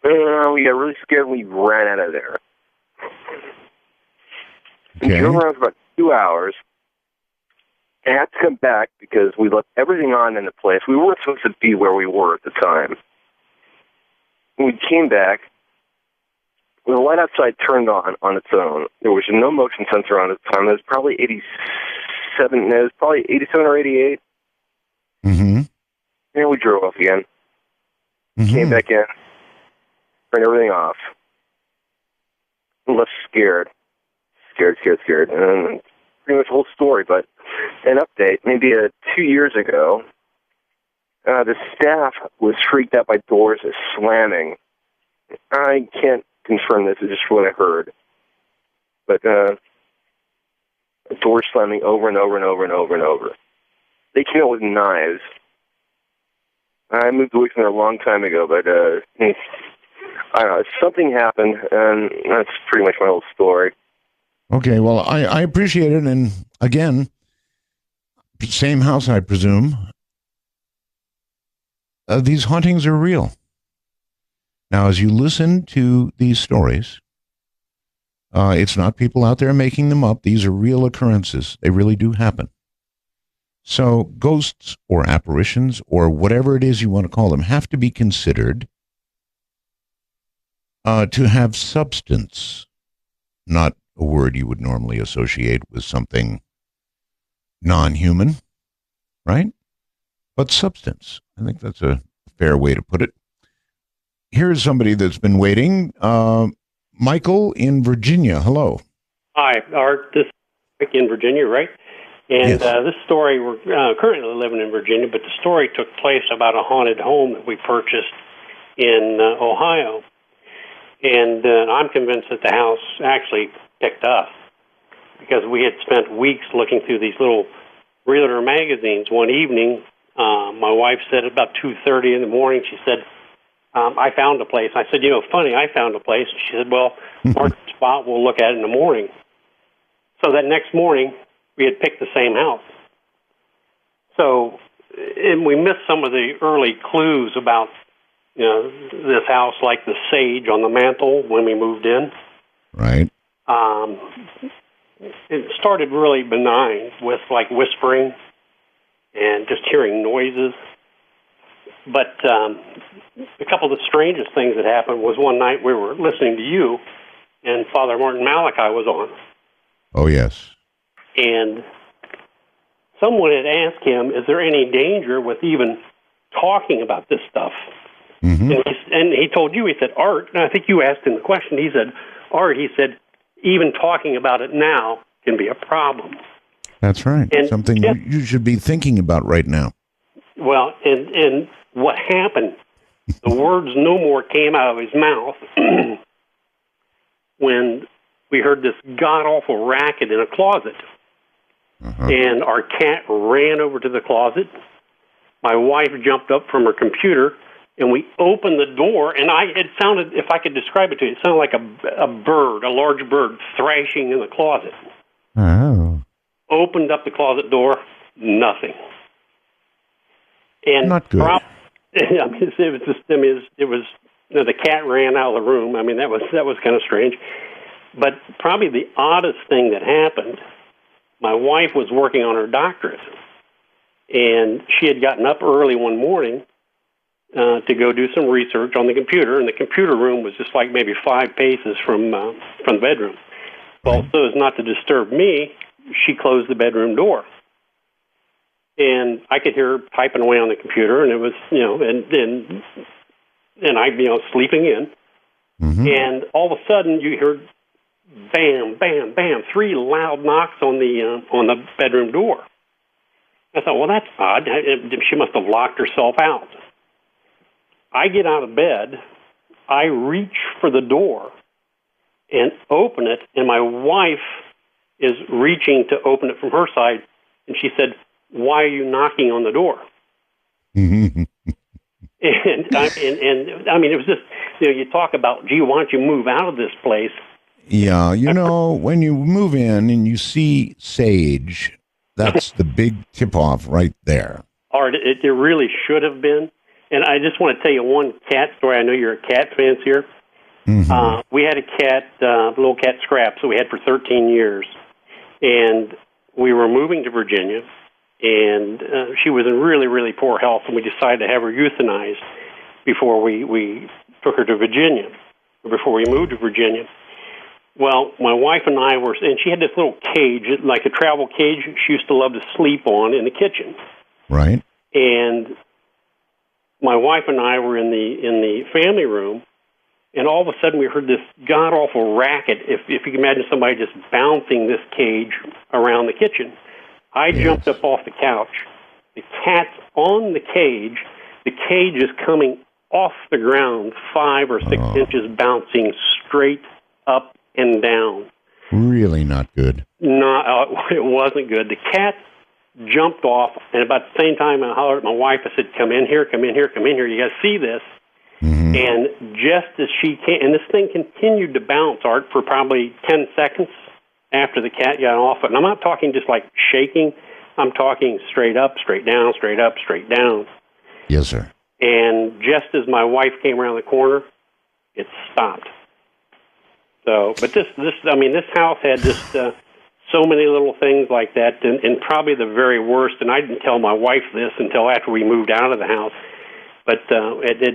we got really scared, and we ran out of there. Okay. We drove around for about 2 hours. I had to come back because we left everything on in the place. We weren't supposed to be where we were at the time. When we came back, the light outside turned on its own. There was no motion sensor on at the time. It was probably 87. It was probably 87 or 88. Mm-hmm. And we drove off again. Came back in, turned everything off. Left scared. And pretty much the whole story, but an update, maybe 2 years ago, the staff was freaked out by doors slamming. I can't confirm this, it's just what I heard. But doors slamming over and over and over and over and over. They came out with knives. I moved away from there a long time ago, but I don't know, something happened, and that's pretty much my whole story. Okay, well, I appreciate it, and again, same house, I presume. These hauntings are real. Now, as you listen to these stories, it's not people out there making them up. These are real occurrences. They really do happen. So ghosts or apparitions or whatever it is you want to call them have to be considered to have substance, not a word you would normally associate with something non-human, right? But substance. I think that's a fair way to put it. Here's somebody that's been waiting. Michael in Virginia. Hello. Hi, Art. This is Mike in Virginia, right? And this story, we're currently living in Virginia, but the story took place about a haunted home that we purchased in Ohio. And I'm convinced that the house actually picked us because we had spent weeks looking through these little realtor magazines. One evening, my wife said about 2:30 in the morning, she said, I found a place. I said, funny, I found a place. She said, well, mark the spot, we'll look at it in the morning. So that next morning, we had picked the same house. So, and we missed some of the early clues about, this house, like the sage on the mantle when we moved in. Right. It started really benign with like whispering and just hearing noises. But a couple of the strangest things that happened was one night we were listening to you, and Father Martin Malachi was on. Oh, yes. And someone had asked him, is there any danger with even talking about this stuff? Mm-hmm. And he told you, he said, Art, and I think you asked him the question, he said, Art, he said, even talking about it now can be a problem. That's right. And Something you should be thinking about right now. Well, and what happened, the words no more came out of his mouth when we heard this god-awful racket in a closet. And our cat ran over to the closet. My wife jumped up from her computer, and we opened the door, and it sounded, if I could describe it to you, it sounded like a bird, a large bird, thrashing in the closet. Oh. Opened up the closet door, nothing. And not good. It was the cat ran out of the room. I mean, that was kind of strange. But probably the oddest thing that happened, my wife was working on her doctorate, and she had gotten up early one morning to go do some research on the computer, and the computer room was just like maybe 5 paces from the bedroom. Well, so as not to disturb me, she closed the bedroom door. And I could hear her typing away on the computer, and it was, and I, sleeping in. Mm-hmm. And all of a sudden you heard bam, bam, bam, 3 loud knocks on the bedroom door. I thought, well, that's odd. She must have locked herself out. I get out of bed, I reach for the door and open it, and my wife is reaching to open it from her side, and she said, "Why are you knocking on the door?" And I mean, it was just, you talk about, gee, why don't you move out of this place? Yeah, when you move in and you see sage, that's the big tip-off right there. Art, it really should have been. And I just want to tell you one cat story. I know you're a cat fancier. Mm-hmm. We had a cat, little cat Scraps, that we had for 13 years. And we were moving to Virginia, and she was in really, really poor health, and we decided to have her euthanized before we took her to Virginia, or before we moved to Virginia. Well, my wife and I were, and she had this little cage, like a travel cage she used to love to sleep on in the kitchen. Right. And my wife and I were in the family room, and all of a sudden we heard this god-awful racket, if you can imagine somebody just bouncing this cage around the kitchen. I jumped up off the couch. The cat's on the cage. The cage is coming off the ground 5 or 6 inches, bouncing straight up and down. Really not good. No, it wasn't good. The cat jumped off, and about the same time I hollered at my wife. I said, "Come in here, come in here, come in here. You got to see this." Mm-hmm. And just as she came, and this thing continued to bounce, Art, for probably 10 seconds after the cat got off it. And I'm not talking just like shaking. I'm talking straight up, straight down, straight up, straight down. Yes, sir. And just as my wife came around the corner, it stopped. So, but this house had just so many little things like that, and probably the very worst. And I didn't tell my wife this until after we moved out of the house. But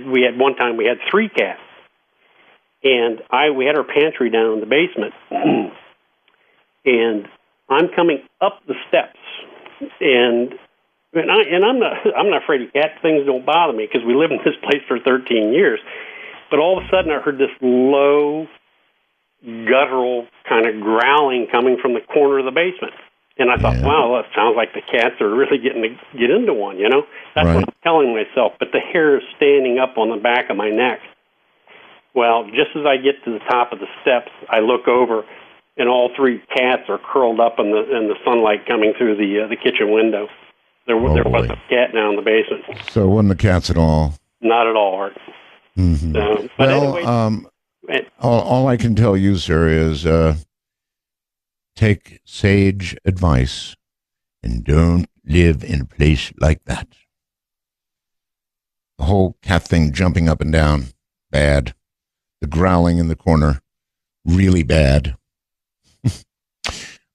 we had one time we had 3 cats, and we had our pantry down in the basement, and I'm coming up the steps, and I'm not afraid of cats. Things don't bother me because we lived in this place for 13 years. But all of a sudden, I heard this low, guttural kind of growling coming from the corner of the basement. And I thought, wow, that sounds like the cats are really getting to get into one, That's what I'm telling myself. But the hair is standing up on the back of my neck. Well, just as I get to the top of the steps, I look over, and all 3 cats are curled up in the sunlight coming through the kitchen window. There wasn't a cat down in the basement. So it wasn't the cats at all? Not at all, Art. Mm-hmm. But well, anyway, all I can tell you, sir, is take sage advice and don't live in a place like that. The whole cat thing jumping up and down, bad. The growling in the corner, really bad.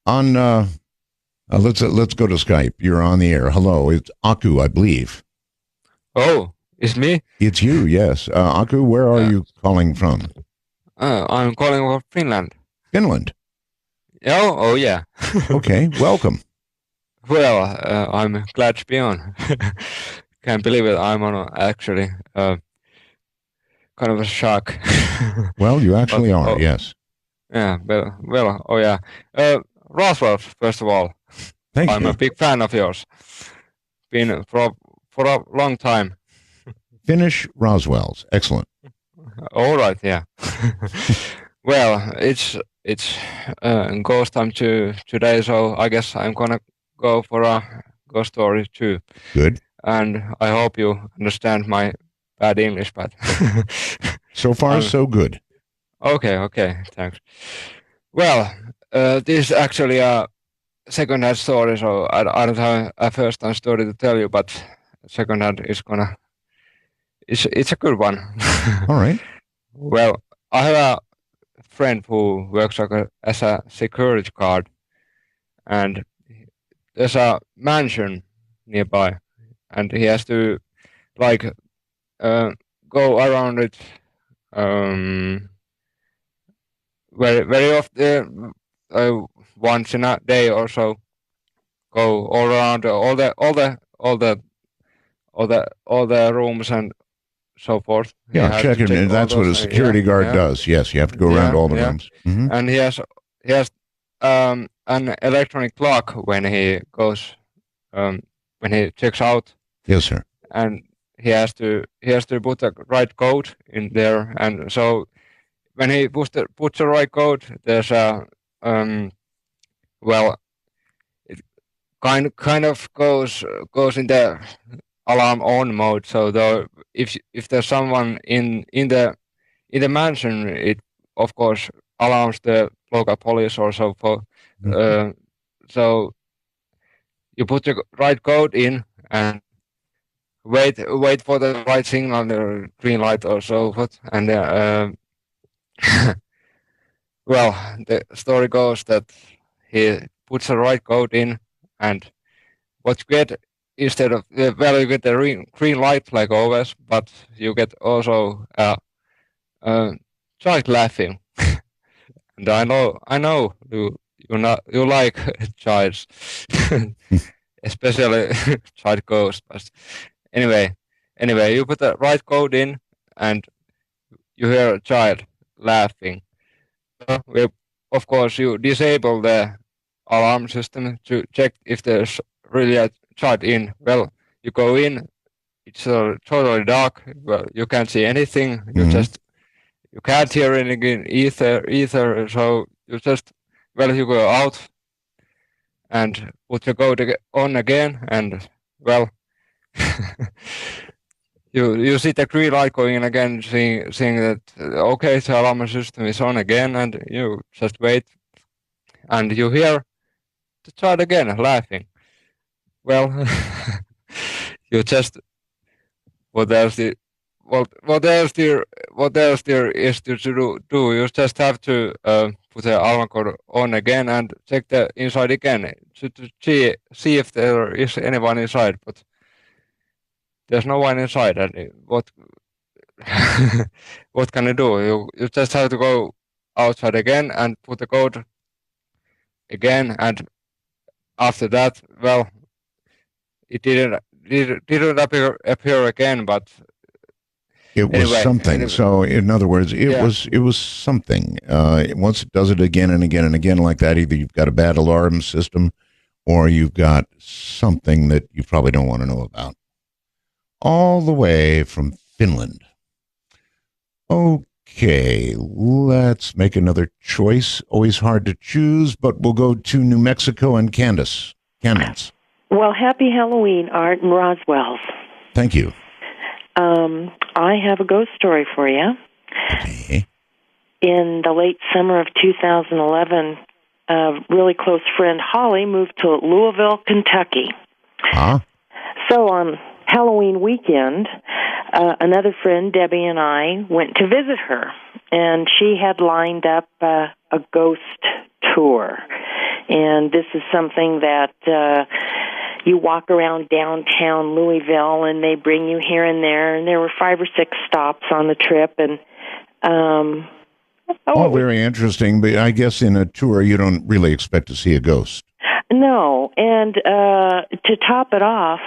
Let's go to Skype. You're on the air. Hello, it's Aku, I believe. Oh, it's me? It's you, yes. Aku, where are you calling from? I'm calling from Finland. Finland? Oh yeah. Okay, welcome. Well, I'm glad to be on. Can't believe it. I'm on actually. kind of a shock. Well, you actually But, are, yes. Yeah, oh yeah. Roswell, first of all. Thank I'm you. a big fan of yours. Been for a long time. Finish Roswell's. Excellent. All right, yeah. Well, it's ghost time today, so I guess I'm gonna go for a ghost story too. Good. And I hope you understand my bad English, but so far so good. Okay, thanks. Well, this is actually a second-hand story, so I don't have a first-hand story to tell you, but second-hand is it's a good one. All right. Well, I have a friend who works as a security guard, and there's a mansion nearby, and he has to like go around it very often, once in a day or so. Go all around all the rooms and so forth. Yeah, check it. And that's what a security guard does. Yes, you have to go around all the rooms. Mm-hmm. And he has an electronic clock when he goes when he checks out. Yes, sir. And he has to put the right code in there, and so when he puts the right code, there's a well, it kind of goes in the alarm on mode. So though if there's someone in the mansion, it of course alarms the local police or so forth. So you put the right code in and wait for the right signal, the green light or so forth, and well, the story goes that he puts the right code in, and what you get instead of well, you get the green light like always, but you get also a child laughing. And I know you like childs, especially child ghosts. But anyway, you put the right code in, and you hear a child laughing. Of course, you disable the alarm system to check if there's really a child in. Well, you go in, it's totally dark. Well, you can't see anything. You can't hear anything either. So you you go out and put your code on again, and well, you see the green light going in again, seeing that okay, the alarm system is on again, and you just wait, and you hear the child again laughing. Well, you just what else there is to do? You just have to put the alarm code on again and check the inside again to see if there is anyone inside, but there's no one inside. And what what can you do? You just have to go outside again and put the code again, and after that, well, it didn't appear again, but it was something. So, in other words, it was something. Once it does it again and again and again like that, either you've got a bad alarm system, or you've got something that you probably don't want to know about. All the way from Finland. Okay, let's make another choice. Always hard to choose, but we'll go to New Mexico and Candace. Well, happy Halloween, Art and Roswell's. Thank you. I have a ghost story for you. Okay. In the late summer of 2011, a really close friend, Holly, moved to Louisville, Kentucky. So on Halloween weekend, another friend, Debbie, and I went to visit her, and she had lined up a ghost tour. And this is something that you walk around downtown Louisville, and they bring you here and there. And there were 5 or 6 stops on the trip, and all very interesting. But I guess in a tour, you don't really expect to see a ghost. No, and to top it off,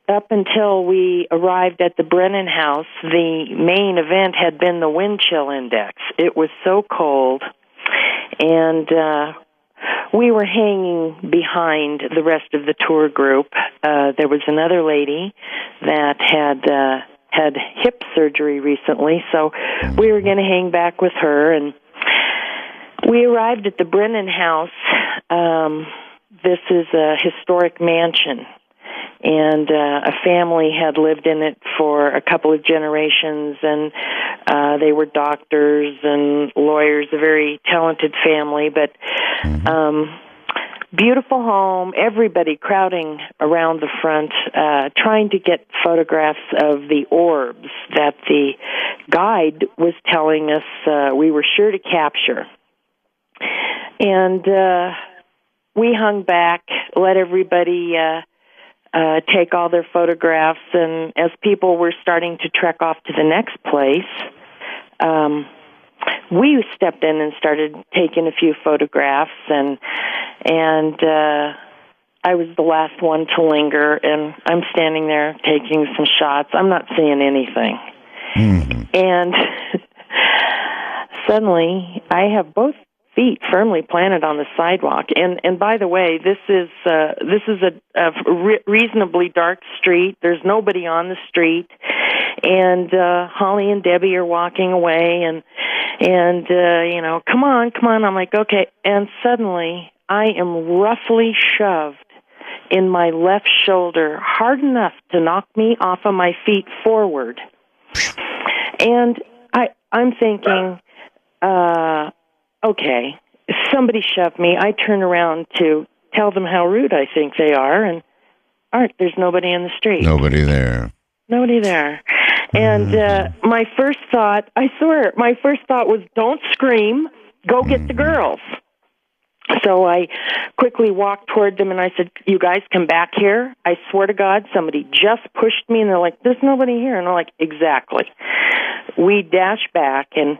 up until we arrived at the Brennan house, the main event had been the wind chill index. It was so cold, and we were hanging behind the rest of the tour group. There was another lady that had hip surgery recently, so we were going to hang back with her. And we arrived at the Brennan house. This is a historic mansion, and a family had lived in it for a couple of generations, and they were doctors and lawyers, a very talented family, but beautiful home, everybody crowding around the front, trying to get photographs of the orbs that the guide was telling us we were sure to capture. And we hung back, let everybody take all their photographs, and as people were starting to trek off to the next place, we stepped in and started taking a few photographs, and I was the last one to linger, and I'm standing there taking some shots. I'm not seeing anything. And suddenly, I have both feet firmly planted on the sidewalk. And by the way, this is a reasonably dark street. There's nobody on the street, and Holly and Debbie are walking away, and you know, come on. I'm like, okay. And suddenly, I am roughly shoved in my left shoulder, hard enough to knock me off of my feet forward. And I'm thinking, okay, somebody shoved me. I turn around to tell them how rude I think they are, and there's nobody in the street. Nobody there. And my first thought was, don't scream, go get the girls. So I quickly walked toward them, and I said, you guys come back here. I swear to God, somebody just pushed me, and they're like, there's nobody here. And I'm like, exactly. We dash back, and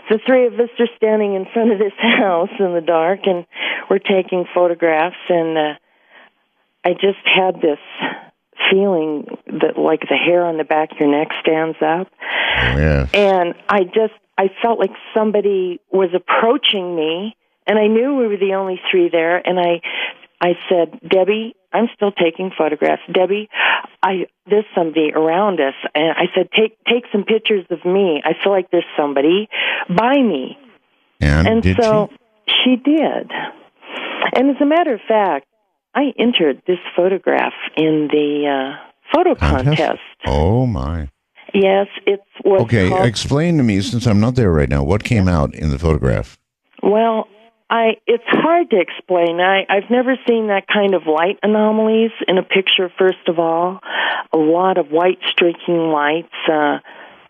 the three of us are standing in front of this house in the dark, and we're taking photographs, and I just had this feeling that, like, the hair on the back of your neck stands up. Oh, yes. And I felt like somebody was approaching me, and I knew we were the only three there, and I said, Debbie, I'm still taking photographs. Debbie, there's somebody around us. And I said, take some pictures of me. I feel like there's somebody by me. And did so she did. And as a matter of fact, I entered this photograph in the photo contest. Oh, my. Yes, it was Okay, called... explain to me, since I'm not there right now, what came out in the photograph? Well, it's hard to explain. I've never seen that kind of light anomalies in a picture, first of all. A lot of white streaking lights.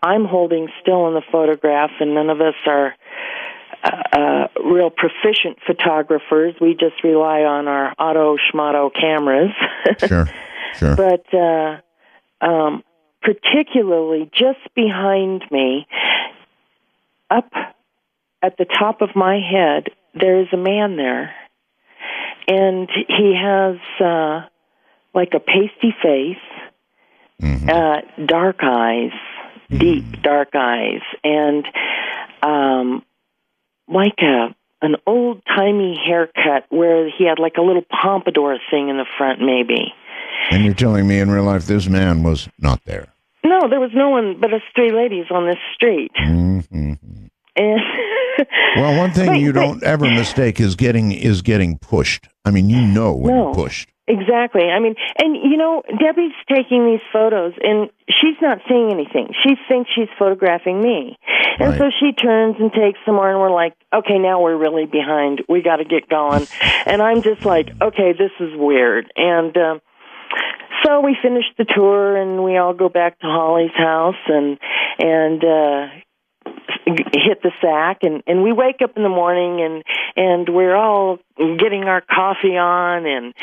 I'm holding still in the photograph, and none of us are real proficient photographers. We just rely on our auto-schmato cameras. Sure. But particularly just behind me, up at the top of my head, there is a man there, and he has like a pasty face, dark eyes, deep dark eyes, and like an old-timey haircut where he had like a little pompadour thing in the front, maybe. And you're telling me in real life this man was not there? No, there was no one but us three ladies on this street. And well, one thing you don't ever mistake is getting pushed. I mean, you know when you're pushed. Exactly. I mean, and you know, Debbie's taking these photos, and she's not seeing anything. She thinks she's photographing me. And so she turns and takes some more, and we're like, okay, now we're really behind. We got to get going. And I'm just like, okay, this is weird. And so we finish the tour, and we all go back to Holly's house, and hit the sack, and we wake up in the morning, and we're all getting our coffee on, and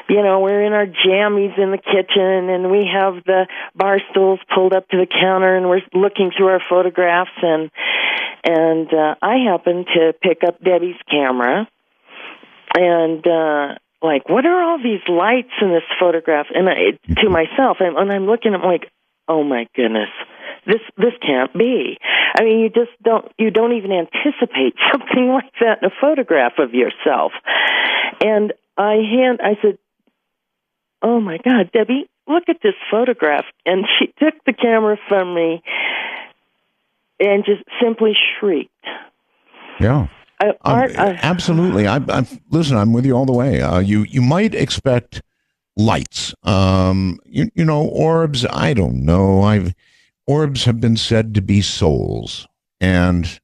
you know, we're in our jammies in the kitchen, and we have the bar stools pulled up to the counter, and we're looking through our photographs, and I happen to pick up Debbie's camera, and like, what are all these lights in this photograph? And to myself, and I'm looking, I'm like, oh my goodness, this can't be. I mean, you don't even anticipate something like that in a photograph of yourself. And I said, oh my God, Debbie, look at this photograph. And she took the camera from me and just simply shrieked. Yeah. Absolutely. Listen, I'm with you all the way. You might expect lights, orbs. I don't know. Orbs have been said to be souls, and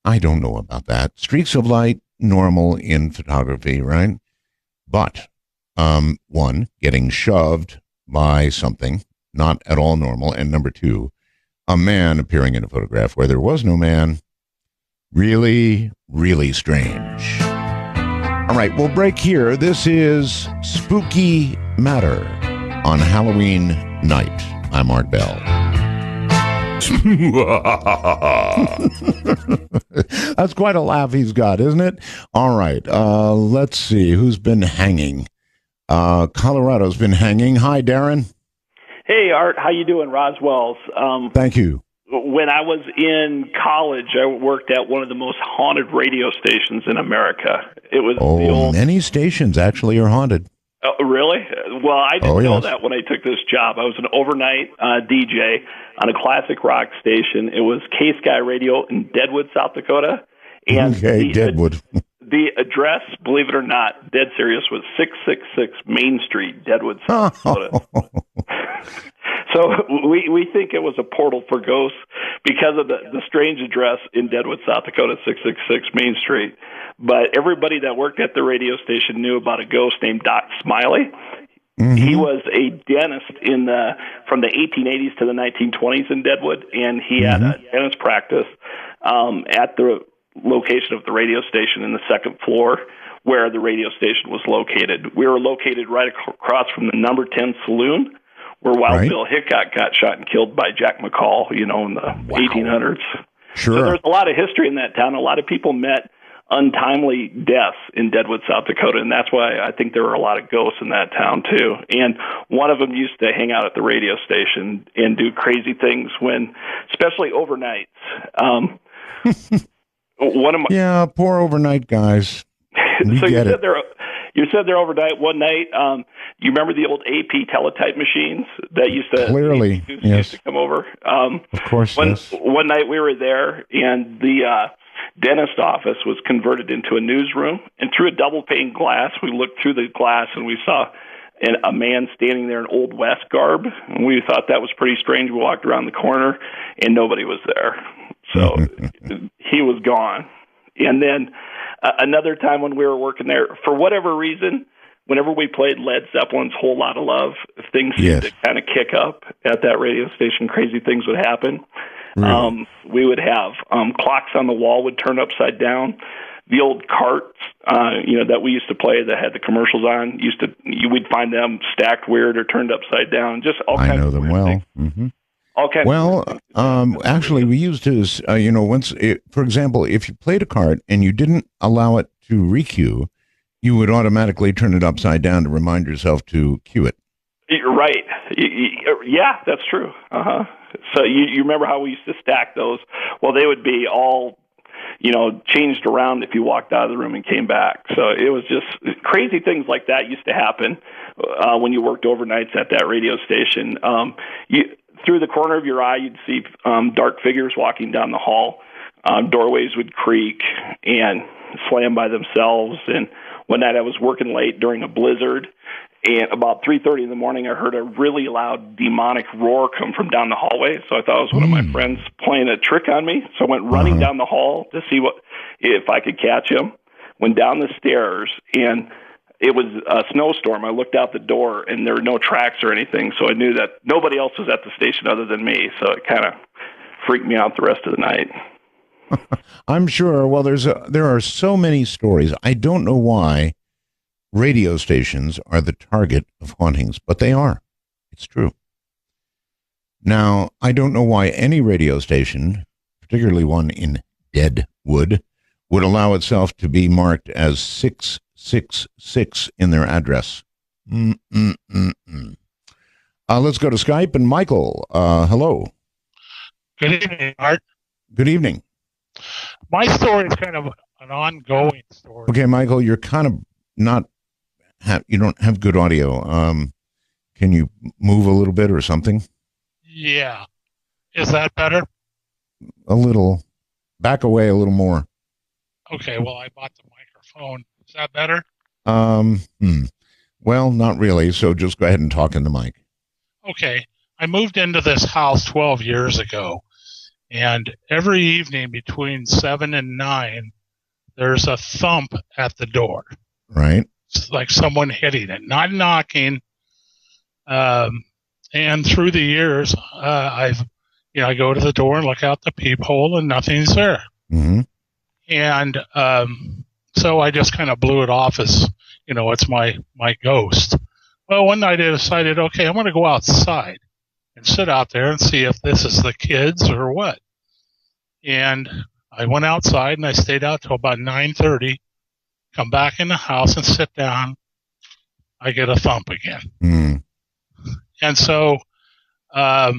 I don't know about that. Streaks of light, normal in photography, right? But one, getting shoved by something, not at all normal, and number two, a man appearing in a photograph where there was no man. Really, really strange. All right, we'll break here. This is Spooky Matter on Halloween night. I'm Art Bell. That's quite a laugh he's got, isn't it? All right, let's see. Who's been hanging? Colorado's been hanging. Hi, Darren. Hey, Art. How you doing? Roswell's. Thank you. When I was in college, I worked at one of the most haunted radio stations in America. It was many stations actually are haunted. Really? Well, I didn't know that when I took this job. I was an overnight DJ on a classic rock station. It was K-Sky Radio in Deadwood, South Dakota. And Deadwood. The address, believe it or not, dead serious, was 666 Main Street, Deadwood, South Dakota. So we think it was a portal for ghosts because of the strange address in Deadwood, South Dakota, 666 Main Street. But everybody that worked at the radio station knew about a ghost named Doc Smiley. Mm-hmm. He was a dentist from the 1880s to the 1920s in Deadwood, and he had a dentist practice at the location of the radio station in the second floor where the radio station was located. We were located right across from the number 10 saloon where Wild Bill Hickok got shot and killed by Jack McCall, in the 1800s. Sure. So there's a lot of history in that town. A lot of people met untimely deaths in Deadwood, South Dakota, and that's why I think there were a lot of ghosts in that town, too. And one of them used to hang out at the radio station and do crazy things especially overnights. Poor overnight guys. So you said they're overnight one night. You remember the old AP teletype machines that used to come over? Of course, One night we were there, and the dentist office was converted into a newsroom. And through a double-pane glass, we looked through the glass, and we saw a man standing there in Old West garb. And we thought that was pretty strange. We walked around the corner, and nobody was there. So he was gone. And then another time when we were working there, for whatever reason, whenever we played Led Zeppelin's Whole Lotta Love, things seemed to kind of kick up at that radio station. Crazy things would happen. Really? We would have clocks on the wall would turn upside down. The old carts, that we used to play that had the commercials on, we'd find them stacked weird or turned upside down. Just all kinds of weird things. Mm-hmm. Actually, we used to, for example, if you played a card and you didn't allow it to recue, you would automatically turn it upside down to remind yourself to cue it. You're right. Yeah, that's true. So you remember how we used to stack those? Well, they would be all, changed around if you walked out of the room and came back. So it was just crazy things like that used to happen when you worked overnights at that radio station. Through the corner of your eye, you'd see dark figures walking down the hall. Doorways would creak and slam by themselves. And one night I was working late during a blizzard, and about 3:30 in the morning, I heard a really loud demonic roar come from down the hallway. So I thought it was one of my friends playing a trick on me. So I went running down the hall to see if I could catch him. Went down the stairs, and it was a snowstorm. I looked out the door, and there were no tracks or anything, so I knew that nobody else was at the station other than me, so it kind of freaked me out the rest of the night. I'm sure. Well, there are so many stories. I don't know why radio stations are the target of hauntings, but they are. It's true. Now, I don't know why any radio station, particularly one in Deadwood, would allow itself to be marked as 666 in their address. Let's go to Skype. And Michael, hello. Good evening, Art. Good evening. My story is kind of an ongoing story. Okay, Michael, you're kind of you don't have good audio. Can you move a little bit or something? Yeah. Is that better? A little. Back away a little more. Okay, well, I bought the microphone. Is that better? Well, not really, so just go ahead and talk in the mic. Okay. I moved into this house 12 years ago, and every evening between 7 and 9, there's a thump at the door. Right. It's like someone hitting it, not knocking. And through the years, I go to the door and look out the peephole, and nothing's there. Mm-hmm. And so I just kind of blew it off as, it's my ghost. Well, one night I decided, okay, I'm going to go outside and sit out there and see if this is the kids or what. And I went outside and I stayed out till about 9:30, come back in the house and sit down. I get a thump again. Mm. And so I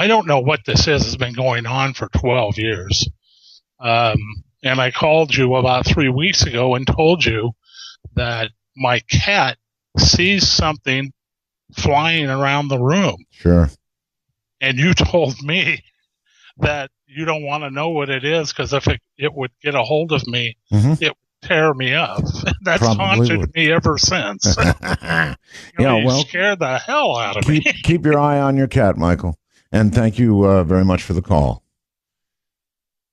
don't know what this is. It's been going on for 12 years. And I called you about 3 weeks ago and told you that my cat sees something flying around the room. Sure. And you told me that you don't want to know what it is because if it would get a hold of me, it would tear me up. That's haunted me ever since. You scared the hell out of me. Keep your eye on your cat, Michael. And thank you very much for the call.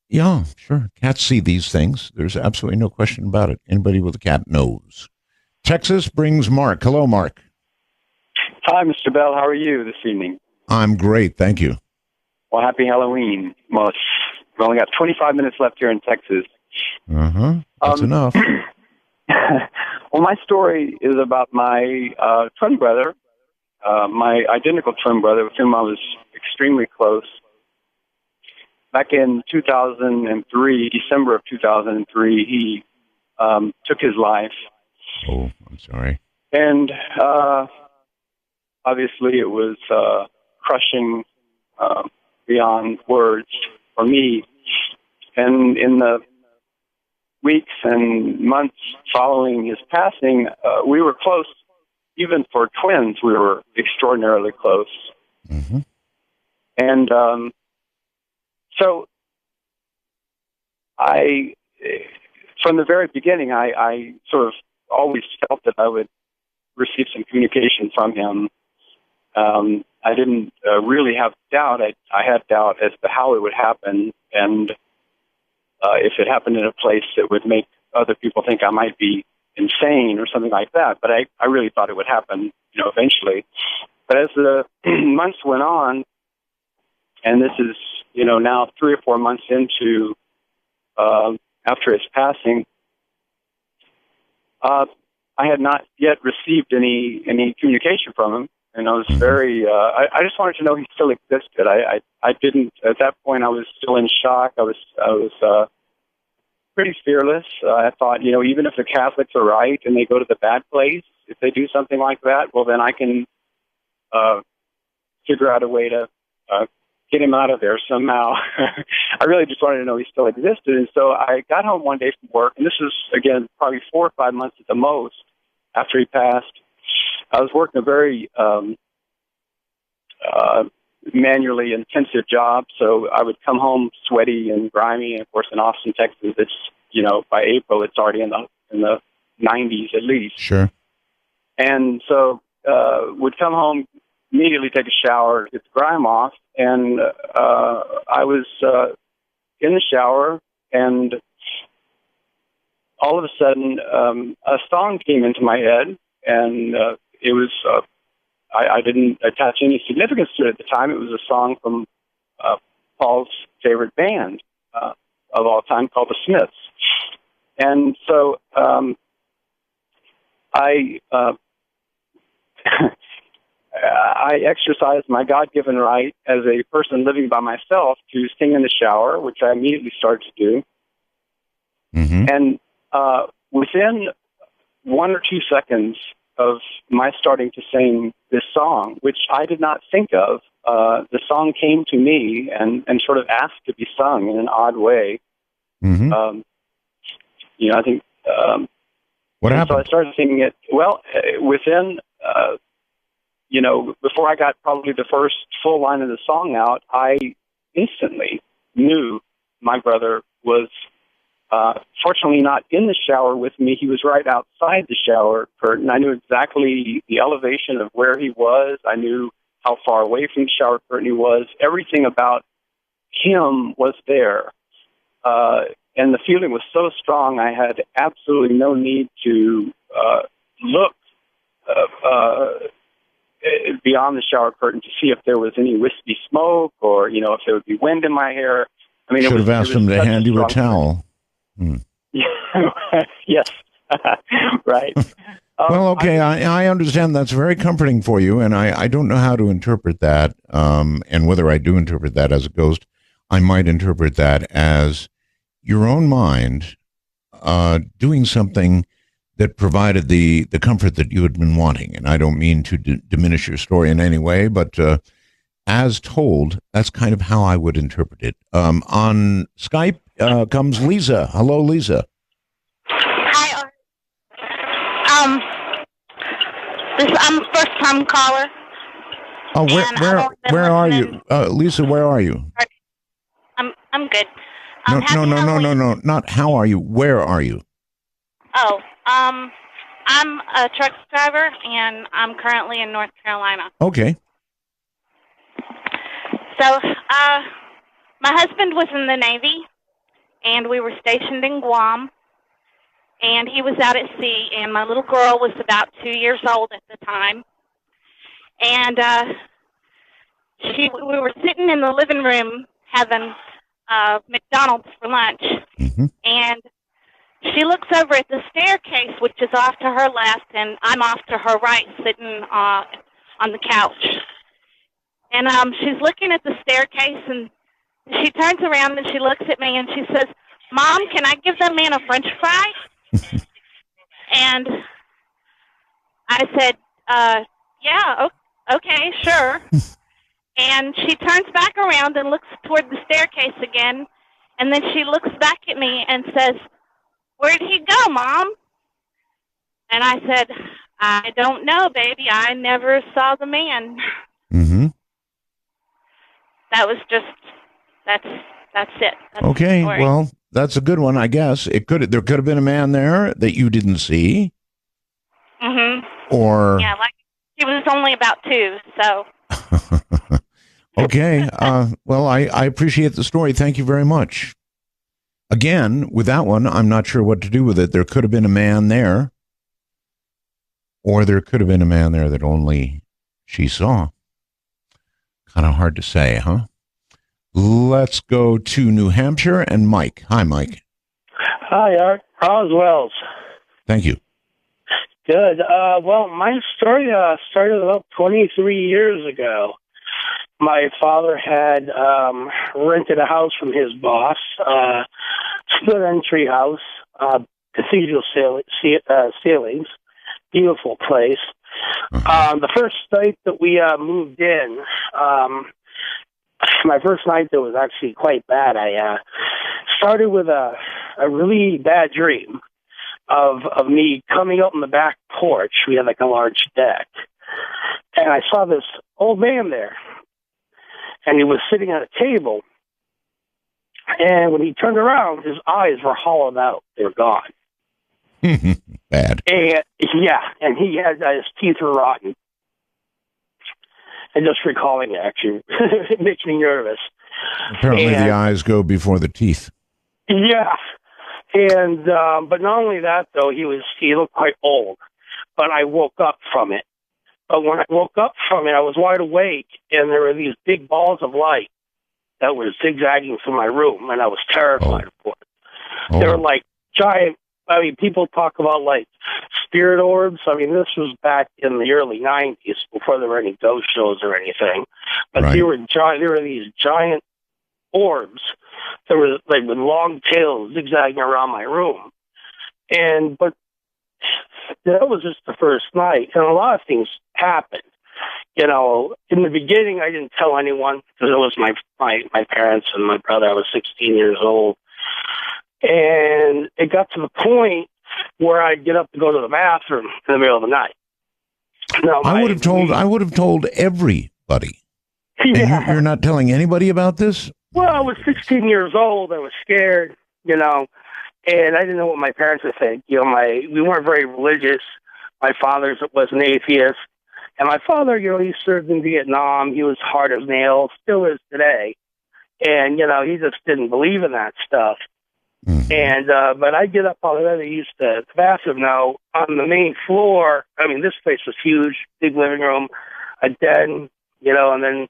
Yeah, sure. Cats see these things. There's absolutely no question about it. Anybody with a cat knows. Texas brings Mark. Hello, Mark. Hi, Mr. Bell. How are you this evening? I'm great. Thank you. Well, happy Halloween. Well, we've only got 25 minutes left here in Texas. That's enough. Well, my story is about my twin brother, my identical twin brother with whom I was extremely close. Back in 2003, December of 2003, he took his life. Oh, I'm sorry. And obviously it was crushing beyond words for me. And in the weeks and months following his passing, we were close. Even for twins, we were extraordinarily close. Mm-hmm. And so from the very beginning, I sort of always felt that I would receive some communication from him. I didn't really have doubt. I had doubt as to how it would happen, and if it happened in a place that would make other people think I might be insane or something like that. But I really thought it would happen, eventually. But as the months went on, and this is, now 3 or 4 months into after his passing, I had not yet received any communication from him. And I was very, I just wanted to know he still existed. I didn't, at that point, I was still in shock. I was pretty fearless. I thought, even if the Catholics are right and they go to the bad place, if they do something like that, well, then I can figure out a way to get him out of there somehow. I really just wanted to know he still existed. And so I got home one day from work, and this is, again, probably 4 or 5 months at the most after he passed. I was working a very manually intensive job, so I would come home sweaty and grimy. And of course, in Austin, Texas, it's by April it's already in the 90s at least. Sure. And so would come home, immediately take a shower, get the grime off, and I was in the shower, and all of a sudden a song came into my head, and it was, I didn't attach any significance to it at the time. It was a song from Paul's favorite band of all time called the Smiths. And so I exercised my God-given right as a person living by myself to sing in the shower, which I immediately started to do. And within 1 or 2 seconds of my starting to sing this song, which I did not think of, the song came to me and sort of asked to be sung in an odd way. I think. What happened? So I started singing it. Well, within, before I got probably the first full line of the song out, I instantly knew my brother was fortunately not in the shower with me. He was right outside the shower curtain. I knew exactly the elevation of where he was. I knew how far away from the shower curtain he was. Everything about him was there. And the feeling was so strong, I had absolutely no need to look beyond the shower curtain to see if there was any wispy smoke or, if there would be wind in my hair. I mean, should have asked him to hand you a towel. Yes, right. Well, okay, I understand that's very comforting for you, and I don't know how to interpret that, and whether I do interpret that as a ghost. I might interpret that as your own mind doing something that provided the comfort that you had been wanting. And I don't mean to diminish your story in any way, but as told, that's kind of how I would interpret it. On Skype comes Lisa. Hello, Lisa. Hi, I'm a first-time caller. Oh, where are you, Lisa? Where are you? I'm good. No. Not how are you. Where are you? Oh, I'm a truck driver, and I'm currently in North Carolina. Okay. So, my husband was in the Navy, and we were stationed in Guam, and he was out at sea, and my little girl was about 2 years old at the time. And we were sitting in the living room having McDonald's for lunch, and she looks over at the staircase, which is off to her left, and I'm off to her right, sitting on the couch. And she's looking at the staircase, and she turns around and she looks at me and she says, "Mom, can I give that man a French fry?" And I said, "Yeah, okay, sure." And she turns back around and looks toward the staircase again, and then she looks back at me and says, "Where'd he go, Mom?" And I said, "I don't know, baby. I never saw the man." That was just, that's it. That's okay, the story. well, that's a good one, I guess. There could have been a man there that you didn't see. Or yeah, like he was only about 2, so. Okay. Well, I appreciate the story. Thank you very much. Again, with that one, I'm not sure what to do with it. There could have been a man there, or there could have been a man there that only she saw. Kind of hard to say, huh? Let's go to New Hampshire and Mike. Hi, Mike. Hi, Art. How's Wells? Thank you. Good. Well, my story started about 23 years ago. My father had rented a house from his boss, split entry house, cathedral ceilings, beautiful place. The first night that we moved in, my first night there was actually quite bad. I started with a really bad dream of me coming out on the back porch. We had like a large deck, and I saw this old man there. And he was sitting at a table, and when he turned around, his eyes were hollowed out. They were gone. Bad. And yeah, and he had his teeth were rotten. And just recalling it actually it makes me nervous. Apparently, the eyes go before the teeth. Yeah, and but not only that though, he looked quite old. But I woke up from it. But when I woke up from it, I was wide awake, and there were these big balls of light that were zigzagging through my room, and I was terrified of it. Oh. They were like giant. I mean, people talk about like spirit orbs. I mean, this was back in the early '90s, before there were any ghost shows or anything. But Right. they were giant. There were these giant orbs that were like with long tails zigzagging around my room. But that was just the first night, and a lot of things happened. In the beginning, I didn't tell anyone because it was my parents and my brother. I was 16 years old, and it got to the point where I'd get up to go to the bathroom in the middle of the night. Now, I would have told everybody. Yeah. And you're not telling anybody about this? Well, I was 16 years old. I was scared, and I didn't know what my parents would think. We weren't very religious. My father was an atheist, and my father, he served in Vietnam. He was hard as nails, still is today, and he just didn't believe in that stuff. And but I get up out of there. They used the bathroom now on the main floor. I mean, this place was huge, big living room, a den, and then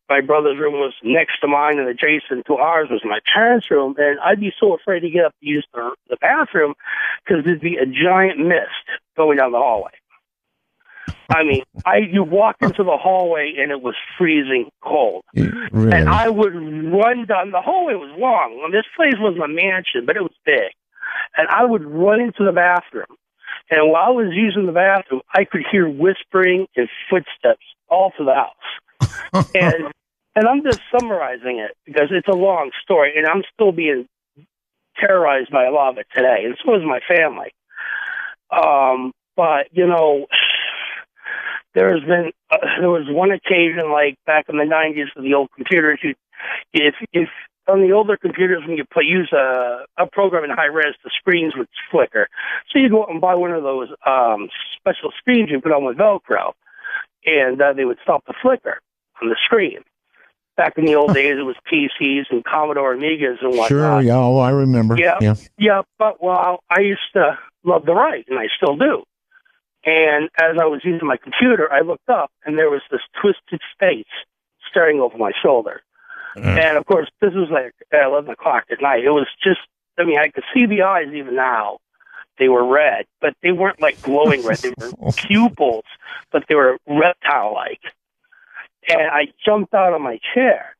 my brother's room was next to mine, and adjacent to ours was my parents' room. And I'd be so afraid to get up to use the bathroom because there'd be a giant mist going down the hallway. I mean, you walk into the hallway and it was freezing cold. Really? And I would run down. The hallway was long. Well, this place wasn't a mansion, but it was big. And I would run into the bathroom. And while I was using the bathroom, I could hear whispering and footsteps all through the house. and I'm just summarizing it because it's a long story, and I'm still being terrorized by a lot of it today, and so is my family. But there was one occasion, like back in the 90s with the old computers, if on the older computers when you use a program in high res, the screens would flicker. So you go out and buy one of those special screens you put on with Velcro, and they would stop the flicker on the screen. Back in the old days, it was PCs and Commodore Amigas and whatnot. Sure, yeah, I remember. Yeah. But I used to love to write, and I still do. And as I was using my computer, I looked up, and there was this twisted face staring over my shoulder. And, of course, this was like at 11 o'clock at night. It was just, I could see the eyes even now. They were red, but they weren't like glowing red. They were pupils, but they were reptile-like. And I jumped out of my chair.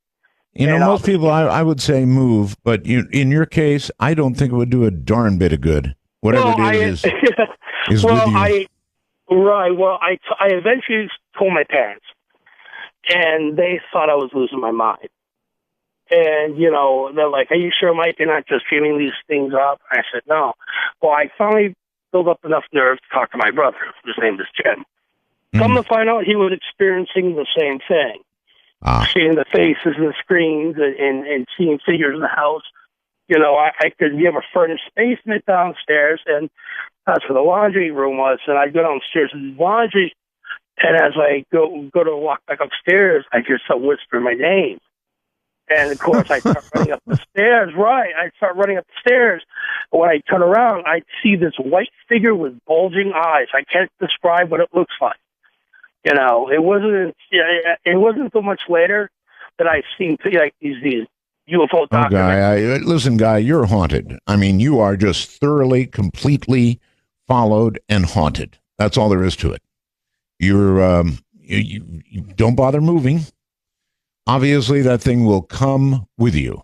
Most people, I would say move, but in your case, I don't think it would do a darn bit of good. Whatever it is with you. I eventually told my parents, and they thought I was losing my mind. And, they're like, are you sure, Mike, you're not just feeling these things up? I said, no. Well, I finally built up enough nerve to talk to my brother, whose name is Jim. Come to find out, he was experiencing the same thing. Seeing the faces and the screens and seeing figures in the house. We have a furnished basement downstairs, and that's where the laundry room was. And I'd go downstairs and do laundry, and as I go to walk back upstairs, I hear someone whisper my name. And, of course, I start running up the stairs. Right, I start running up the stairs. When I turn around, I see this white figure with bulging eyes. I can't describe what it looks like. It wasn't so much later that I've seen like these UFO documentaries. Listen, Guy, you're haunted. I mean, you are just thoroughly, completely followed and haunted. That's all there is to it. You don't bother moving. Obviously, that thing will come with you.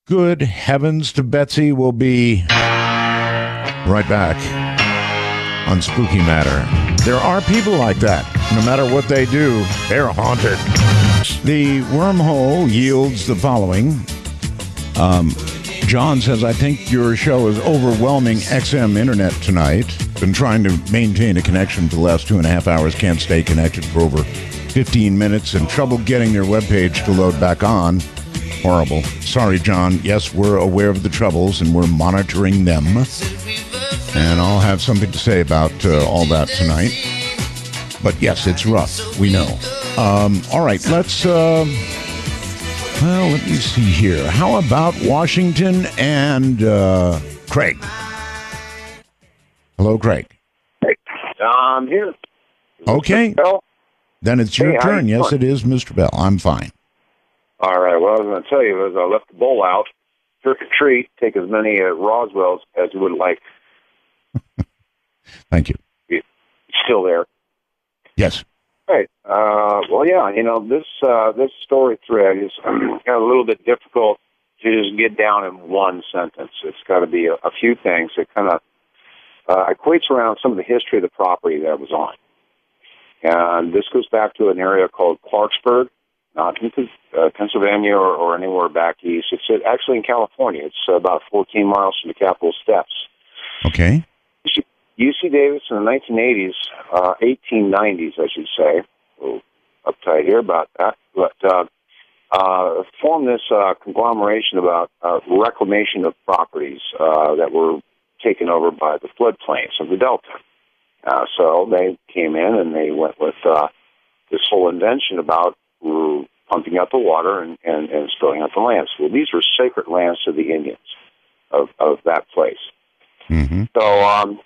Good heavens to Betsy. We'll be right back on Spooky Matter. There are people like that. No matter what they do, they're haunted. The wormhole yields the following. John says, I think your show is overwhelming XM internet tonight. Been trying to maintain a connection for the last 2.5 hours. Can't stay connected for over 15 minutes and trouble getting their webpage to load back on. Horrible. Sorry, John. Yes, we're aware of the troubles and we're monitoring them. And I'll have something to say about all that tonight. But yes, it's rough. We know. All right, let's... let me see here. How about Washington and Craig? Hello, Craig. I'm here. Okay. Then it's your turn. Yes, it is, Mr. Bell. I'm fine. All right. What I was going to tell you was I left the bowl out, trick or treat, take as many Roswells as you would like. Thank you. It's still there. Yes. Right. Well, yeah. This story thread is a little bit difficult to just get down in one sentence. It's got to be a few things that kind of equates around some of the history of the property that it was on. And this goes back to an area called Clarksburg, not in Pennsylvania or anywhere back east. It's actually in California. It's about 14 miles from the Capitol Steps. Okay. UC Davis in the 1980s, 1890s, I should say, a little uptight here about that, but formed this conglomeration about reclamation of properties that were taken over by the floodplains of the Delta. So they came in and they went with this whole invention about pumping out the water and spilling out the lands. Well, these were sacred lands to the Indians of that place. Mm-hmm. So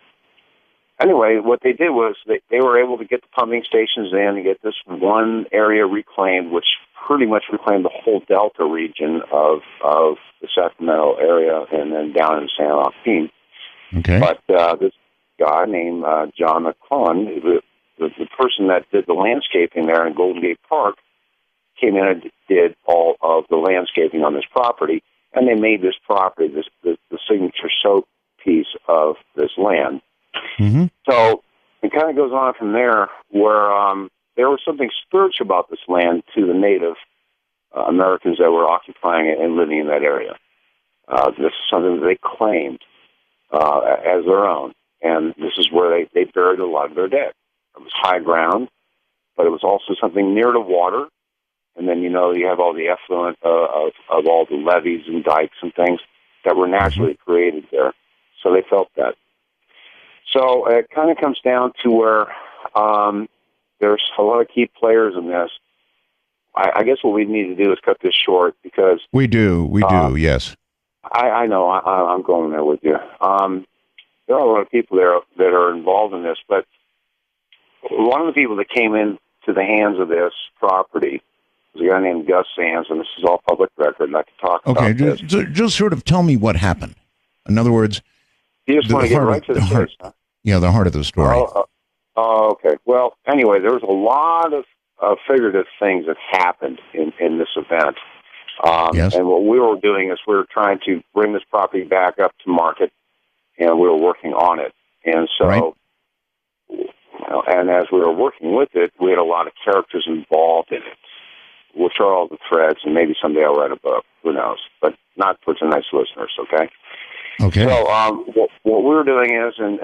anyway, what they did was they were able to get the pumping stations in and get this one area reclaimed, which pretty much reclaimed the whole Delta region of the Sacramento area and then down in San Joaquin. Okay. But this guy named John McClellan, the person that did the landscaping there in Golden Gate Park, came in and did all of the landscaping on this property, and they made this property the signature showpiece of this land. Mm-hmm. So it kind of goes on from there, where there was something spiritual about this land to the Native Americans that were occupying it and living in that area. This is something that they claimed as their own, and this is where they buried a lot of their dead. It was high ground, but it was also something near the water. And then, you have all the effluent of all the levees and dikes and things that were naturally created there. So they felt that. So it kind of comes down to where there's a lot of key players in this. I guess what we need to do is cut this short because... We do, yes. I know, I'm going there with you. There are a lot of people there that are involved in this, but one of the people that came into the hands of this property was a guy named Gus Sands, and this is all public record, and I can talk about this. Just sort of tell me what happened. In other words, you just want to get right to the case, huh? Yeah, the heart of the story. Okay. Well, anyway, there was a lot of figurative things that happened in this event. Yes. And what we were doing is we were trying to bring this property back up to market, and we were working on it. And so, and as we were working with it, we had a lot of characters involved in it, which are all the threads, and maybe someday I'll write a book. Who knows? But not for tonight's listeners, okay? Okay. So what we were doing is, in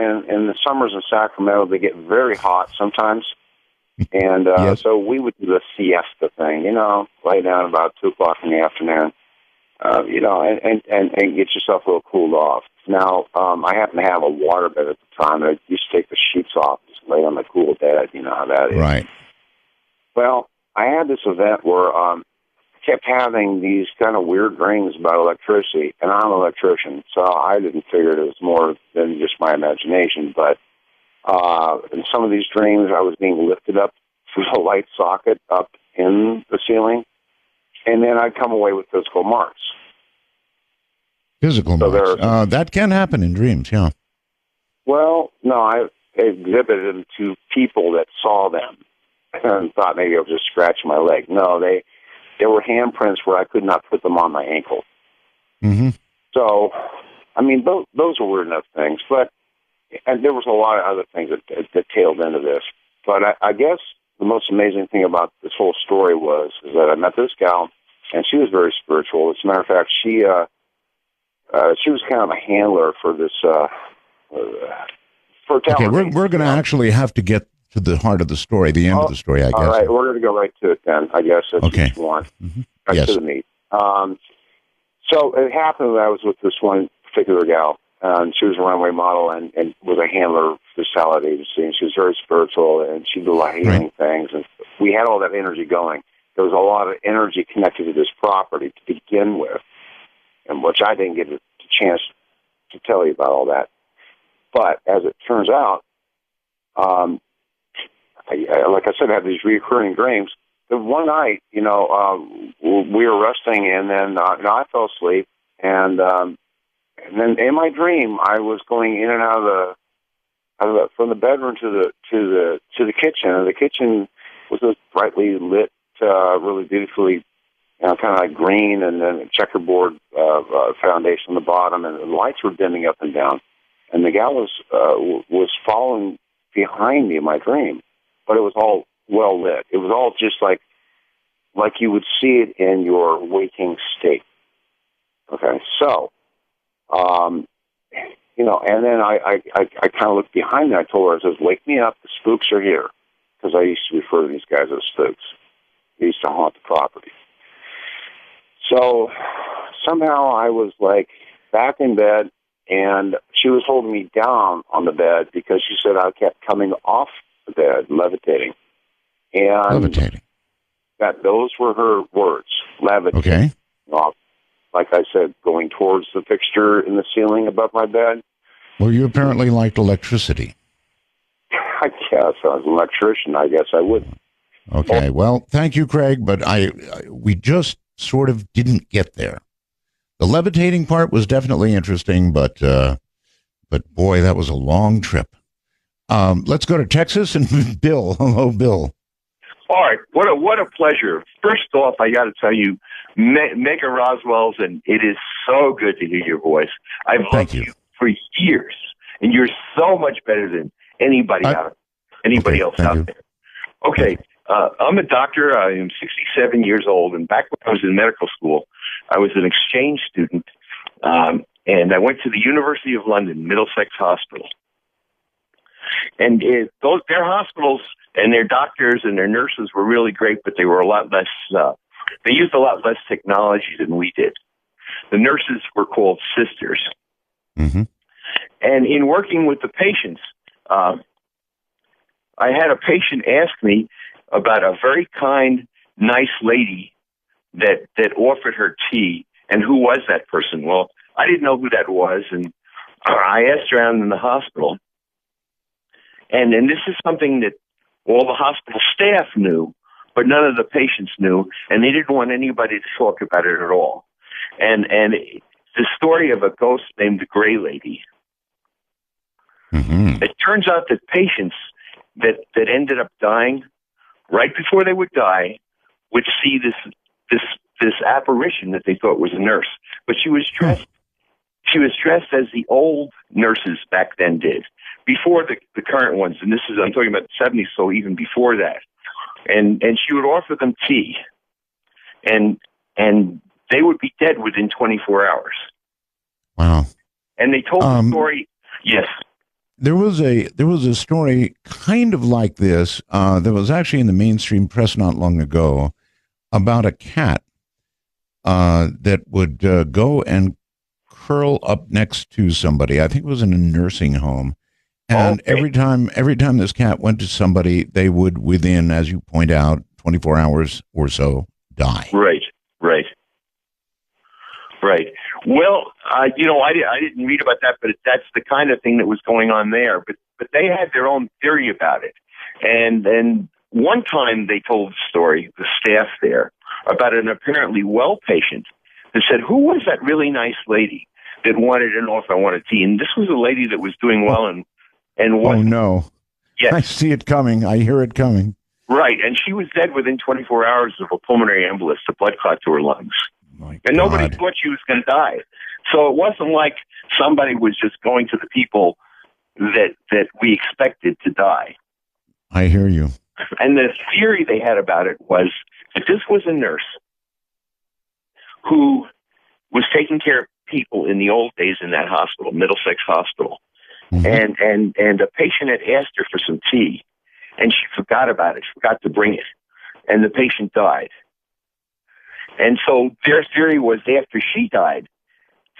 the summers in Sacramento, they get very hot sometimes. And so we would do the siesta thing, lay down about 2 o'clock in the afternoon, and get yourself a little cooled off. Now, I happen to have a waterbed at the time, and I used to take the sheets off, just lay on the cool bed. You know how that is. Right. Well, I had this event where I kept having these kind of weird dreams about electricity, and I'm an electrician, so I didn't figure it was more than just my imagination, but in some of these dreams, I was being lifted up through a light socket up in the ceiling, and then I'd come away with physical marks. Physical marks. That can happen in dreams, yeah. Well, no, I exhibited them to people that saw them and thought maybe I was just scratching my leg. No, they were handprints where I could not put them on my ankle. Mm-hmm. So, I mean, those are weird enough things, but and there was a lot of other things that tailed into this. But I guess the most amazing thing about this whole story is that I met this gal, and she was very spiritual. As a matter of fact, she was kind of a handler for this for a talent. Okay, we're going to actually have to get to the heart of the story, the end of the story, I guess. All right, we're going to go right to it then, I guess, if okay. you want. Mm-hmm. Right yes. to the meat. So it happened that I was with this one particular gal, and she was a runway model and was a handler for the salad agency, and she was very spiritual, and she did a lot of healing things, and we had all that energy going. There was a lot of energy connected to this property to begin with, and which I didn't get a chance to tell you about all that. But as it turns out, like I said, I had these recurring dreams. The one night, we were resting, and then I fell asleep, and then in my dream, I was going in and out of from the bedroom to the kitchen, and the kitchen was a brightly lit, really beautifully, kind of like green, and then a checkerboard foundation on the bottom, and the lights were dimming up and down. And the gal was following behind me in my dream, but it was all well lit. It was all just like you would see it in your waking state. Okay, so, and then I kind of looked behind me. I told her, I says, "Wake me up, the spooks are here," because I used to refer to these guys as spooks. They used to haunt the property. So somehow I was like back in bed, and she was holding me down on the bed because she said I kept coming off the bed, levitating. And those were her words, levitating. Okay. Like I said, going towards the fixture in the ceiling above my bed. Well, you apparently liked electricity. I guess I was an electrician. I guess I would. Okay. Well, thank you, Craig, but we just sort of didn't get there. The levitating part was definitely interesting, but boy, that was a long trip. Let's go to Texas and Bill. Hello, Bill. All right. What a pleasure. First off, I got to tell you, Mega Roswell's, and it is so good to hear your voice. I've loved you for years, and you're so much better than anybody else out there. Okay. I'm a doctor. I am 67 years old, and back when I was in medical school, I was an exchange student, and I went to the University of London, Middlesex Hospital. And their hospitals and their doctors and their nurses were really great, but they were a lot less. They used a lot less technology than we did. The nurses were called sisters. Mm-hmm. And in working with the patients, I had a patient ask me about a very kind, nice lady that offered her tea, and who was that person? Well, I didn't know who that was, and I asked around in the hospital, and this is something that all the hospital staff knew, but none of the patients knew, and they didn't want anybody to talk about it at all. And the story of a ghost named the Gray Lady. Mm-hmm. It turns out that patients that ended up dying right before they would die would see this apparition that they thought was a nurse, but she was dressed. She was dressed as the old nurses back then did, before the current ones. And I'm talking about the 70s, so even before that. And she would offer them tea, and they would be dead within 24 hours. Wow. And they told the story. Yes. There was a story kind of like this that was actually in the mainstream press not long ago about a cat that would go and curl up next to somebody. I think it was in a nursing home. And every time this cat went to somebody, they would, within, as you point out, 24 hours or so, die. Right. Well, I didn't read about that, but that's the kind of thing that was going on there. But they had their own theory about it. And then one time they told the story, the staff there, about an apparently well patient that said, who was that really nice lady that wanted an offer, wanted tea? And this was a lady that was doing well and what? Oh, no. Yes. I see it coming. I hear it coming. Right. And she was dead within 24 hours of a pulmonary embolus, the blood clot to her lungs. And nobody thought she was going to die. So it wasn't like somebody was just going to the people that we expected to die. I hear you. And the theory they had about it was that this was a nurse who was taking care of people in the old days in that hospital, Middlesex Hospital. Mm-hmm. And a patient had asked her for some tea, and she forgot about it. She forgot to bring it. And the patient died. And so their theory was after she died,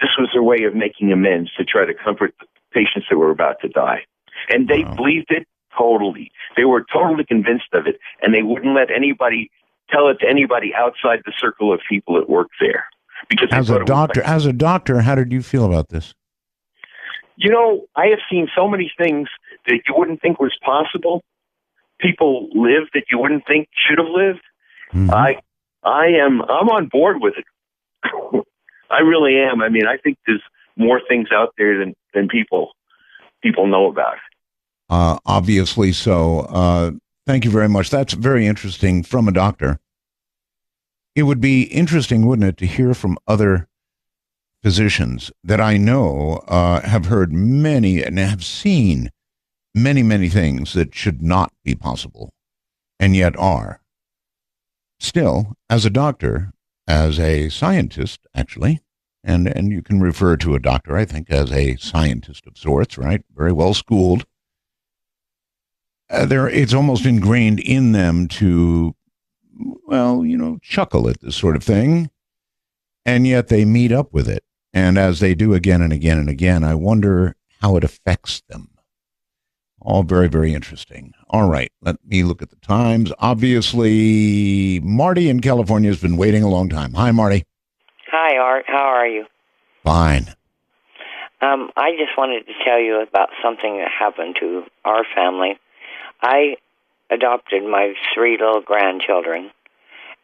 this was their way of making amends to try to comfort the patients that were about to die. And they believed it totally. They were totally convinced of it, and they wouldn't let anybody tell it to anybody outside the circle of people that worked there. Because as a doctor, how did you feel about this? You know, I have seen so many things that you wouldn't think was possible. People live that you wouldn't think should have lived. Mm-hmm. I'm on board with it. I really am. I mean, I think there's more things out there than people know about. Obviously so. Thank you very much. That's very interesting from a doctor. It would be interesting, wouldn't it, to hear from other physicians that I know have heard many and have seen many, many things that should not be possible and yet are. Still, as a doctor, as a scientist, actually, and you can refer to a doctor, I think, as a scientist of sorts, right? Very well schooled. It's almost ingrained in them to, well, chuckle at this sort of thing, and yet they meet up with it. And as they do again and again and again, I wonder how it affects them. All very, very interesting. All right, let me look at the times. Obviously, Marty in California has been waiting a long time. Hi, Marty. Hi, Art. How are you? Fine. I just wanted to tell you about something that happened to our family. I adopted my 3 little grandchildren,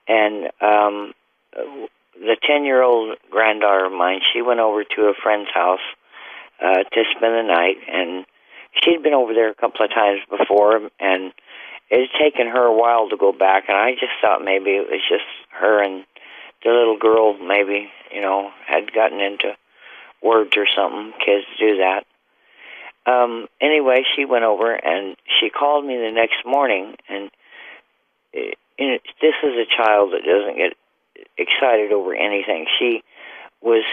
and the 10-year-old granddaughter of mine, she went over to a friend's house to spend the night, and she'd been over there a couple of times before, and it had taken her a while to go back, and I just thought maybe it was just her and the little girl maybe, had gotten into words or something. Kids do that. Anyway, she went over, and she called me the next morning, and this is a child that doesn't get excited over anything. She was,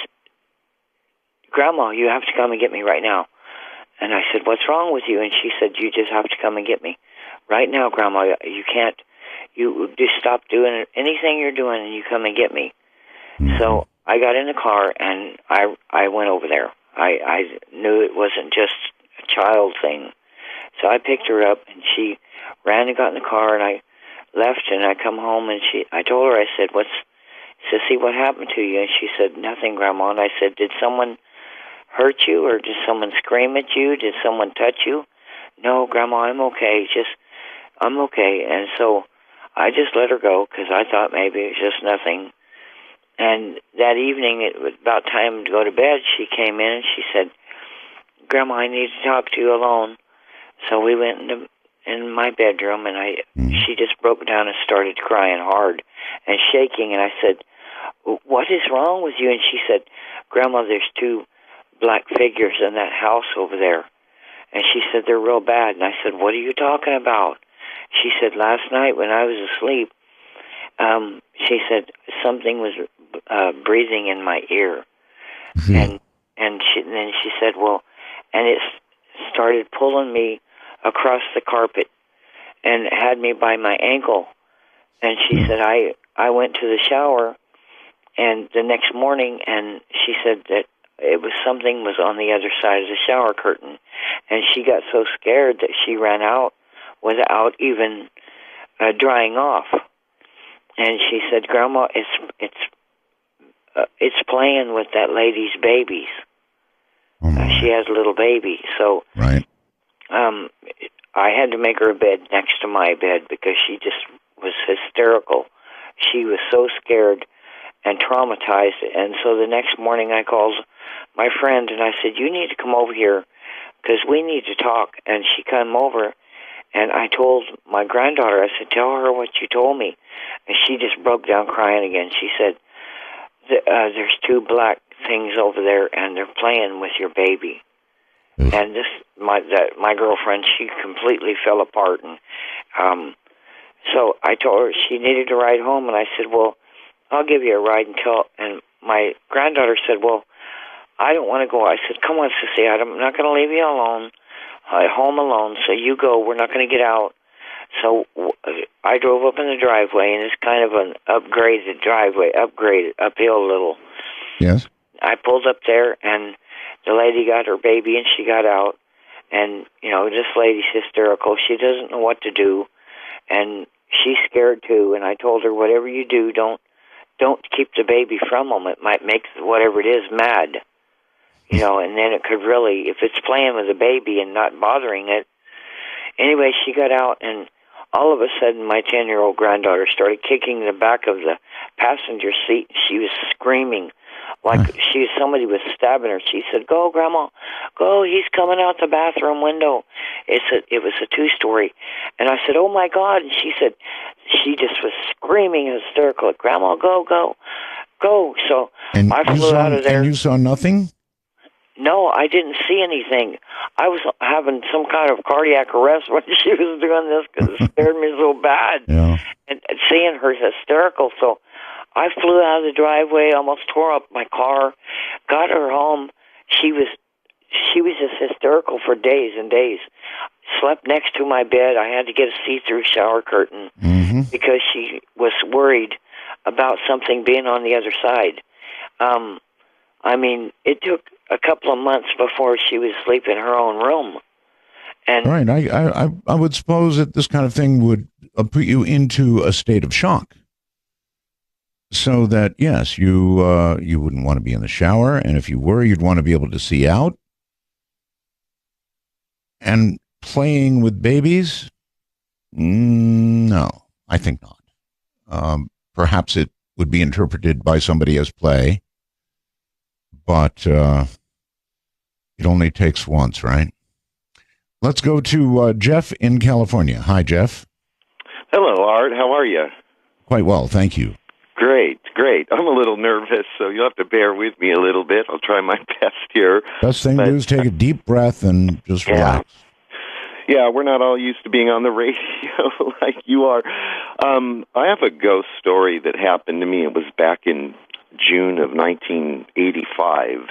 Grandma, you have to come and get me right now. And I said, what's wrong with you? And she said, you just have to come and get me. Right now, Grandma, you can't, you just stop doing anything you're doing and you come and get me. So I got in the car and I went over there. I knew it wasn't just a child thing. So I picked her up and she ran and got in the car and I left and I come home and I told her, I said, Sissy, what happened to you? And she said, nothing, Grandma. And I said, did someone hurt you or did someone scream at you? Did someone touch you? No, Grandma, I'm okay. I'm okay. And so I just let her go because I thought maybe it was just nothing. And that evening, it was about time to go to bed, she came in and she said, Grandma, I need to talk to you alone. So we went in my bedroom and she just broke down and started crying hard and shaking. And I said, what is wrong with you? And she said, Grandma, there's 2 black figures in that house over there. And she said, they're real bad. And I said, what are you talking about? She said, last night when I was asleep, she said, something was breathing in my ear. And then she said, well, and it started pulling me across the carpet and had me by my ankle. And she said, I went to the shower and the next morning, and she said that it was something was on the other side of the shower curtain. And she got so scared that she ran out without even drying off. And she said, Grandma, it's playing with that lady's babies. She has a little baby. So I had to make her a bed next to my bed because she just was hysterical. She was so scared and traumatized. And so the next morning I called my friend and I said, you need to come over here because we need to talk. And she came over and I told my granddaughter, I said, tell her what you told me. And she just broke down crying again. She said, there's 2 black things over there and they're playing with your baby. And this, my girlfriend, she completely fell apart. And so I told her she needed to ride home. And I said, well, I'll give you a ride and my granddaughter said, well, I don't want to go. I said, come on, Sissy, I'm not going to leave you alone, home alone. So you go. We're not going to get out. So I drove up in the driveway, and it's kind of an upgraded driveway, uphill a little. Yes. I pulled up there, and the lady got her baby, and she got out. And, this lady's hysterical. She doesn't know what to do, and she's scared, too. And I told her, whatever you do, don't keep the baby from them. It might make whatever it is mad. And then it could really, if it's playing with the baby and not bothering it. Anyway, she got out, and all of a sudden, my 10-year-old granddaughter started kicking the back of the passenger seat. She was screaming like somebody was stabbing her. She said, "Go, Grandma, go! He's coming out the bathroom window." It was a 2-story, and I said, "Oh my God!" And she said, she just was screaming hysterical, "Grandma, go, go, go!" So I flew out of there. And you saw nothing? No, I didn't see anything. I was having some kind of cardiac arrest when she was doing this because it scared me so bad. Yeah. And seeing her hysterical, so I flew out of the driveway, almost tore up my car, got her home. She was just hysterical for days and days. Slept next to my bed. I had to get a see-through shower curtain because she was worried about something being on the other side. I mean, it took a couple of months before she was asleep in her own room. And right. I would suppose that this kind of thing would put you into a state of shock. So that, yes, you wouldn't want to be in the shower, and if you were, you'd want to be able to see out. And playing with babies? No, I think not. Perhaps it would be interpreted by somebody as play, but it only takes once, right? Let's go to Jeff in California. Hi, Jeff. Hello, Art. How are you? Quite well, thank you. Great, great. I'm a little nervous, so you'll have to bear with me a little bit. I'll try my best here. Best thing to do is take a deep breath and just relax. Yeah, we're not all used to being on the radio like you are. I have a ghost story that happened to me. It was back in June of 1985.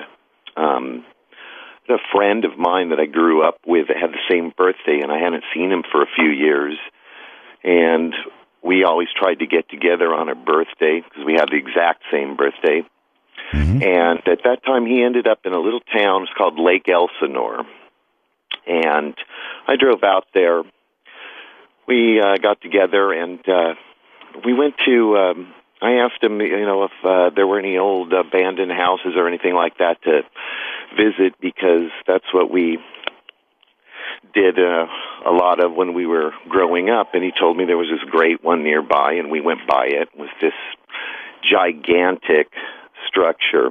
A friend of mine that I grew up with had the same birthday, and I hadn't seen him for a few years. And we always tried to get together on a birthday because we had the exact same birthday. And at that time, he ended up in a little town. It's called Lake Elsinore. And I drove out there. We got together, and we went to... I asked him, if there were any old abandoned houses or anything like that to visit, because that's what we did a lot of when we were growing up. And he told me there was this great one nearby, and we went by it. It was this gigantic structure,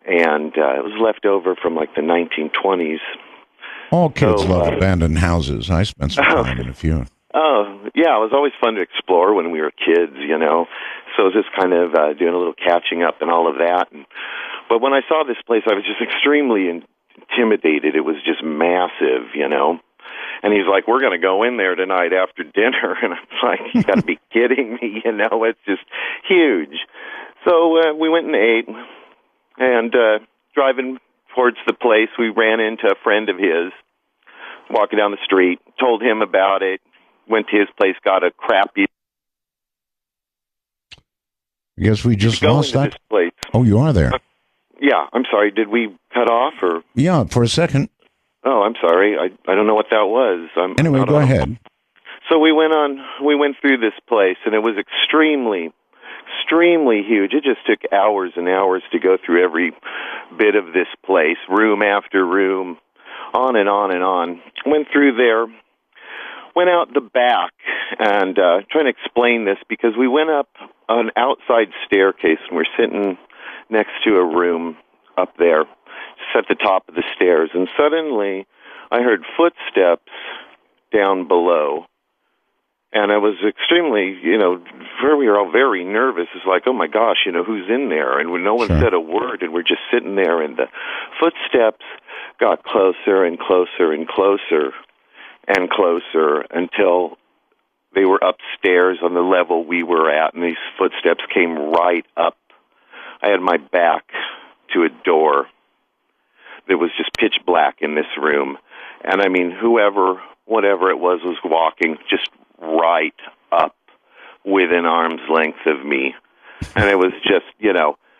and it was left over from like the 1920s. All kids love abandoned houses. I spent some time in a few. Oh, yeah, it was always fun to explore when we were kids, So it was just kind of doing a little catching up and all of that. But when I saw this place, I was just extremely intimidated. It was just massive, And he's like, "We're going to go in there tonight after dinner." And I'm like, "You got to be kidding me, It's just huge." So we went and ate. And driving towards the place, we ran into a friend of his, walking down the street, told him about it. Went to his place, got a crappy... I guess we just lost that. This place. Oh, you are there. Yeah, I'm sorry. Did we cut off or? Yeah, for a second. Oh, I'm sorry. I don't know what that was. Anyway, go ahead. So we went through this place, and it was extremely huge. It just took hours and hours to go through every bit of this place, room after room, on and on and on. Went through there. Went out the back and trying to explain this because we went up an outside staircase and we're sitting next to a room up there, just at the top of the stairs. And suddenly I heard footsteps down below. And I was extremely, we were all very nervous. It's like, oh my gosh, who's in there? And no one said a word, and we're just sitting there, and the footsteps got closer and closer and closer and closer until they were upstairs on the level we were at, and these footsteps came right up. I had my back to a door that was just pitch black in this room. And I mean, whatever it was walking just right up within arm's length of me. And it was just,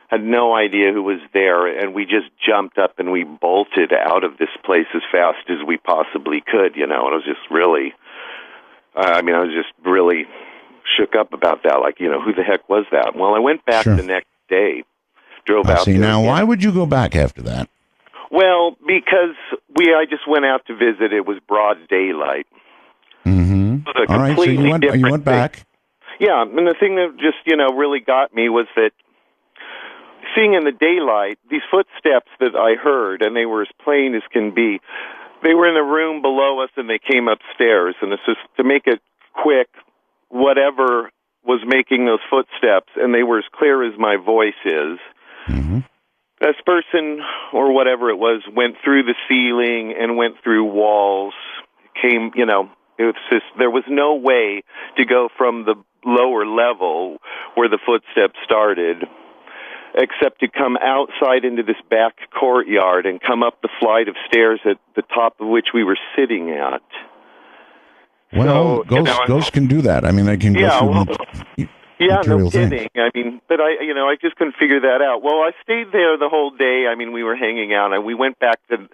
had no idea who was there, and we just jumped up and we bolted out of this place as fast as we possibly could, and I was just really, I was just really shook up about that, like, who the heck was that? Well, I went back the next day, drove out there. Now, again. why would you go back after that? Well, because I just went out to visit. It was broad daylight. Mm-hmm. All right, so you went back. Yeah, and the thing that just, really got me was that seeing in the daylight, these footsteps that I heard, and they were as plain as can be, they were in the room below us and they came upstairs. And it's just, to make it quick, whatever was making those footsteps, and they were as clear as my voice is, this person, or whatever it was, went through the ceiling and went through walls, came, it was just, there was no way to go from the lower level where the footsteps started, except to come outside into this back courtyard and come up the flight of stairs at the top of which we were sitting at. Well, So, ghosts can do that. I mean, they can go through yeah, no material kidding. things. I mean, but I just couldn't figure that out. Well, I stayed there the whole day. I mean, we were hanging out, and we went back to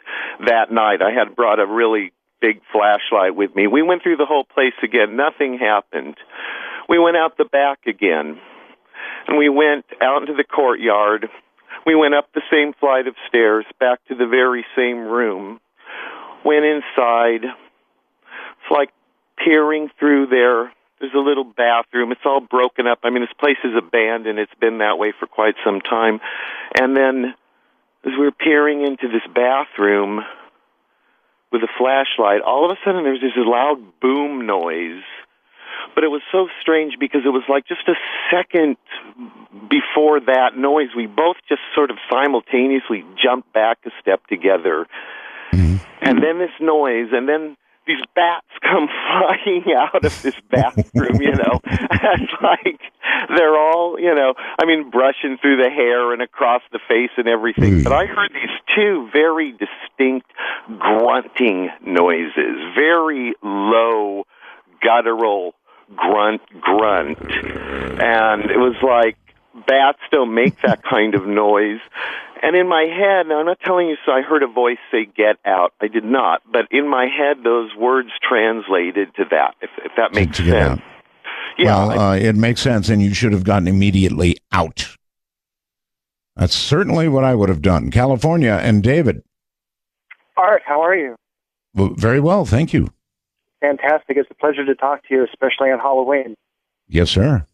that night. I had brought a really big flashlight with me. We went through the whole place again. Nothing happened. We went out the back again, and we went out into the courtyard. We went up the same flight of stairs, back to the very same room. Went inside. It's like peering through there. There's a little bathroom. It's all broken up. I mean, this place is abandoned. It's been that way for quite some time. And then, as we were peering into this bathroom with a flashlight, all of a sudden there was this loud boom noise. But it was so strange because it was like just a second before that noise, we both just sort of simultaneously jumped back a step together. And then this noise, and then these bats come flying out of this bathroom, It's like they're all, brushing through the hair and across the face and everything. But I heard these two very distinct grunting noises, very low, guttural grunt. And it was like, bats don't make that kind of noise. And in my head, now I'm not telling you, so I heard a voice say, "Get out." I did not. But in my head, those words translated to that, if that makes to get sense. out. Yeah, well, it makes sense, and you should have gotten immediately out. That's certainly what I would have done. California, and David. Art, how are you? Well, very well, thank you. Fantastic. It's a pleasure to talk to you, especially on Halloween. Yes, sir.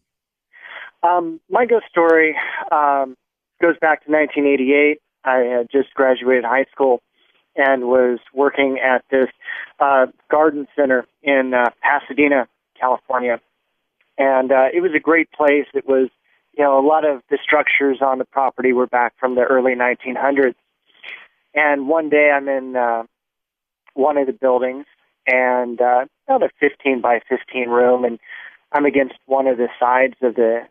My ghost story goes back to 1988. I had just graduated high school and was working at this garden center in Pasadena, California. And it was a great place. It was, a lot of the structures on the property were back from the early 1900s. And one day I'm in one of the buildings, and about a 15 by 15 room, and I'm against one of the sides of the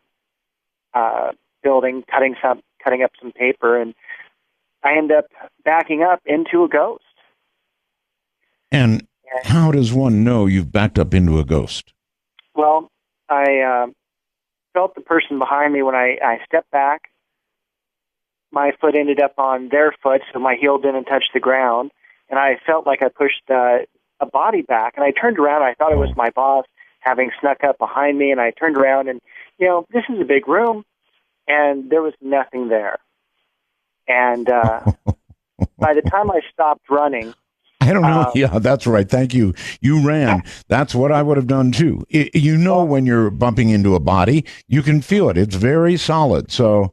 building, cutting up some paper, and I end up backing up into a ghost. And how does one know you've backed up into a ghost? Well, I felt the person behind me when I stepped back. My foot ended up on their foot, so my heel didn't touch the ground, and I felt like I pushed a body back, and I turned around, and I thought it was my boss having snuck up behind me, and I turned around, and, this is a big room, and there was nothing there. And by the time I stopped running... I don't know. Yeah, that's right. Thank you. You ran. That's what I would have done, too. When you're bumping into a body, you can feel it. It's very solid. So,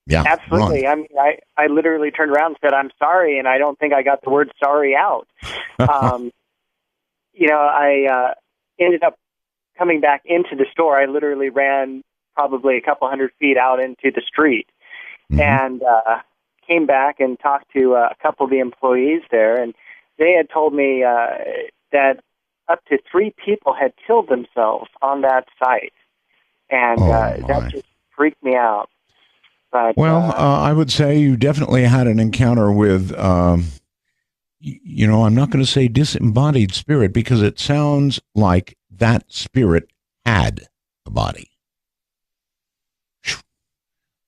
yeah. Absolutely. Run. I mean, I literally turned around and said, "I'm sorry," and I don't think I got the word sorry out. I ended up coming back into the store. I literally ran probably a couple 100 feet out into the street, and came back and talked to a couple of the employees there, and they had told me that up to 3 people had killed themselves on that site, and that just freaked me out. But, I would say you definitely had an encounter with, I'm not going to say disembodied spirit, because it sounds like that spirit had a body.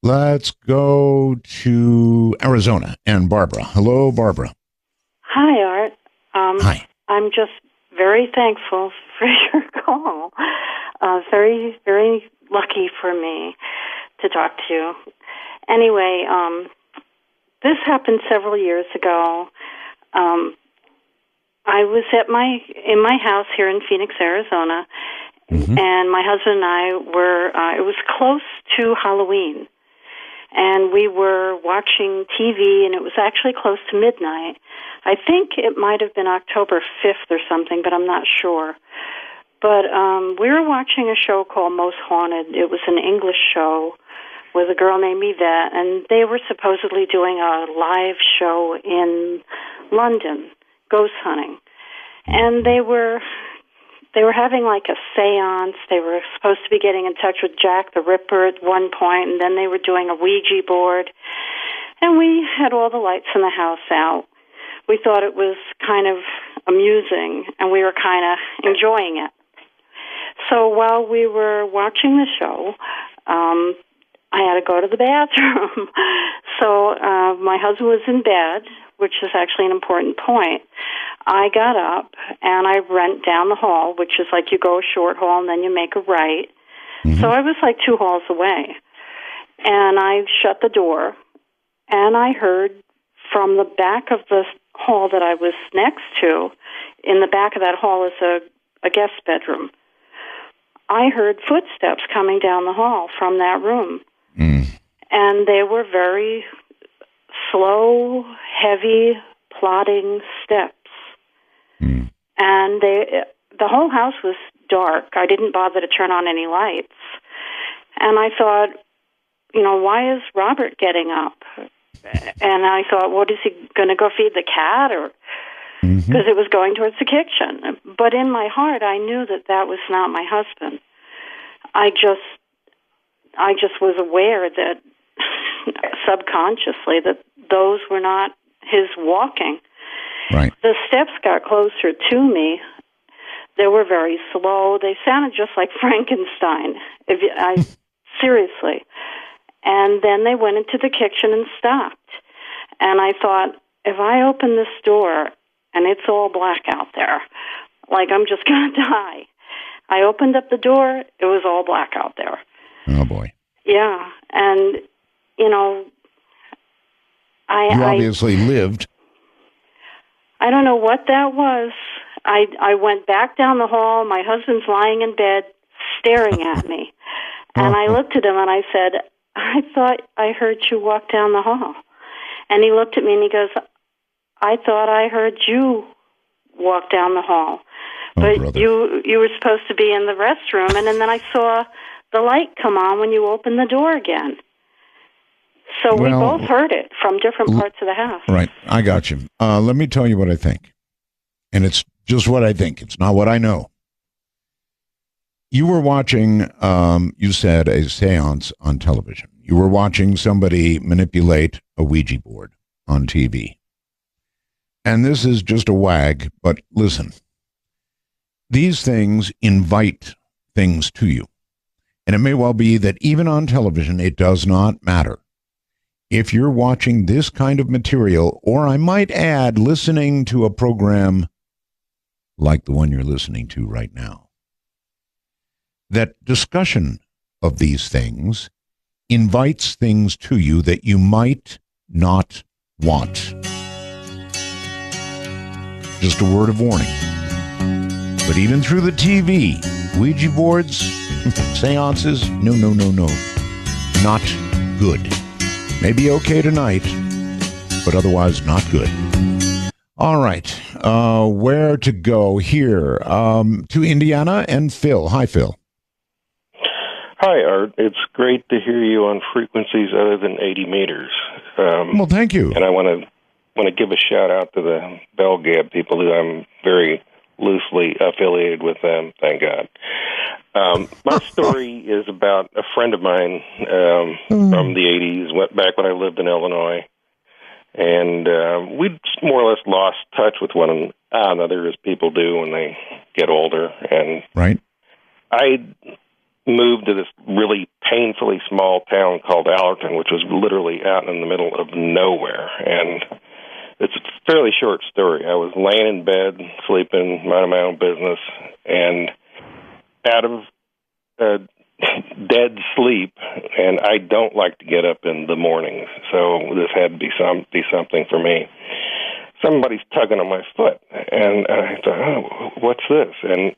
Let's go to Arizona and Barbara. Hello, Barbara. Hi, Art. Hi. I'm just very thankful for your call. Very, very lucky for me to talk to you. Anyway, this happened several years ago. I was in my house here in Phoenix, Arizona, and my husband and I were. It was close to Halloween, and we were watching TV, and it was actually close to midnight. I think it might have been October 5th or something, but I'm not sure. But we were watching a show called Most Haunted. It was an English show with a girl named Yvette, and they were supposedly doing a live show in London, ghost hunting. And they were having like a seance. They were supposed to be getting in touch with Jack the Ripper at one point, and then they were doing a Ouija board. And we had all the lights in the house out. We thought it was kind of amusing, and we were kind of enjoying it. So while we were watching the show, I had to go to the bathroom. So my husband was in bed, which is actually an important point. I got up, and I went down the hall, which is like you go a short hall, and then you make a right. Mm-hmm. So I was like 2 halls away. And I shut the door, and I heard from the back of the hall that I was next to, in the back of that hall is a guest bedroom. I heard footsteps coming down the hall from that room. Mm. And they were very slow, heavy, plodding steps. Mm. And the whole house was dark. I didn't bother to turn on any lights. And I thought, why is Robert getting up? And I thought, what is he going to go feed the cat? Or because it was going towards the kitchen. But in my heart, I knew that was not my husband. I just was aware that subconsciously that those were not his walking. Right. The steps got closer to me. They were very slow. They sounded just like Frankenstein. Seriously. And then they went into the kitchen and stopped. And I thought, if I open this door and it's all black out there, like I'm just going to die. I opened up the door, it was all black out there. Oh, boy. Yeah. And, you obviously lived. I don't know what that was. I went back down the hall. My husband's lying in bed staring at me. And I looked at him and I said, I thought I heard you walk down the hall. And he looked at me and he goes, I thought I heard you walk down the hall. But you were supposed to be in the restroom. And then I saw the light come on when you opened the door again. So we both heard it from different parts of the house. Right. I got you. Let me tell you what I think. And it's just what I think. It's not what I know. You were watching, you said, a seance on television. You were watching somebody manipulate a Ouija board on TV. And this is just a wag, but listen. These things invite things to you. And it may well be that even on television, it does not matter. If you're watching this kind of material, or I might add, listening to a program like the one you're listening to right now, that discussion of these things invites things to you that you might not want. Just a word of warning. But even through the TV, Ouija boards, seances, no. Not good. Maybe okay tonight, but otherwise not good. All right. Where to go here? To Indiana and Phil. Hi, Phil. Hi, Art. It's great to hear you on frequencies other than 80 meters. Well, thank you. And I want to give a shout out to the Bell Gab people who I'm very loosely affiliated with them, thank God. My story is about a friend of mine from the 80s, went back when I lived in Illinois, and we more or less lost touch with one another, as people do when they get older. And right. I moved to this really painfully small town called Allerton, which was literally out in the middle of nowhere, and it's a fairly short story. I was laying in bed, sleeping, minding my own business, and out of dead sleep, and I don't like to get up in the mornings, so this had to be something for me. Somebody's tugging on my foot, and I thought, oh, what's this? And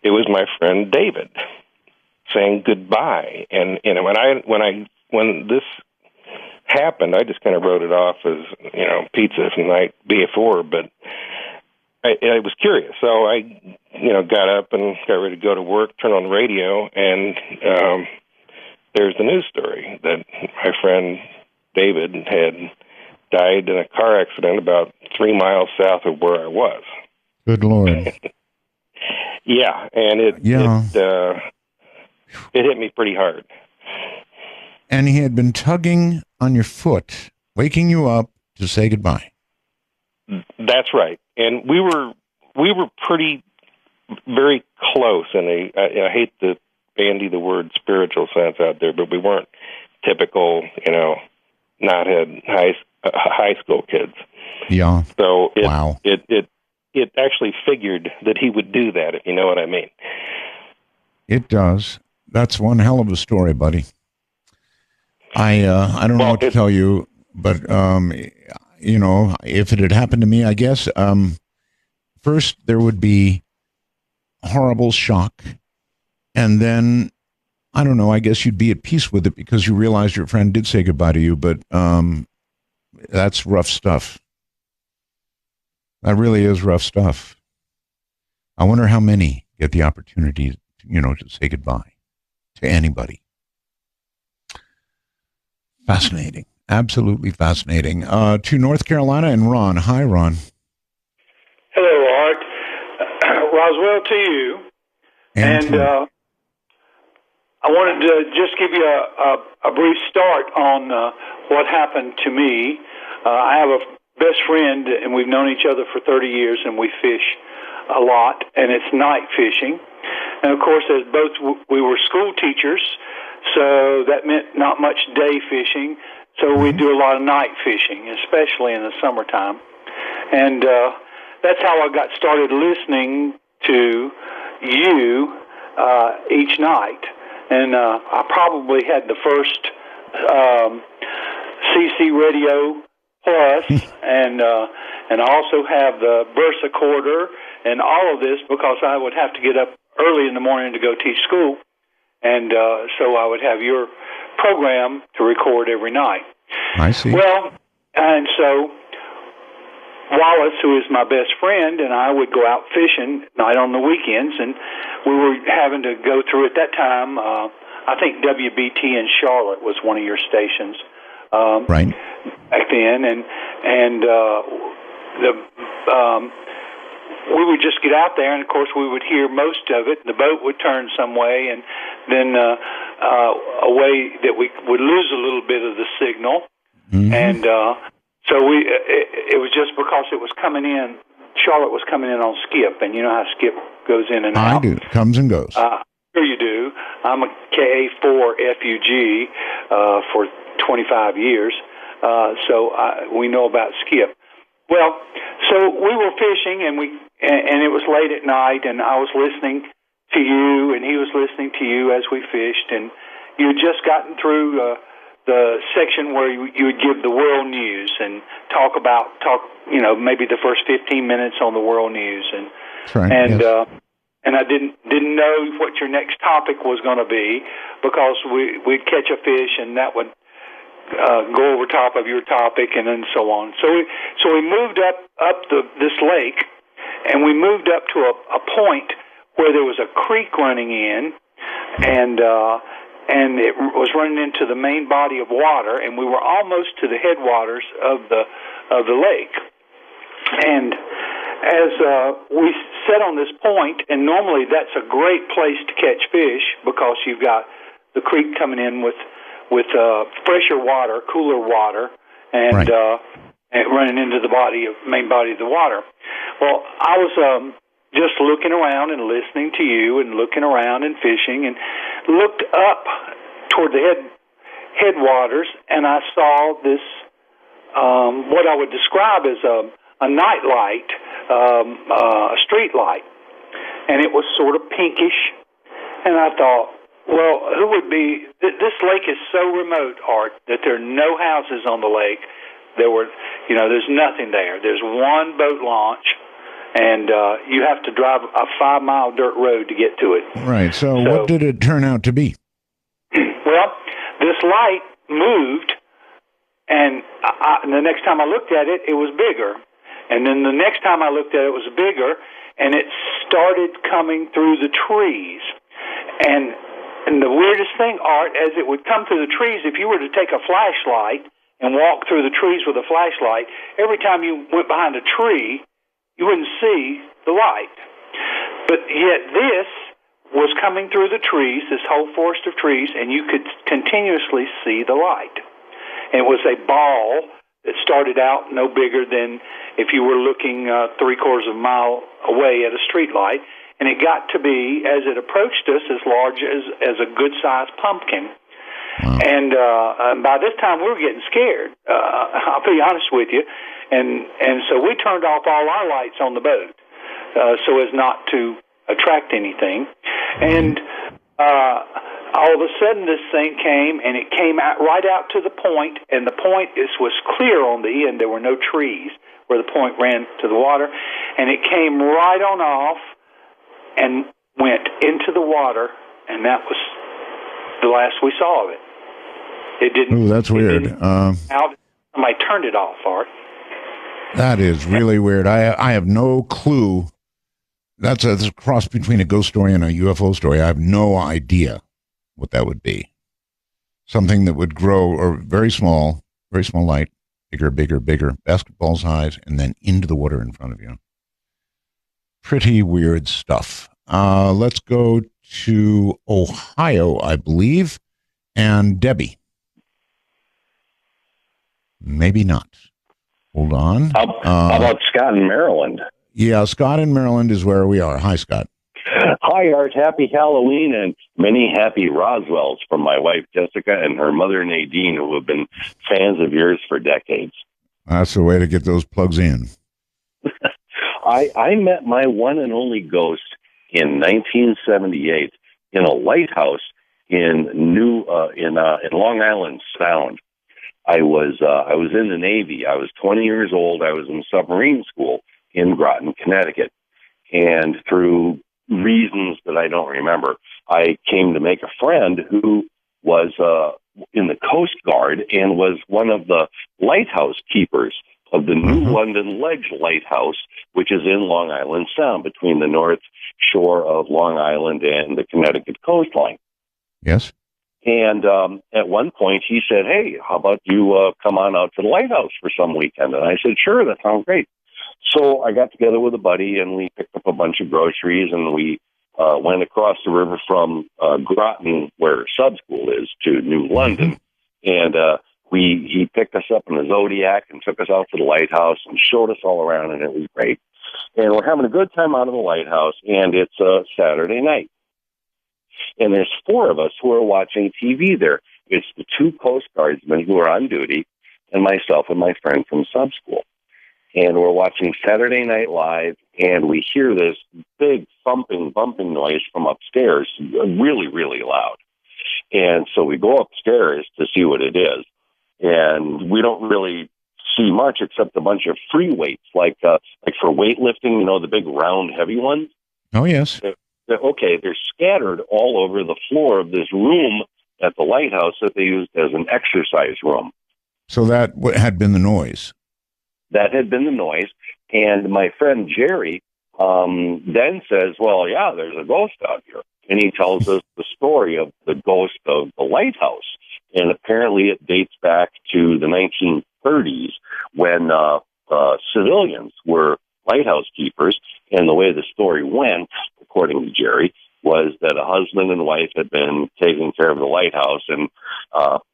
it was my friend David saying goodbye. And when this happened. I just kind of wrote it off as, pizza from the night before, but I was curious. So I, got up and got ready to go to work, turned on the radio, and there's the news story that my friend David had died in a car accident about 3 miles south of where I was. Good Lord. Yeah, and it hit me pretty hard. And he had been tugging on your foot, waking you up to say goodbye. That's right. And we were pretty, very close, and I hate to bandy the word spiritual sense out there, but we weren't typical, knothead high school kids. Yeah. So it actually figured that he would do that, if you know what I mean. It does. That's one hell of a story, buddy. I don't know what to tell you, but if it had happened to me, I guess first there would be horrible shock, and then I don't know, I guess you'd be at peace with it because you realized your friend did say goodbye to you, but that's rough stuff. That really is rough stuff. I wonder how many get the opportunity, to say goodbye to anybody. Fascinating. Absolutely fascinating. To North Carolina and Ron. Hi, Ron. Hello, Art. Roswell to you. And I wanted to just give you a brief start on what happened to me. I have a best friend, and we've known each other for 30 years, and we fish a lot, and it's night fishing. And, of course, as both we were school teachers, so that meant not much day fishing, so we do a lot of night fishing, especially in the summertime. And that's how I got started listening to you each night. And I probably had the first CC Radio Plus, and I also have the Bursicorder and all of this because I would have to get up early in the morning to go teach school. And so I would have your program to record every night. I see. Well, and so Wallace, who is my best friend, and I would go out fishing night on the weekends, and we were having to go through at that time, I think WBT in Charlotte was one of your stations. Right. Back then, and we would just get out there, and of course we would hear most of it. The boat would turn some way, and then a way that we would lose a little bit of the signal, and so it was just because it was coming in. Charlotte was coming in on Skip, and you know how Skip goes in and out. I do. Comes and goes. Sure you do. I'm a KA4 FUG for 25 years, so we know about Skip. Well, so we were fishing, and it was late at night, and I was listening to you, and he was listening to you as we fished, and you had just gotten through the section where you would give the world news and talk maybe the first 15 minutes on the world news, and that's right, and yes. And I didn't know what your next topic was going to be because we'd catch a fish, and that would go over top of your topic, and then so on. So we moved up this lake, and we moved up to a point where there was a creek running in, and it was running into the main body of water, and we were almost to the headwaters of the lake. And as we sat on this point, and normally that's a great place to catch fish because you've got the creek coming in with fresher water, cooler water, and running into the main body of the water. Well, I was just looking around and listening to you and looking around and fishing, and looked up toward the headwaters, and I saw this what I would describe as a night light, a street light, and it was sort of pinkish, and I thought, well, who would be? This lake is so remote, Art, that there are no houses on the lake. There's nothing there. There's one boat launch, and you have to drive a 5-mile dirt road to get to it. Right. So what did it turn out to be? Well, this light moved And the next time I looked at it, it was bigger. And then the next time I looked at it, it was bigger, and it started coming through the trees. And the weirdest thing, Art, as it would come through the trees, if you were to take a flashlight and walk through the trees with a flashlight, every time you went behind a tree, you wouldn't see the light. But yet this was coming through the trees, this whole forest of trees, and you could continuously see the light. And it was a ball that started out no bigger than if you were looking 3/4 of a mile away at a street light. And it got to be, as it approached us, as large as a good-sized pumpkin. And by this time, we were getting scared. I'll be honest with you. And so we turned off all our lights on the boat so as not to attract anything. And all of a sudden, this thing came, and it came out right out to the point, and the point was clear on the end. There were no trees where the point ran to the water. And it came right on off and went into the water, and that was the last we saw of it. It didn't. Ooh, that's weird. Somebody turned it off, Art. That is really weird. I have no clue. That's a cross between a ghost story and a UFO story. I have no idea what that would be. Something that would grow, or very small light, bigger, bigger, bigger, basketball size, and then into the water in front of you. Pretty weird stuff. Let's go to Ohio, I believe, and Debbie. Maybe not. Hold on. How about Scott in Maryland? Yeah, Scott in Maryland is where we are. Hi, Scott. Hi, Art. Happy Halloween and many happy Roswells from my wife, Jessica, and her mother, Nadine, who have been fans of yours for decades. That's the way to get those plugs in. I met my one and only ghost in 1978 in a lighthouse in Long Island Sound. I was in the Navy. I was 20 years old. I was in submarine school in Groton, Connecticut. And through reasons that I don't remember, I came to make a friend who was in the Coast Guard and was one of the lighthouse keepers of the New London Ledge Lighthouse, which is in Long Island Sound between the north shore of Long Island and the Connecticut coastline. Yes. And at one point he said, "Hey, how about you come on out to the lighthouse for some weekend?" And I said, "Sure, that sounds great." So I got together with a buddy and we picked up a bunch of groceries and we went across the river from Groton, where sub school is, to New London. And he picked us up in a Zodiac and took us out to the lighthouse and showed us all around, and it was great. And we're having a good time out of the lighthouse, and it's a Saturday night. And there's four of us who are watching TV there. It's the two Coast Guardsmen who are on duty and myself and my friend from sub school. And we're watching Saturday Night Live, and we hear this big thumping, bumping noise from upstairs, really, really loud. And so we go upstairs to see what it is. And we don't really see much except a bunch of free weights, like for weightlifting, the big round heavy ones. Oh, yes. They're scattered all over the floor of this room at the lighthouse that they used as an exercise room. So that had been the noise. That had been the noise. And my friend Jerry then says, "Well, yeah, there's a ghost out here." And he tells us the story of the ghost of the lighthouse. And apparently it dates back to the 1930s when civilians were lighthouse keepers. And the way the story went, according to Jerry, was that a husband and wife had been taking care of the lighthouse, and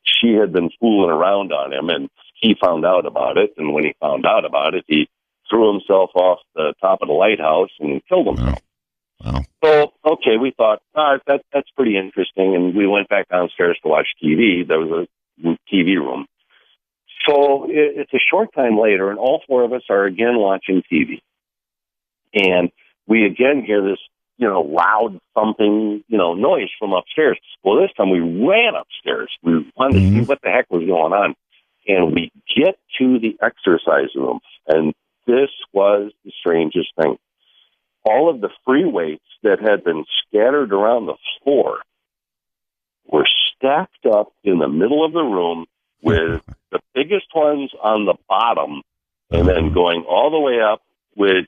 she had been fooling around on him, and he found out about it. And when he found out about it, he threw himself off the top of the lighthouse and killed himself. Wow. So, we thought, that's pretty interesting, and we went back downstairs to watch TV. There was a TV room. So it's a short time later, and all four of us are again watching TV. And we again hear this, loud thumping, noise from upstairs. Well, this time we ran upstairs. We wanted to see what the heck was going on. And we get to the exercise room, and this was the strangest thing. All of the free weights that had been scattered around the floor were stacked up in the middle of the room with the biggest ones on the bottom, and then going all the way up to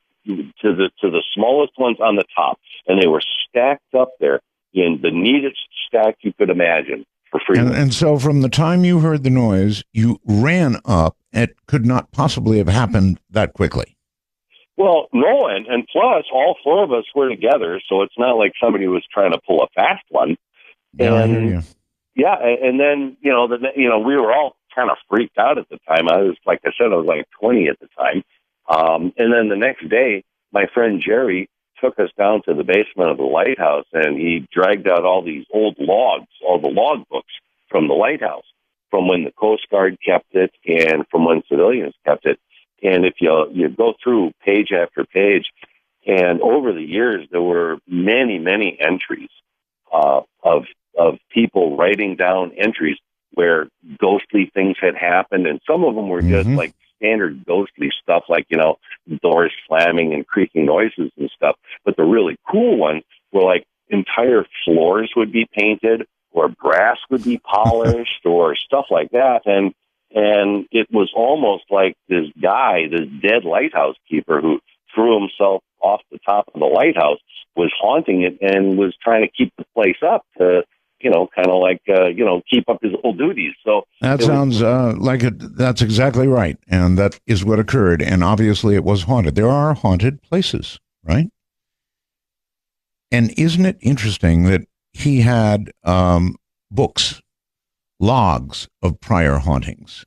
the smallest ones on the top, and they were stacked up there in the neatest stack you could imagine for free. And so, from the time you heard the noise, you ran up. It could not possibly have happened that quickly. Well, no, and plus, all four of us were together, so it's not like somebody was trying to pull a fast one. Yeah, I hear you. Yeah, and then we were all kind of freaked out at the time. I was, like I said, I was like 20 at the time. And then the next day, my friend Jerry took us down to the basement of the lighthouse, and he dragged out all these old logs, all the log books from the lighthouse, from when the Coast Guard kept it and from when civilians kept it. And if you go through page after page, and over the years, there were many, many entries of people writing down entries where ghostly things had happened, and some of them were just like standard ghostly stuff, like, doors slamming and creaking noises and stuff. But the really cool ones were like entire floors would be painted, or brass would be polished, or stuff like that. And it was almost like this guy, this dead lighthouse keeper who threw himself off the top of the lighthouse, was haunting it and was trying to keep the place up to, kind of like, keep up his old duties. So that sounds like that's exactly right. And that is what occurred. And obviously it was haunted. There are haunted places, right? And isn't it interesting that he had books, logs of prior hauntings?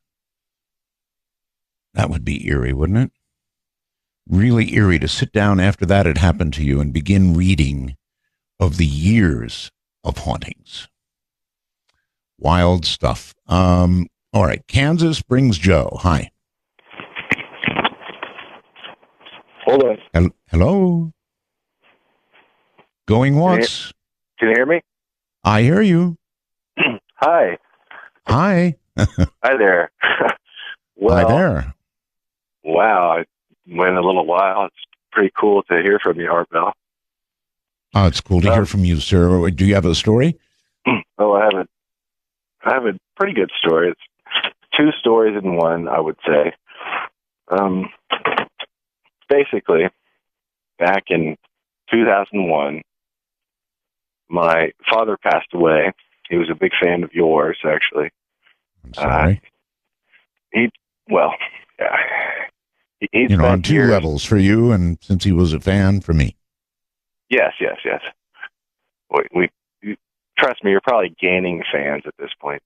That would be eerie, wouldn't it? Really eerie to sit down after that had happened to you and begin reading of the years of hauntings. Wild stuff. All right. Kansas brings Joe. Hi. Hold on. Hello. Going once. Can you hear me? I hear you. Hi. Hi. Hi there. Hi there. Wow. I went a little while. It's pretty cool to hear from you, Art Bell. Oh, it's cool to hear from you, sir. Do you have a story? Oh, I have a pretty good story. It's two stories in one, I would say. Basically, back in 2001, my father passed away. He was a big fan of yours, actually. I'm sorry. He's on two levels for you, and since he was a fan, for me. Yes. We trust me, you're probably gaining fans at this point.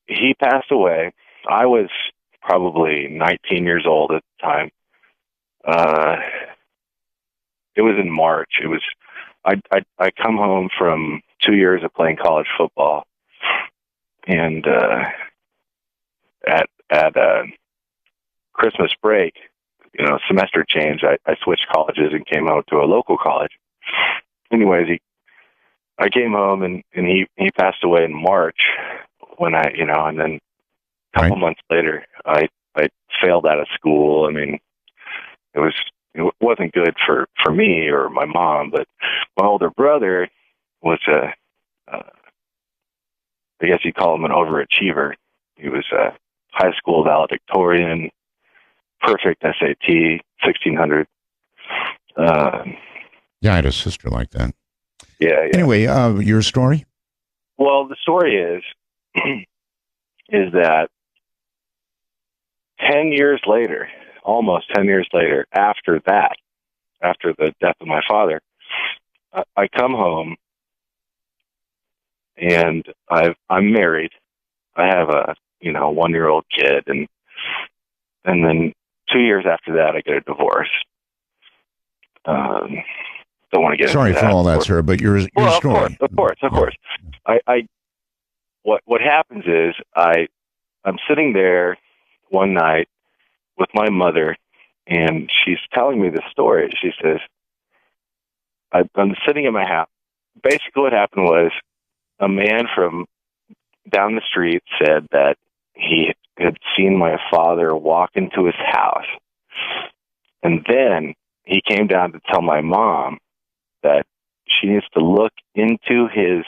He passed away. I was probably 19 years old at the time. It was in March. I come home from 2 years of playing college football, and at Christmas break, semester change, I switched colleges and came out to a local college. Anyways, I came home and he passed away in March when and then a couple months later, I failed out of school. I mean, it wasn't good for me or my mom, but my older brother was I guess you'd call him an overachiever. He was a high school valedictorian, perfect SAT, 1600. Yeah, I had a sister like that. Yeah. Anyway, your story? Well, the story is that 10 years later, almost 10 years later, after the death of my father, I come home and I'm married. I have a 1-year-old kid, and then 2 years after that, I get a divorce. Don't want to get sorry into for that, all that, sir, but your story. Of course. What happens is I'm sitting there one night with my mother, and she's telling me the story. She says, I'm sitting in my house. Basically what happened was a man from down the street said that he had seen my father walk into his house. And then he came down to tell my mom that she needs to look into his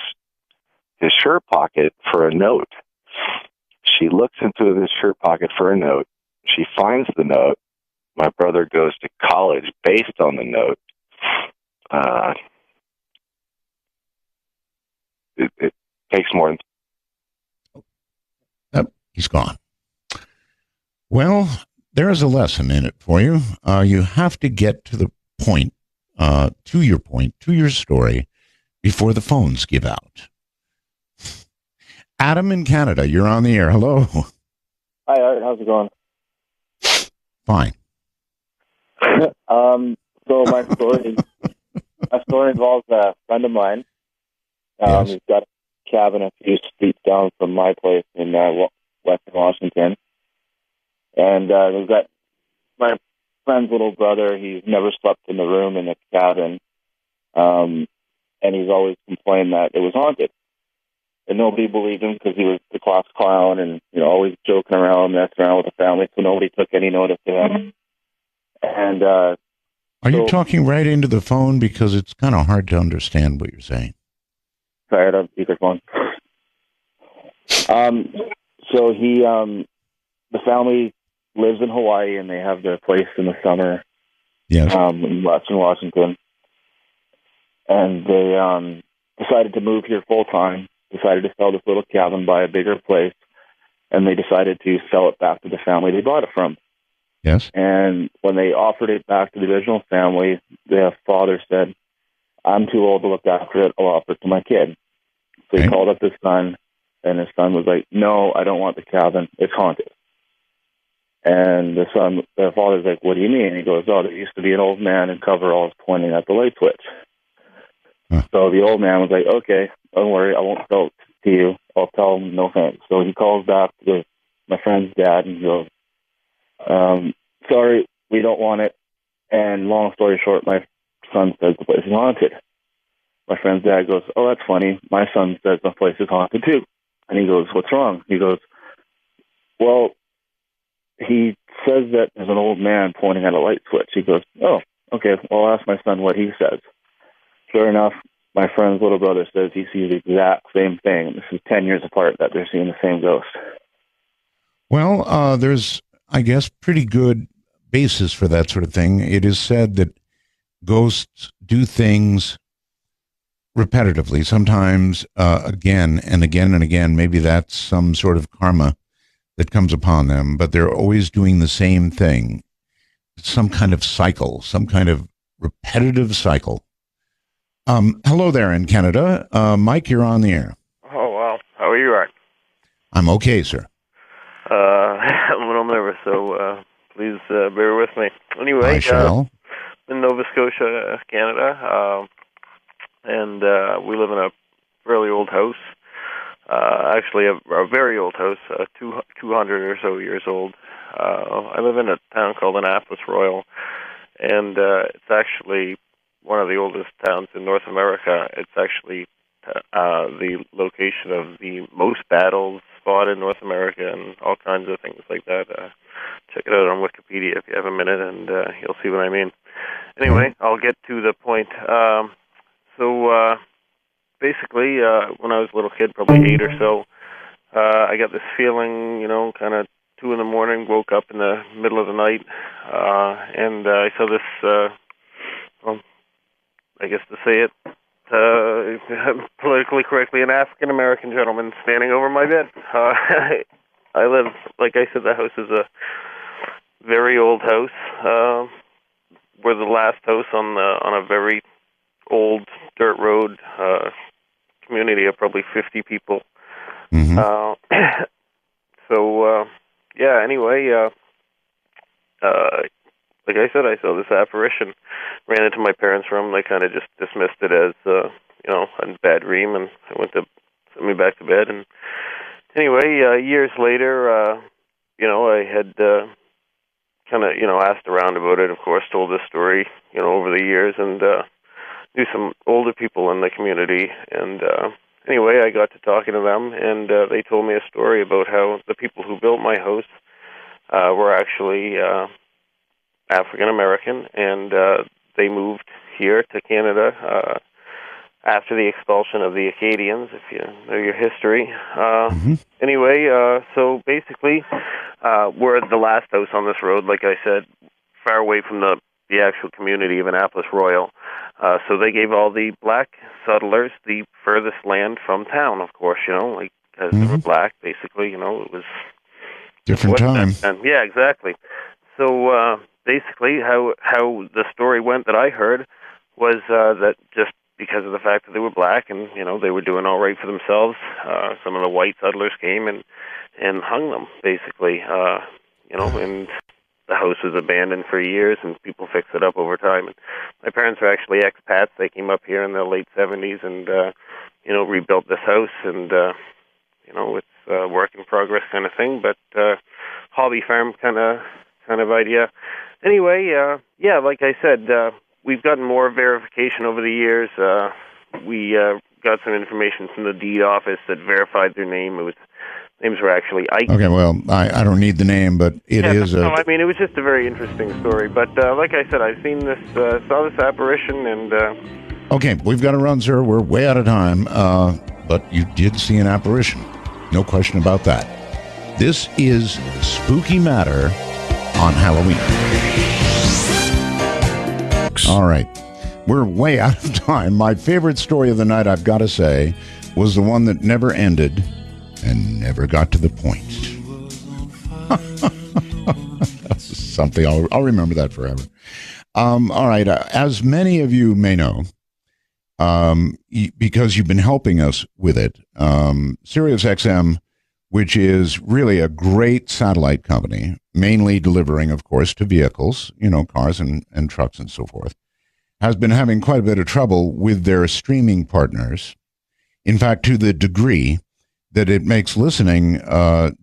his shirt pocket for a note. She looks into his shirt pocket for a note. She finds the note. My brother goes to college based on the note. It takes more than... He's gone. Well, there is a lesson in it for you. You have to get to the point, to your story, before the phones give out. Adam in Canada, you're on the air. Hello. Hi, Art. How's it going? Fine. So my story involves a friend of mine. Yes. He's got a cabin a few streets down from my place in Western Washington. And we've got my friend's little brother. He's never slept in the room in the cabin. And he's always complained that it was haunted. And nobody believed him because he was the class clown and, always joking around, messing around with the family. So nobody took any notice of him. And are you talking right into the phone? Because it's kind of hard to understand what you're saying. Sorry, I don't have speakerphone. So he, the family lives in Hawaii and they have their place in the summer. Yes. In Western Washington. And they decided to move here full time, decided to sell this little cabin, buy a bigger place, and they decided to sell it back to the family they bought it from. Yes. And when they offered it back to the original family, the father said, I'm too old to look after it, I'll offer it to my kid. So he called up his son, and his son was like, no, I don't want the cabin, it's haunted. And the father's like, what do you mean? He goes, oh, there used to be an old man in coveralls pointing at the light switch. So the old man was like, okay, don't worry, I won't sell it to you. I'll tell him no thanks. So he calls back to my friend's dad and goes, sorry, we don't want it. And long story short, my son says the place is haunted. My friend's dad goes, oh, that's funny. My son says the place is haunted too. And he goes, what's wrong? He goes, well, he says that there's an old man pointing at a light switch. He goes, oh, okay, well, I'll ask my son what he says. Sure enough, my friend's little brother says he sees the exact same thing. This is 10 years apart that they're seeing the same ghost. Well, there's, I guess, pretty good basis for that sort of thing. It is said that ghosts do things repetitively, sometimes again and again and again. Maybe that's some sort of karma that comes upon them, but they're always doing the same thing. Some kind of cycle, some kind of repetitive cycle. Hello there in Canada. Mike, you're on the air. Oh, wow. How are you, Art? I'm okay, sir. I'm a little nervous, so please bear with me. Anyway, I shall. In Nova Scotia, Canada, and we live in a fairly old house. Actually, a very old house, 200 or so years old. I live in a town called Annapolis Royal, and it's actually one of the oldest towns in North America. It's actually the location of the most battles fought in North America and all kinds of things like that. Check it out on Wikipedia if you have a minute, and you'll see what I mean. Anyway, I'll get to the point. So basically, when I was a little kid, probably 8 or so, I got this feeling, kind of 2 in the morning, woke up in the middle of the night, and I saw this, I guess to say it politically correctly, an African-American gentleman standing over my bed. I live, like I said, the house is a very old house. We're the last house on a very old dirt road community of probably 50 people. Mm-hmm. Anyway, like I said, I saw this apparition, ran into my parents' room. They kind of just dismissed it as, a bad dream, and I went to send me back to bed. And anyway, years later, I had kind of, asked around about it, of course, told this story, over the years, and knew some older people in the community. And anyway, I got to talking to them, and they told me a story about how the people who built my house were actually African American, and they moved here to Canada after the expulsion of the Acadians, if you know your history. Anyway, so basically, we're at the last house on this road, like I said, far away from the actual community of Annapolis Royal. So they gave all the black settlers the furthest land from town, of course, like, because they were black, basically, it was... Different time. Yeah, exactly. So basically, how the story went that I heard was that just because of the fact that they were black and, they were doing all right for themselves, some of the white settlers came and hung them, basically, and the house was abandoned for years and people fixed it up over time. And my parents are actually expats. They came up here in the late 70s and, rebuilt this house and, it's a work in progress kind of thing, but hobby farm kind of idea. Anyway, like I said, we've gotten more verification over the years. We got some information from the deed office that verified their name. Names were actually Ike. Okay, well, I don't need the name, but it is No, I mean, it was just a very interesting story. But like I said, I've seen this, saw this apparition, and... Okay, we've got to run, sir. We're way out of time. But you did see an apparition. No question about that. This is Spooky Matter on Halloween. All right. We're way out of time. My favorite story of the night, I've got to say, was the one that never ended and never got to the point. That's something I'll remember that forever. All right. As many of you may know, because you've been helping us with it, SiriusXM, which is really a great satellite company, mainly delivering, of course, to vehicles, cars and trucks and so forth, has been having quite a bit of trouble with their streaming partners. In fact, to the degree that it makes listening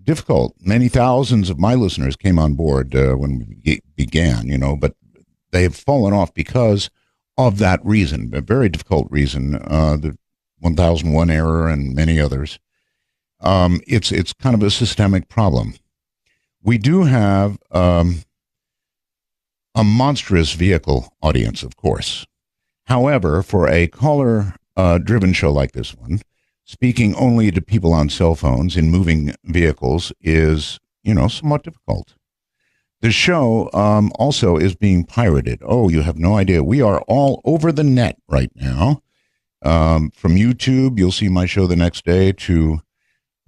difficult. Many thousands of my listeners came on board when we began, but they have fallen off because of that reason, a very difficult reason, the 1001 error and many others. It's kind of a systemic problem. We do have a monstrous vehicle audience, of course. However, for a caller-driven show like this one, speaking only to people on cell phones in moving vehicles is, somewhat difficult. The show also is being pirated. Oh, you have no idea. We are all over the net right now. From YouTube, you'll see my show the next day, to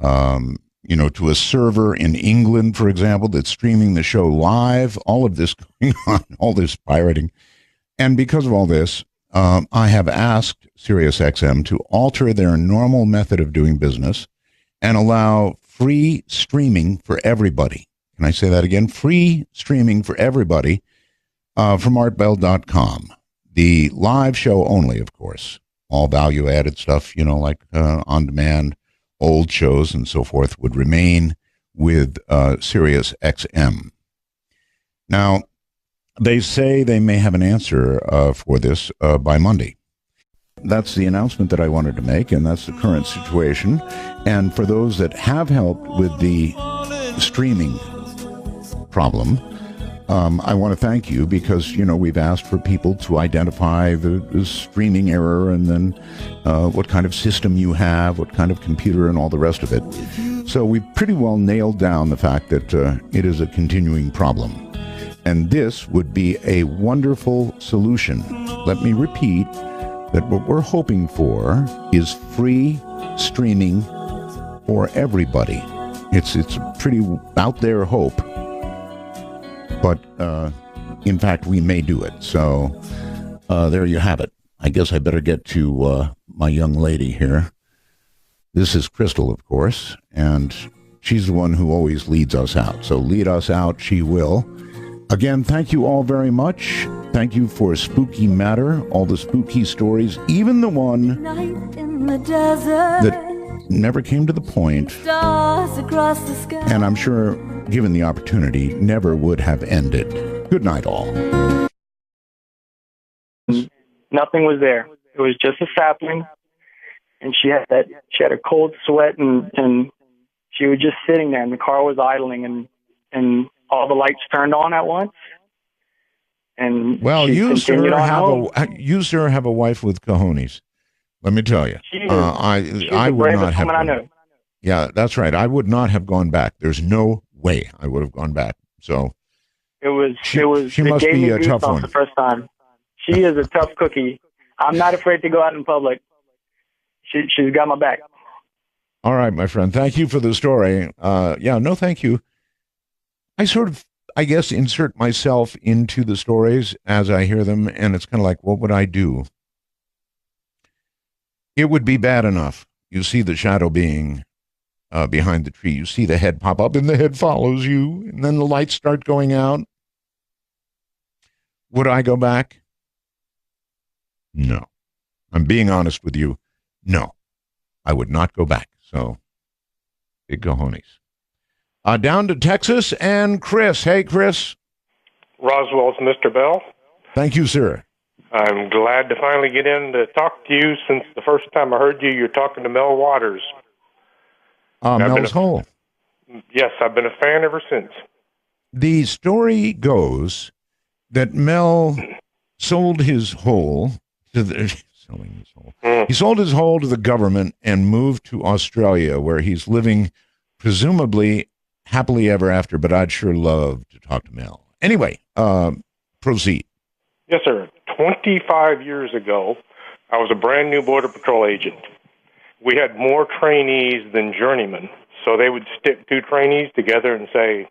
a server in England, for example, that's streaming the show live. All of this going on, all this pirating. And because of all this, I have asked SiriusXM to alter their normal method of doing business and allow free streaming for everybody. Can I say that again? Free streaming for everybody from artbell.com. The live show only, of course. All value-added stuff, like on-demand, old shows and so forth would remain with SiriusXM. Now, they say they may have an answer for this by Monday. That's the announcement that I wanted to make, and that's the current situation. And for those that have helped with the streaming problem, I want to thank you because, we've asked for people to identify the streaming error and then what kind of system you have, what kind of computer and all the rest of it. So we pretty well nailed down the fact that it is a continuing problem. And this would be a wonderful solution. Let me repeat that what we're hoping for is free streaming for everybody. It's a pretty out there hope. But, in fact, we may do it. So there you have it. I guess I better get to my young lady here. This is Crystal, of course, and she's the one who always leads us out. So lead us out, she will. Again, thank you all very much. Thank you for Spooky Matter, all the spooky stories, even the one that never came to the point, and I'm sure, given the opportunity, never would have ended. Good night, all. Nothing was there. It was just a sapling, and she had a cold sweat, and she was just sitting there, and the car was idling, and all the lights turned on at once. And well, you sir have a wife with cojones. Let me tell you. She's I the would not bravest have. woman I know. Yeah, that's right. I would not have gone back. There's no way I would have gone back. So It was. she It must gave be me a tough goosebumps one. the first time. She is a tough cookie. I'm not afraid to go out in public. She's got my back. All right, my friend. Thank you for the story. No, thank you. I sort of, I guess, insert myself into the stories as I hear them, and it's kind of like, what would I do? It would be bad enough. You see the shadow being behind the tree. You see the head pop up, and the head follows you, and then the lights start going out. Would I go back? No. I'm being honest with you. No, I would not go back. So, big cojones. Down to Texas and Chris. Hey, Chris. Roswell's Mr. Bell. Thank you, sir. I'm glad to finally get in to talk to you. Since the first time I heard you, you're talking to Mel Waters. Mel's Hole. Yes, I've been a fan ever since. The story goes that Mel sold his hole to the... Selling his hole. He sold his hole to the government and moved to Australia, where he's living presumably happily ever after, but I'd sure love to talk to Mel. Anyway, proceed. Yes, sir. 25 years ago, I was a brand new Border Patrol agent. We had more trainees than journeymen, so they would stick two trainees together and say,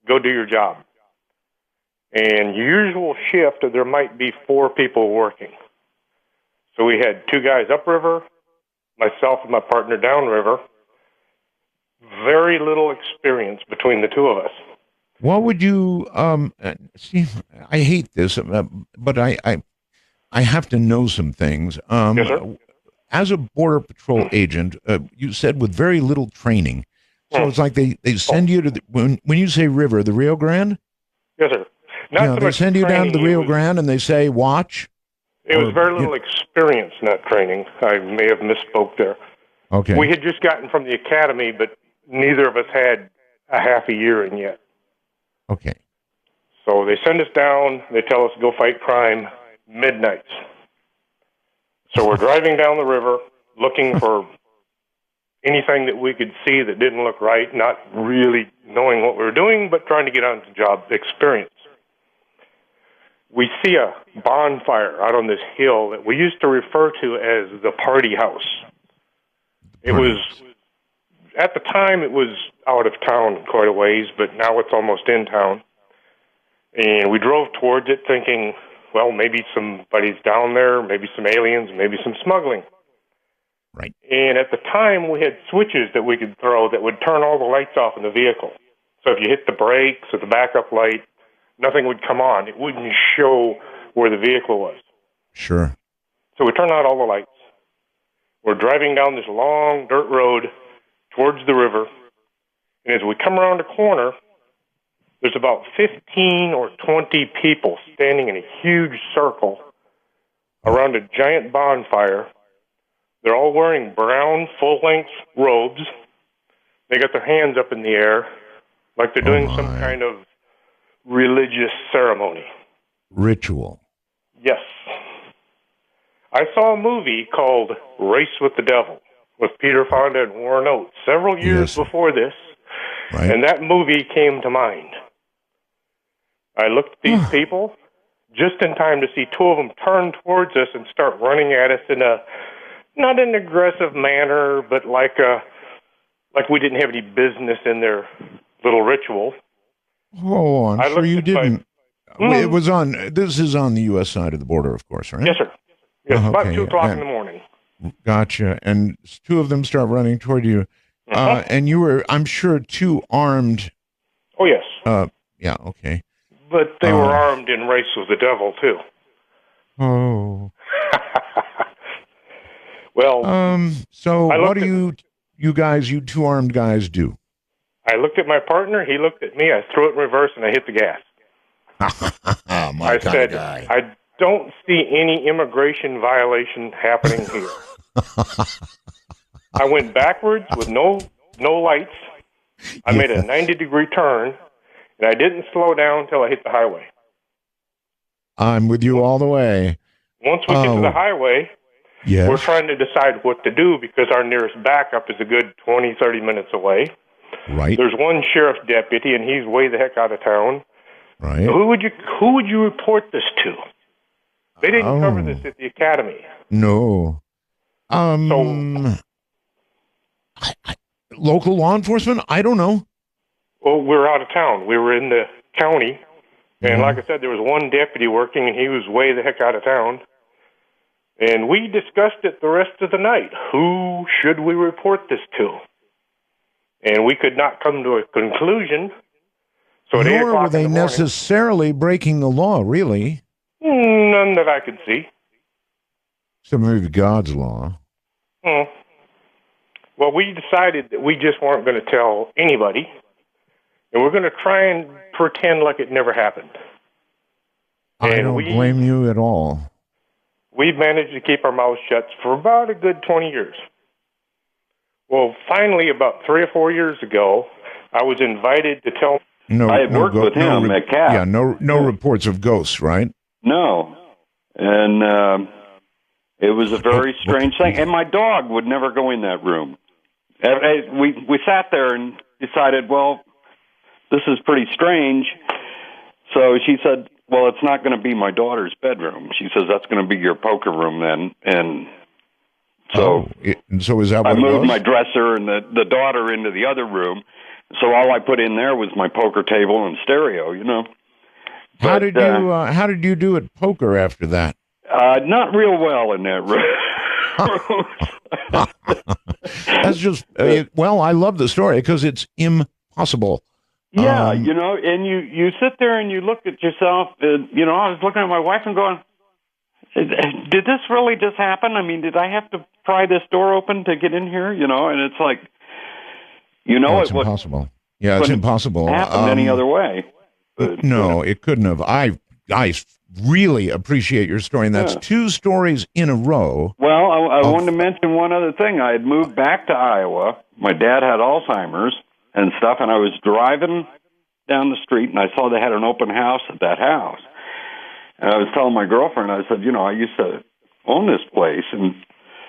go do your job. And usual shift, there might be 4 people working. So we had 2 guys upriver, myself and my partner downriver. Very little experience between the 2 of us. What would you see? I hate this, but I have to know some things. Yes, sir. As a Border Patrol agent, you said with very little training. So it's like they send you to the, when you say river, the Rio Grande? Yes, sir. Not so they much send you down to the training, Rio Grande and they say, watch. It was very little experience, not training. I may have misspoke there. Okay. We had just gotten from the academy, but neither of us had a half a year in yet. Okay. So they send us down. They tell us to go fight crime midnights. So we're driving down the river looking for anything that we could see that didn't look right, not really knowing what we were doing, but trying to get on to job experience. We see a bonfire out on this hill that we used to refer to as the party house. It was, at the time, it was out of town quite a ways, but now it's almost in town. And we drove towards it thinking, well, maybe somebody's down there, maybe some aliens, maybe some smuggling. Right. And at the time, we had switches that we could throw that would turn all the lights off in the vehicle. So if you hit the brakes or the backup light, nothing would come on. It wouldn't show where the vehicle was. Sure. So we turn out all the lights. We're driving down this long dirt road towards the river. And as we come around a corner, there's about 15 or 20 people standing in a huge circle around a giant bonfire. They're all wearing brown, full-length robes. They got their hands up in the air like they're doing some kind of religious ceremony. Ritual. Yes. I saw a movie called Race with the Devil with Peter Fonda and Warren Oates several years before this, and that movie came to mind. I looked at these people just in time to see 2 of them turn towards us and start running at us in a, not an aggressive manner, but like we didn't have any business in their little ritual. Oh, I'm sure you didn't. It was on, this is on the U.S. side of the border, of course, right? Yes, sir. Yes, about 2 o'clock in the morning. Gotcha. And 2 of them start running toward you. And you were, I'm sure, 2 armed. Oh, yes. Yeah, okay. But they were armed in Race with the Devil, too. Oh. Well, so what do you 2 armed guys do? I looked at my partner, he looked at me, I threw it in reverse, and I hit the gas. I said, I don't see any immigration violation happening here. I went backwards with no lights. I made a 90-degree turn, and I didn't slow down until I hit the highway. I'm with you all the way. Once we get to the highway, Yes. We're trying to decide what to do because our nearest backup is a good 20, 30 minutes away. Right. There's one sheriff's deputy, and he's way the heck out of town. Right. Who would you report this to? They didn't cover this at the academy. No. Local law enforcement? I don't know. Well, we're out of town. We were in the county, and like I said, there was one deputy working, and he was way the heck out of town. And we discussed it the rest of the night. Who should we report this to? And we could not come to a conclusion. So at 8 Nor o'clock were they in the morning, necessarily breaking the law, really. none that I could see. So maybe God's law. Well, we decided that we just weren't going to tell anybody, and we're going to try and pretend like it never happened. I don't blame you at all. We've managed to keep our mouths shut for about a good 20 years. Well, finally, about 3 or 4 years ago, I was invited to tell... I had worked with him at CAP. Yeah, no reports of ghosts, right? No. And it was a very strange thing. And my dog would never go in that room. We sat there and decided, well, this is pretty strange. So she said, well, it's not going to be my daughter's bedroom. She says, that's going to be your poker room then. And so, so is that what I moved it was? my dresser and the daughter into the other room. So all I put in there was my poker table and stereo, you know. How did you do at poker after that? Not real well in that room. That's just well, I love the story because it's impossible. Yeah, you know, and you sit there and you look at yourself. You know, I was looking at my wife and going, "Did this really just happen? I mean, did I have to pry this door open to get in here?" You know, and it's like, you know, it's impossible. Yeah, it's impossible. Happen any other way? No, it couldn't have. I really appreciate your story, and that's 2 stories in a row. Well, I wanted to mention one other thing. I had moved back to Iowa. My dad had Alzheimer's and stuff, and I was driving down the street, and I saw they had an open house at that house. And I was telling my girlfriend, I said, you know, I used to own this place, and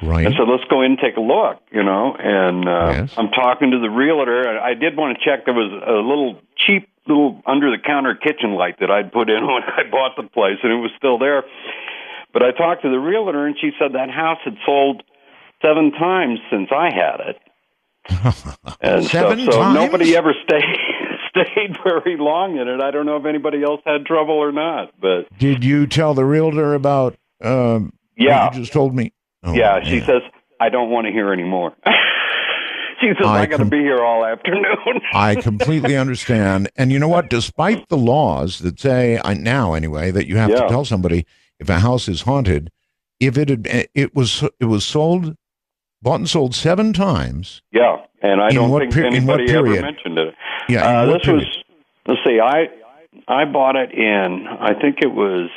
I said, let's go in and take a look, you know. And I'm talking to the realtor. I did want to check. There was a little cheap little under-the-counter kitchen light that I'd put in when I bought the place, and it was still there. But I talked to the realtor, and she said that house had sold 7 times since I had it. And 7 so times? Nobody ever stayed very long in it. I don't know if anybody else had trouble or not. But did you tell the realtor about what you just told me? Oh, yeah, she says, I don't want to hear any more. She says, I got to be here all afternoon. I completely understand. And you know what? Despite the laws that say, now anyway, that you have to tell somebody if a house is haunted, if it was sold, bought and sold 7 times. Yeah, and I don't think anybody ever mentioned it. Yeah, this was, let's see, I bought it in, I think it was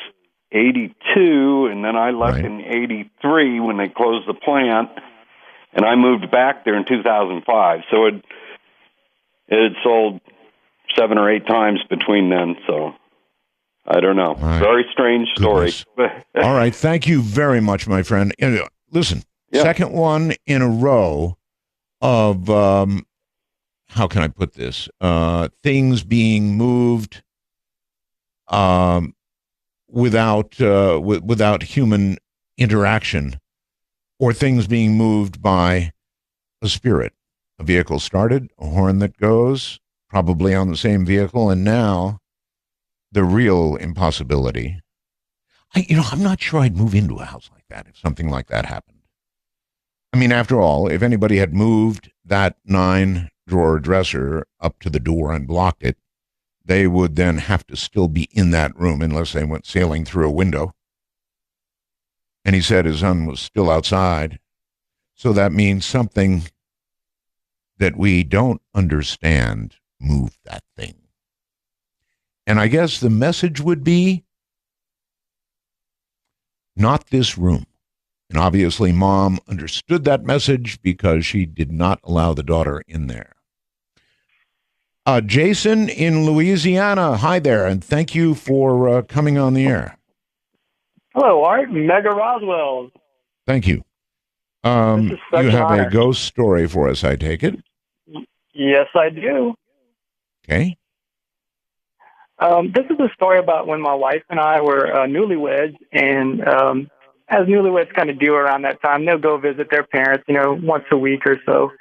82, and then I left in 83 when they closed the plant. And I moved back there in 2005, so it had sold 7 or 8 times between then. So I don't know. Very strange story. All right, thank you very much, my friend. Listen, second one in a row of how can I put this? Things being moved without human interaction. Or things being moved by a spirit. A vehicle started, a horn that goes, probably on the same vehicle, and now the real impossibility. I'm not sure I'd move into a house like that if something like that happened. I mean, after all, if anybody had moved that 9-drawer dresser up to the door and blocked it, they would then have to still be in that room unless they went sailing through a window. And he said his son was still outside. So that means something that we don't understand moved that thing. And I guess the message would be, not this room. And obviously Mom understood that message because she did not allow the daughter in there. Jason in Louisiana, hi there, and thank you for coming on the air. Hello, Art. Mega Roswell. Thank you. You such an have a honor. ghost story for us, I take it. Yes, I do. Okay. This is a story about when my wife and I were newlyweds, and as newlyweds kind of do around that time, they'll go visit their parents, once a week or so.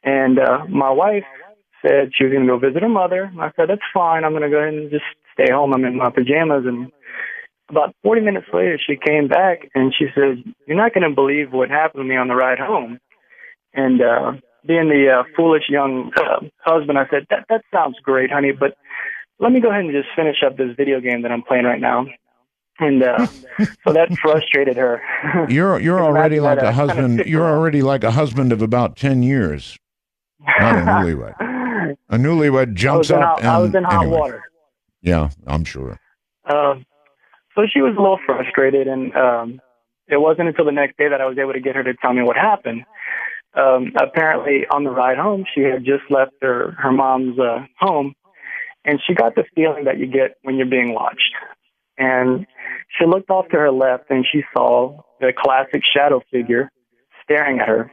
And my wife said she was going to go visit her mother. I said, that's fine. I'm going to go ahead and just stay home. I'm in my pajamas. And about 40 minutes later, she came back, and she said, you're not going to believe what happened to me on the ride home. And being the foolish young husband, I said, that sounds great, honey, but let me go ahead and just finish up this video game that I'm playing right now. And so that frustrated her. You're already like a husband. You're already like a husband of about 10 years. Not a newlywed. A newlywed jumps up and I was in hot anyway. water. Yeah, I'm sure. So she was a little frustrated, and it wasn't until the next day that I was able to get her to tell me what happened. Apparently, on the ride home, she had just left her mom's home, and she got the feeling that you get when you're being watched. And she looked off to her left, and she saw the classic shadow figure staring at her.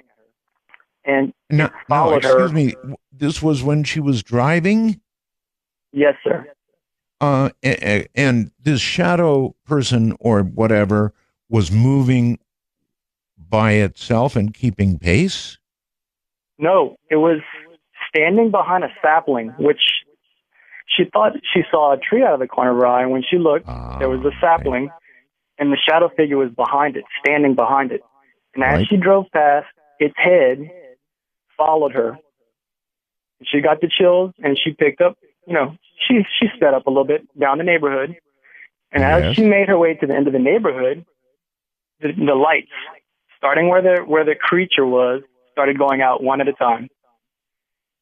And no, excuse me. This was when she was driving? Yes, sir. And this shadow person or whatever was moving by itself and keeping pace? No, it was standing behind a sapling, which she thought she saw a tree out of the corner of her eye. And when she looked, there was a sapling, and the shadow figure was behind it, standing behind it. And as she drove past, its head followed her. She got the chills, and she picked up, she sped up a little bit down the neighborhood. And as she made her way to the end of the neighborhood, the lights, starting where the creature was, started going out one at a time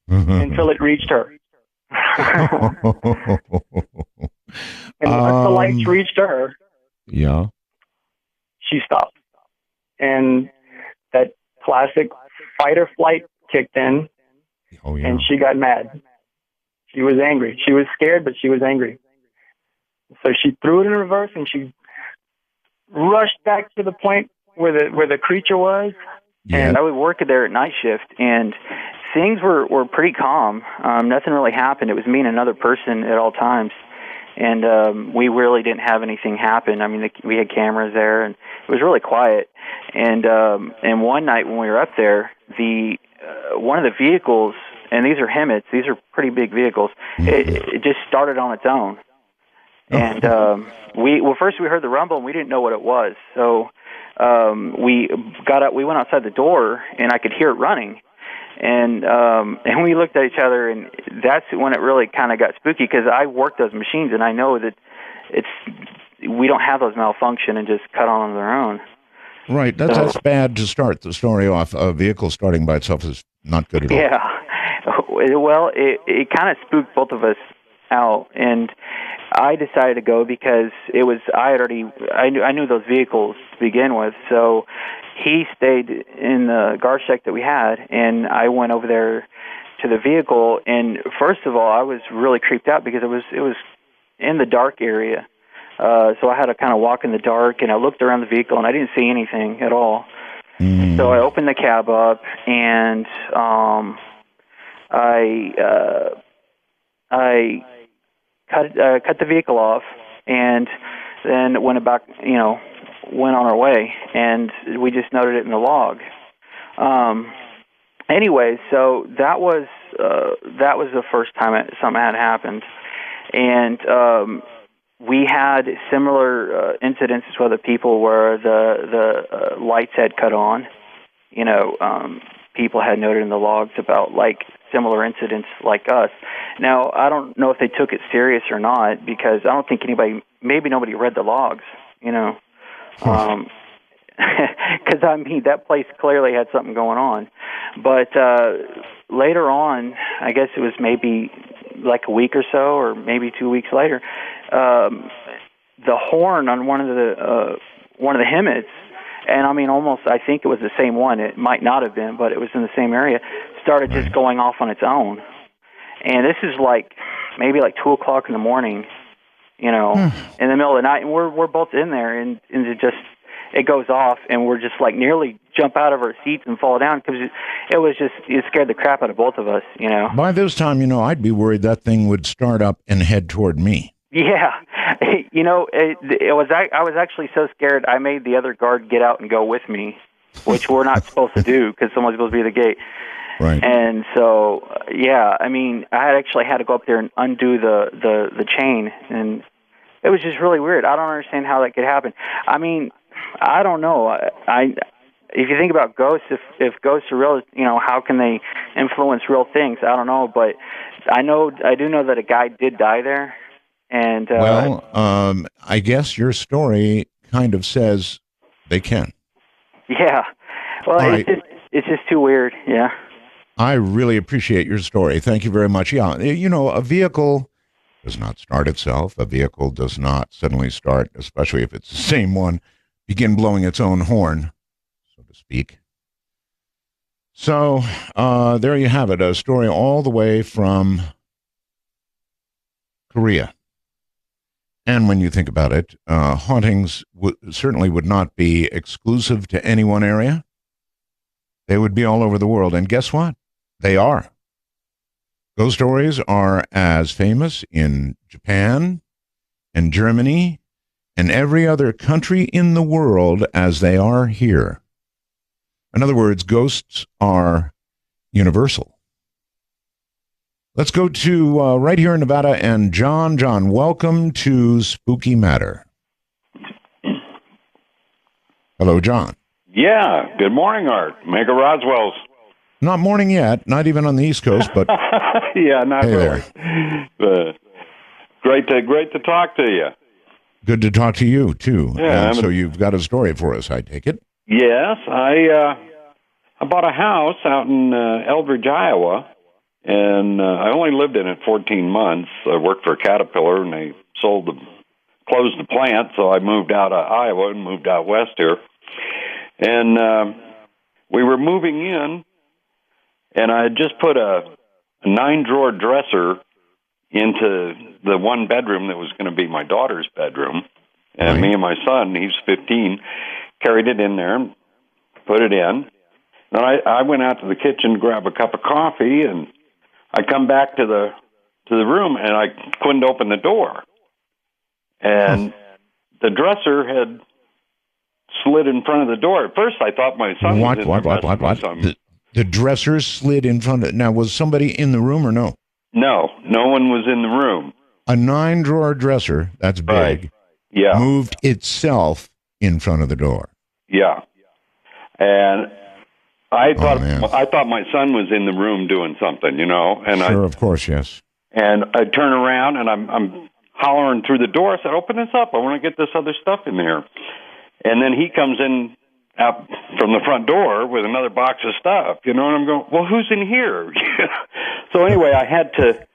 until it reached her. And once the lights reached her, she stopped. And that classic fight or flight kicked in, and she got mad. She was angry. She was scared, but she was angry. So she threw it in reverse, and she rushed back to the point where the creature was. And I would work there at night shift, and things were pretty calm. Nothing really happened. It was me and another person at all times, and we really didn't have anything happen. I mean, we had cameras there, and it was really quiet. And one night when we were up there, one of the vehicles, and these are Hemmets, these are pretty big vehicles, it just started on its own. And first we heard the rumble, and we didn't know what it was. So we got up, we went outside the door, and I could hear it running. And we looked at each other, and that's when it really kind of got spooky, because I worked those machines, and I know that we don't have those malfunction and just cut on their own. Right, that's bad to start the story off. A vehicle starting by itself is not good at all. Yeah, well, it kind of spooked both of us out, and I decided to go because I knew those vehicles to begin with, so he stayed in the guard shack that we had, and I went over there to the vehicle, and first of all, I was really creeped out because it was in the dark area, so I had to kind of walk in the dark, and I looked around the vehicle, and I didn't see anything at all. So I opened the cab up, and I cut the vehicle off, and then went on our way, and we just noted it in the log. Anyway, so that was the first time something had happened, and we had similar incidences with other people where the lights had cut on. People had noted in the logs about similar incidents like us. Now, I don't know if they took it serious or not, because I don't think maybe nobody read the logs, because that place clearly had something going on. But later on, I guess it was maybe like a week or so, or maybe 2 weeks later, the horn on one of the Hemmets, and I mean, I think it was the same one. It might not have been, but it was in the same area, started just going off on its own. And this is maybe 2 o'clock in the morning, in the middle of the night, and we're both in there, and it goes off, and we're just like nearly jump out of our seats and fall down because it scared the crap out of both of us, you know. By this time, I'd be worried that thing would start up and head toward me. Yeah, I was actually so scared I made the other guard get out and go with me, which we're not supposed to do because someone's supposed to be at the gate. Right. And so, yeah, I mean, I had to go up there and undo the chain, and it was just really weird. I don't understand how that could happen. I mean, I don't know. If you think about ghosts, if ghosts are real, how can they influence real things? I don't know, but I do know that a guy did die there. And I guess your story kind of says they can. Yeah. Well, it's just too weird. Yeah. I really appreciate your story. Thank you very much. Yeah, a vehicle does not start itself. A vehicle does not suddenly start, especially if it's the same one, begin blowing its own horn, so to speak. So there you have it, a story all the way from Korea. And when you think about it, hauntings certainly would not be exclusive to any one area. They would be all over the world. And guess what? They are. Ghost stories are as famous in Japan and Germany and every other country in the world as they are here. In other words, ghosts are universal. Let's go to right here in Nevada, and John. John, welcome to Spooky Matter. Hello, John. Yeah, good morning, Art. Mega Roswell's. Not morning yet, not even on the East Coast, but yeah, not hey really. There. Great to talk to you. Good to talk to you too. Yeah, and so you've got a story for us, I take it. Yes, I bought a house out in Eldridge, Iowa, and I only lived in it 14 months. I worked for Caterpillar, and they closed the plant, so I moved out of Iowa and moved out west here. And we were moving in, and I had just put a 9-drawer dresser into the one bedroom that was going to be my daughter's bedroom. And me and my son, he's 15, carried it in there and put it in. And I went out to the kitchen to grab a cup of coffee, and I come back to the room, and I couldn't open the door. And the dresser had slid in front of the door. At first, I thought my son was in What? The dresser slid in front of... Now, was somebody in the room or no? No one was in the room. A 9-drawer dresser, that's big, right. Yeah, moved itself in front of the door. Yeah. And I thought my son was in the room doing something, And sure, of course, yes. And I turn around, and I'm hollering through the door. I said, "Open this up. I want to get this other stuff in there." And then he comes in out from the front door with another box of stuff, And I'm going, "Well, who's in here?" So anyway, I had to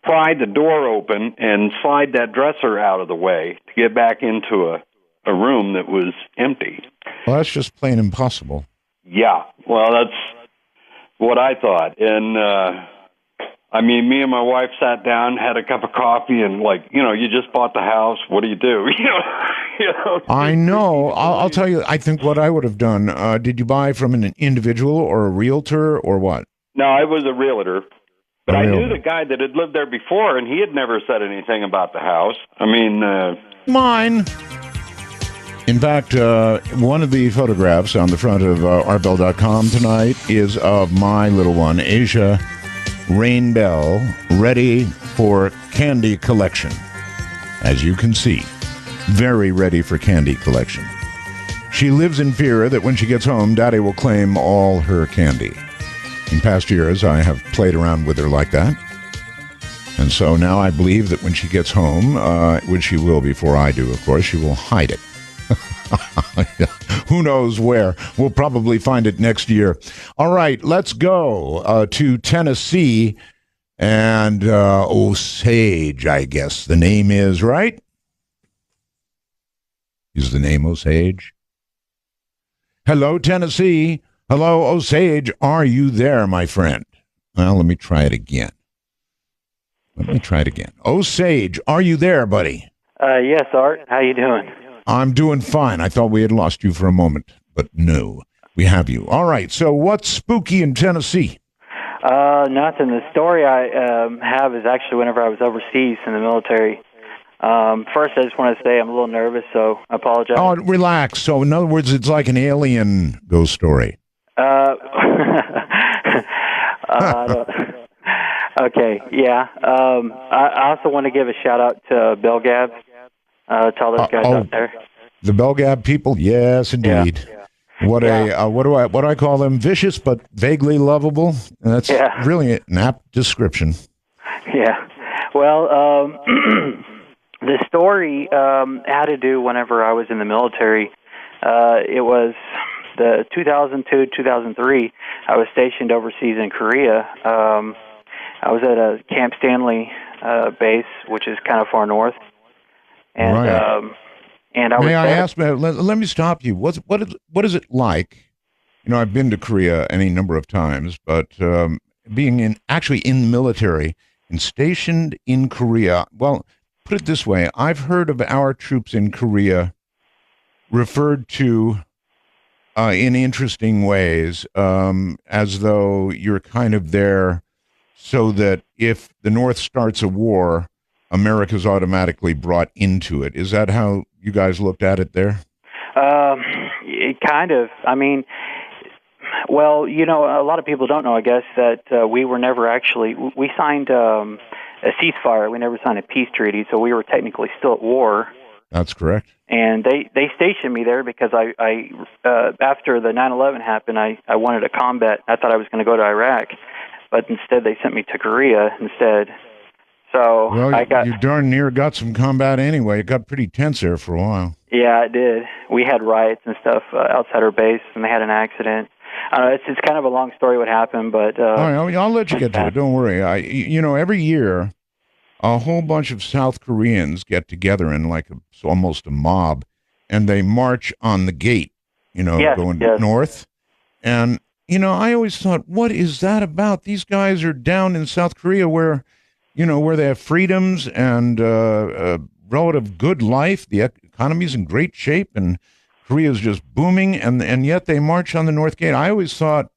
pry the door open and slide that dresser out of the way to get back into a room that was empty. Well, that's just plain impossible. Yeah, well, that's what I thought. And, me and my wife sat down, had a cup of coffee, and you just bought the house. What do you do? I know. I'll tell you, I think what I would have done, did you buy from an individual or a realtor or what? No, I was a realtor. But I knew the guy that had lived there before, and he had never said anything about the house. Mine. In fact, one of the photographs on the front of ourbill.com tonight is of my little one, Asia Rain Bell, ready for candy collection. As you can see, very ready for candy collection. She lives in fear that when she gets home, Daddy will claim all her candy. In past years, I have played around with her like that. And so now I believe that when she gets home, which she will before I do, of course, she will hide it. Who knows where? We'll probably find it next year. All right, let's go to Tennessee. And Osage, I guess the name is, right? Is the name Osage? Hello, Tennessee. Hello, Osage. Are you there, my friend? Well, let me try it again. Osage, are you there, buddy? Yes, Art. How you doing? I'm doing fine. I thought we had lost you for a moment, but no, we have you. All right, so what's spooky in Tennessee? Nothing. The story I have is actually whenever I was overseas in the military. First, I just want to say I'm a little nervous, so I apologize. Oh, relax. So, in other words, it's like an alien ghost story. Okay, yeah. I also want to give a shout-out to Bell Gab, to all those guys out there. The Belgab people? Yes, indeed. Yeah. What do I call them? Vicious but vaguely lovable. And that's really an apt description. Yeah. Well, the story had to do whenever I was in the military. It was the 2002-2003. I was stationed overseas in Korea. I was at a Camp Stanley base, which is kind of far north. And right. And I May was I there. ask? Let me stop you. What is it like? You know, I've been to Korea any number of times, but being actually in the military and stationed in Korea. Well, put it this way: I've heard of our troops in Korea referred to in interesting ways, as though you're kind of there so that if the North starts a war, America's automatically brought into it. Is that how you guys looked at it there? Kind of. I mean, well, you know, a lot of people don't know, I guess, that we were never actually, we signed a ceasefire. We never signed a peace treaty, so we were technically still at war. That's correct. And they stationed me there because I after the 9/11 happened, I wanted to combat. I thought I was going to go to Iraq, but instead they sent me to Korea instead. So well, you darn near got some combat anyway. It got pretty tense there for a while. Yeah, it did. We had riots and stuff outside our base, and they had an accident. It's kind of a long story what happened, but all right, I'll let you get to it. Don't worry. Every year, a whole bunch of South Koreans get together in like almost a mob, and they march on the gate. Going north, and I always thought, what is that about? These guys are down in South Korea where they have freedoms and relative good life. The economy's in great shape, and Korea's just booming, and yet they march on the North Gate. I always thought,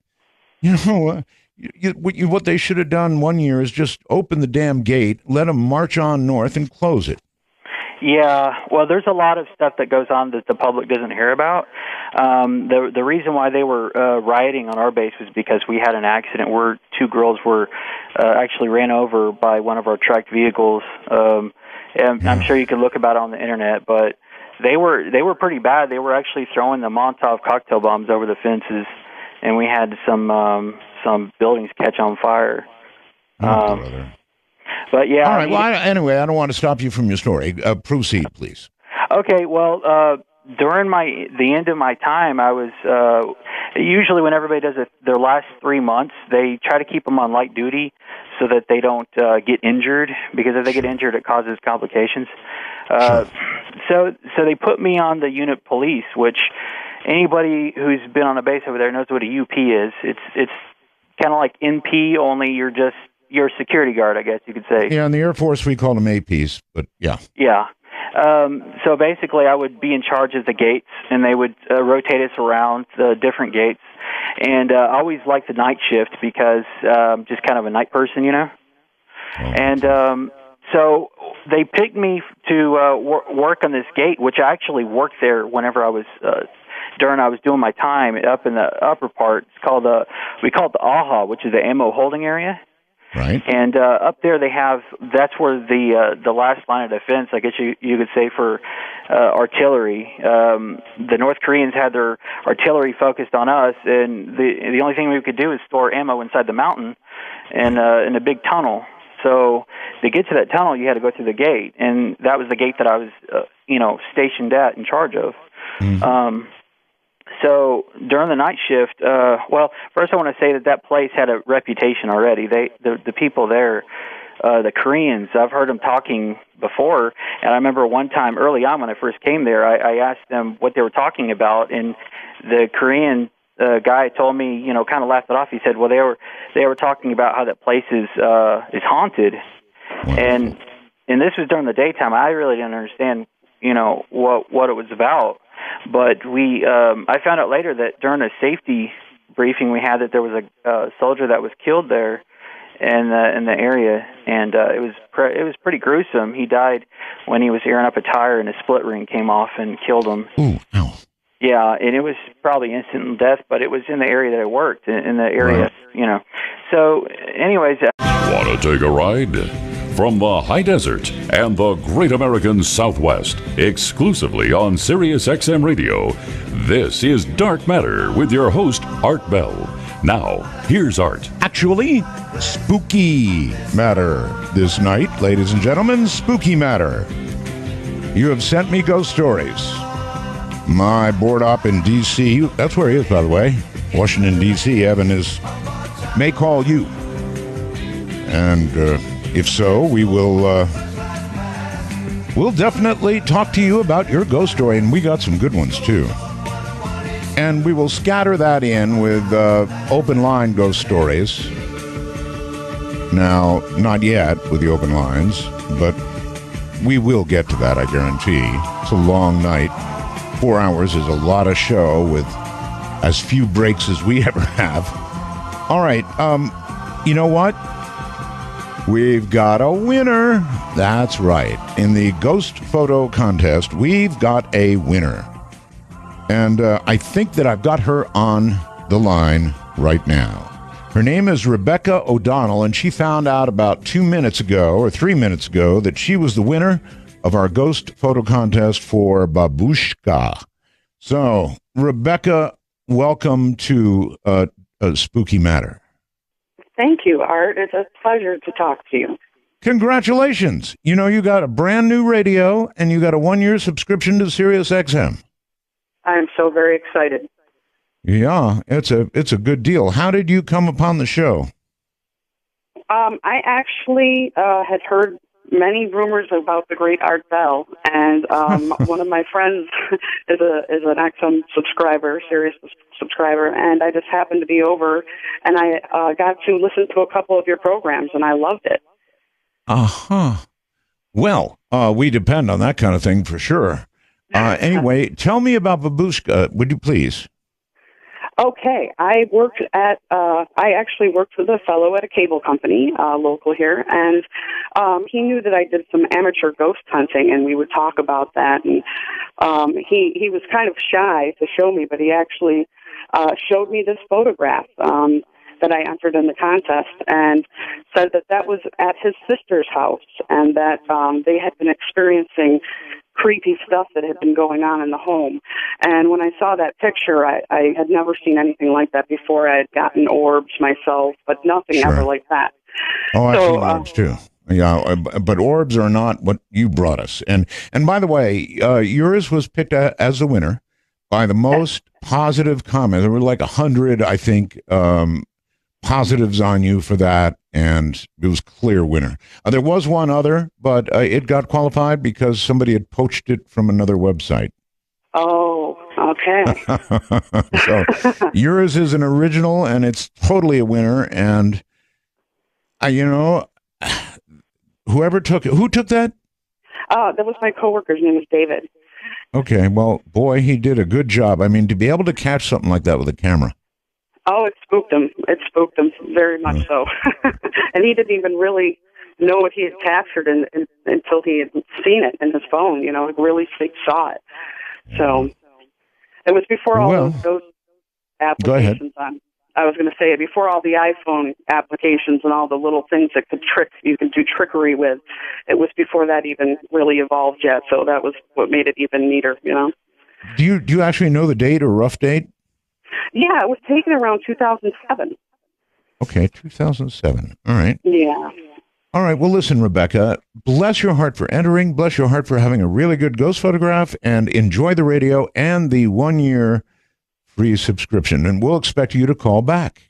what they should have done one year is just open the damn gate, let them march on north, and close it. Yeah, well, there's a lot of stuff that goes on that the public doesn't hear about. The reason why they were rioting on our base was because we had an accident where two girls were actually ran over by one of our tracked vehicles. And I'm sure you can look about it on the internet, but they were pretty bad. They were actually throwing the Molotov cocktail bombs over the fences, and we had some buildings catch on fire. Brother. But yeah. All right. Well, anyway, I don't want to stop you from your story. Proceed, please. Okay. Well, during the end of my time, I was usually when everybody does their last 3 months, they try to keep them on light duty so that they don't get injured, because if they get injured, it causes complications. So they put me on the unit police, which anybody who's been on a base over there knows what a UP is. It's kind of like NP, only you're a security guard, I guess you could say. Yeah, in the Air Force we call them APs, but yeah. Yeah. So basically I would be in charge of the gates, and they would rotate us around the different gates. And I always liked the night shift because I'm just kind of a night person, And so they picked me to work on this gate, which I actually worked there whenever I was I was doing my time up in the upper part. It's called we call it the AHA, which is the ammo holding area. Right. And up there that's where the last line of defense, I guess you could say, for artillery. The North Koreans had their artillery focused on us, and the only thing we could do is store ammo inside the mountain and in a big tunnel. So to get to that tunnel, you had to go through the gate, and that was the gate that I was, stationed at, in charge of. Mm-hmm. So during the night shift, first I want to say that place had a reputation already. The people there, the Koreans, I've heard them talking before, and I remember one time early on when I first came there, I asked them what they were talking about, and the Korean guy told me, kind of laughed it off. He said, well, they were talking about how that place is haunted, and this was during the daytime. I really didn't understand what it was about. But I found out later that during a safety briefing we had that there was a soldier that was killed there in the area, and it was pretty gruesome. He died when he was airing up a tire, and his split ring came off and killed him. Ooh, ow. Yeah, and it was probably instant death, but it was in the area that I worked, in the area, right. So, anyways. Want to take a ride? From the high desert and the great American Southwest, exclusively on Sirius XM Radio, this is Dark Matter with your host, Art Bell. Now, here's Art. Actually, spooky matter this night, ladies and gentlemen, spooky matter. You have sent me ghost stories. My board op in D.C., that's where he is, by the way, Washington, D.C., Evan may call you. And if so, we'll definitely talk to you about your ghost story, and we got some good ones, too. And we will scatter that in with open line ghost stories. Now, not yet with the open lines, but we will get to that, I guarantee. It's a long night. 4 hours is a lot of show with as few breaks as we ever have. All right, you know what? We've got a winner. That's right. In the ghost photo contest, we've got a winner. And I think that I've got her on the line right now. Her name is Rebecca O'Donnell, and she found out about 2 minutes ago or 3 minutes ago that she was the winner of our ghost photo contest for Babushka. So, Rebecca, welcome to Spooky Matter. Thank you, Art. It's a pleasure to talk to you. Congratulations. You got a brand new radio, and you got a 1-year subscription to Sirius XM. I'm so very excited. Yeah, it's a good deal. How did you come upon the show? I actually had heard many rumors about the great Art Bell, and one of my friends is an XM subscriber, Sirius subscriber, and I just happened to be over, and I got to listen to a couple of your programs, and I loved it. Uh-huh. Well, we depend on that kind of thing for sure. Anyway, tell me about Babushka, would you please? Okay, I actually worked with a fellow at a cable company, local here, and he knew that I did some amateur ghost hunting, and we would talk about that. And he was kind of shy to show me, but he actually showed me this photograph that I entered in the contest, and said that was at his sister's house, and that they had been experiencing creepy stuff that had been going on in the home. And when I saw that picture, I had never seen anything like that before. I had gotten orbs myself, but nothing ever like that. Oh, I've seen orbs too. Yeah, but orbs are not what you brought us. And by the way, yours was picked as the winner by the most positive comment. There were like 100, I think, positives on you for that, and it was clear winner. There was one other, but it got qualified because somebody had poached it from another website. Oh, okay. So yours is an original, and it's totally a winner. And whoever took it, who took that? That was my coworker's name was David. Okay, well, boy, he did a good job. I mean, to be able to catch something like that with a camera. Oh, it spooked him. It spooked him very much so. And he didn't even really know what he had captured until he had seen it in his phone, really saw it. So it was before all those applications on. I was going to say, before all the iPhone applications and all the little things that you could do trickery with, it was before that even really evolved yet. So that was what made it even neater, Do you actually know the date or rough date? Yeah, it was taken around 2007. Okay, 2007. All right. Yeah. All right. Well, listen, Rebecca, bless your heart for entering. Bless your heart for having a really good ghost photograph, and enjoy the radio and the 1-year free subscription. And we'll expect you to call back.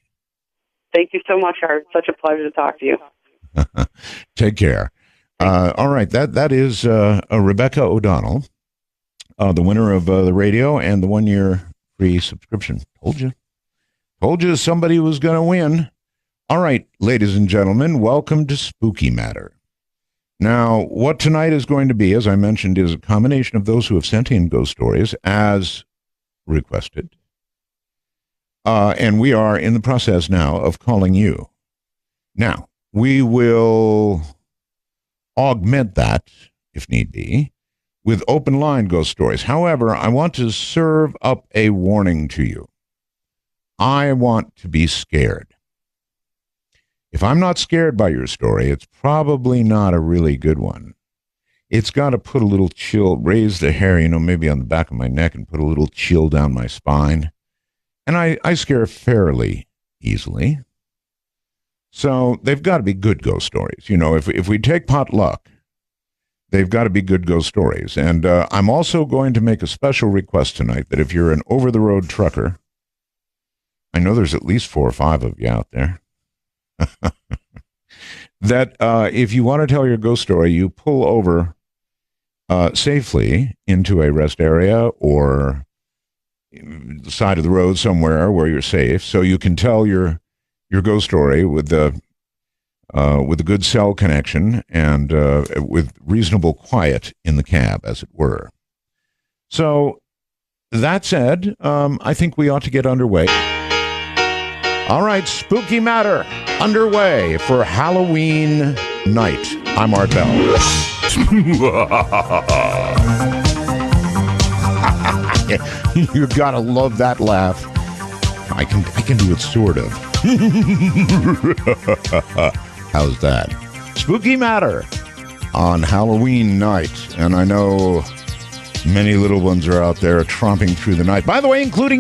Thank you so much, Art. Such a pleasure to talk to you. Take care. All right. That is Rebecca O'Donnell, the winner of the radio and the 1-year free subscription. Told you somebody was going to win. All right, ladies and gentlemen, welcome to Spooky Matter. Now, what tonight is going to be, as I mentioned, is a combination of those who have sent in ghost stories as requested. And we are in the process now of calling you. Now, we will augment that, if need be, with open line ghost stories. However, I want to serve up a warning to you. I want to be scared. If I'm not scared by your story, it's probably not a really good one. It's got to put a little chill, raise the hair, maybe on the back of my neck and put a little chill down my spine. And I scare fairly easily. So they've got to be good ghost stories. If we take pot luck, they've got to be good ghost stories. And I'm also going to make a special request tonight that if you're an over-the-road trucker, I know there's at least 4 or 5 of you out there, that if you want to tell your ghost story, you pull over safely into a rest area or the side of the road somewhere where you're safe, so you can tell your ghost story with a good cell connection and with reasonable quiet in the cab, as it were. So that said, I think we ought to get underway. All right, Spooky Matter underway for Halloween night. I'm Art Bell. You gotta love that laugh. I can do it sort of. How's that? Spooky Matter on Halloween night, and I know many little ones are out there tromping through the night. By the way, including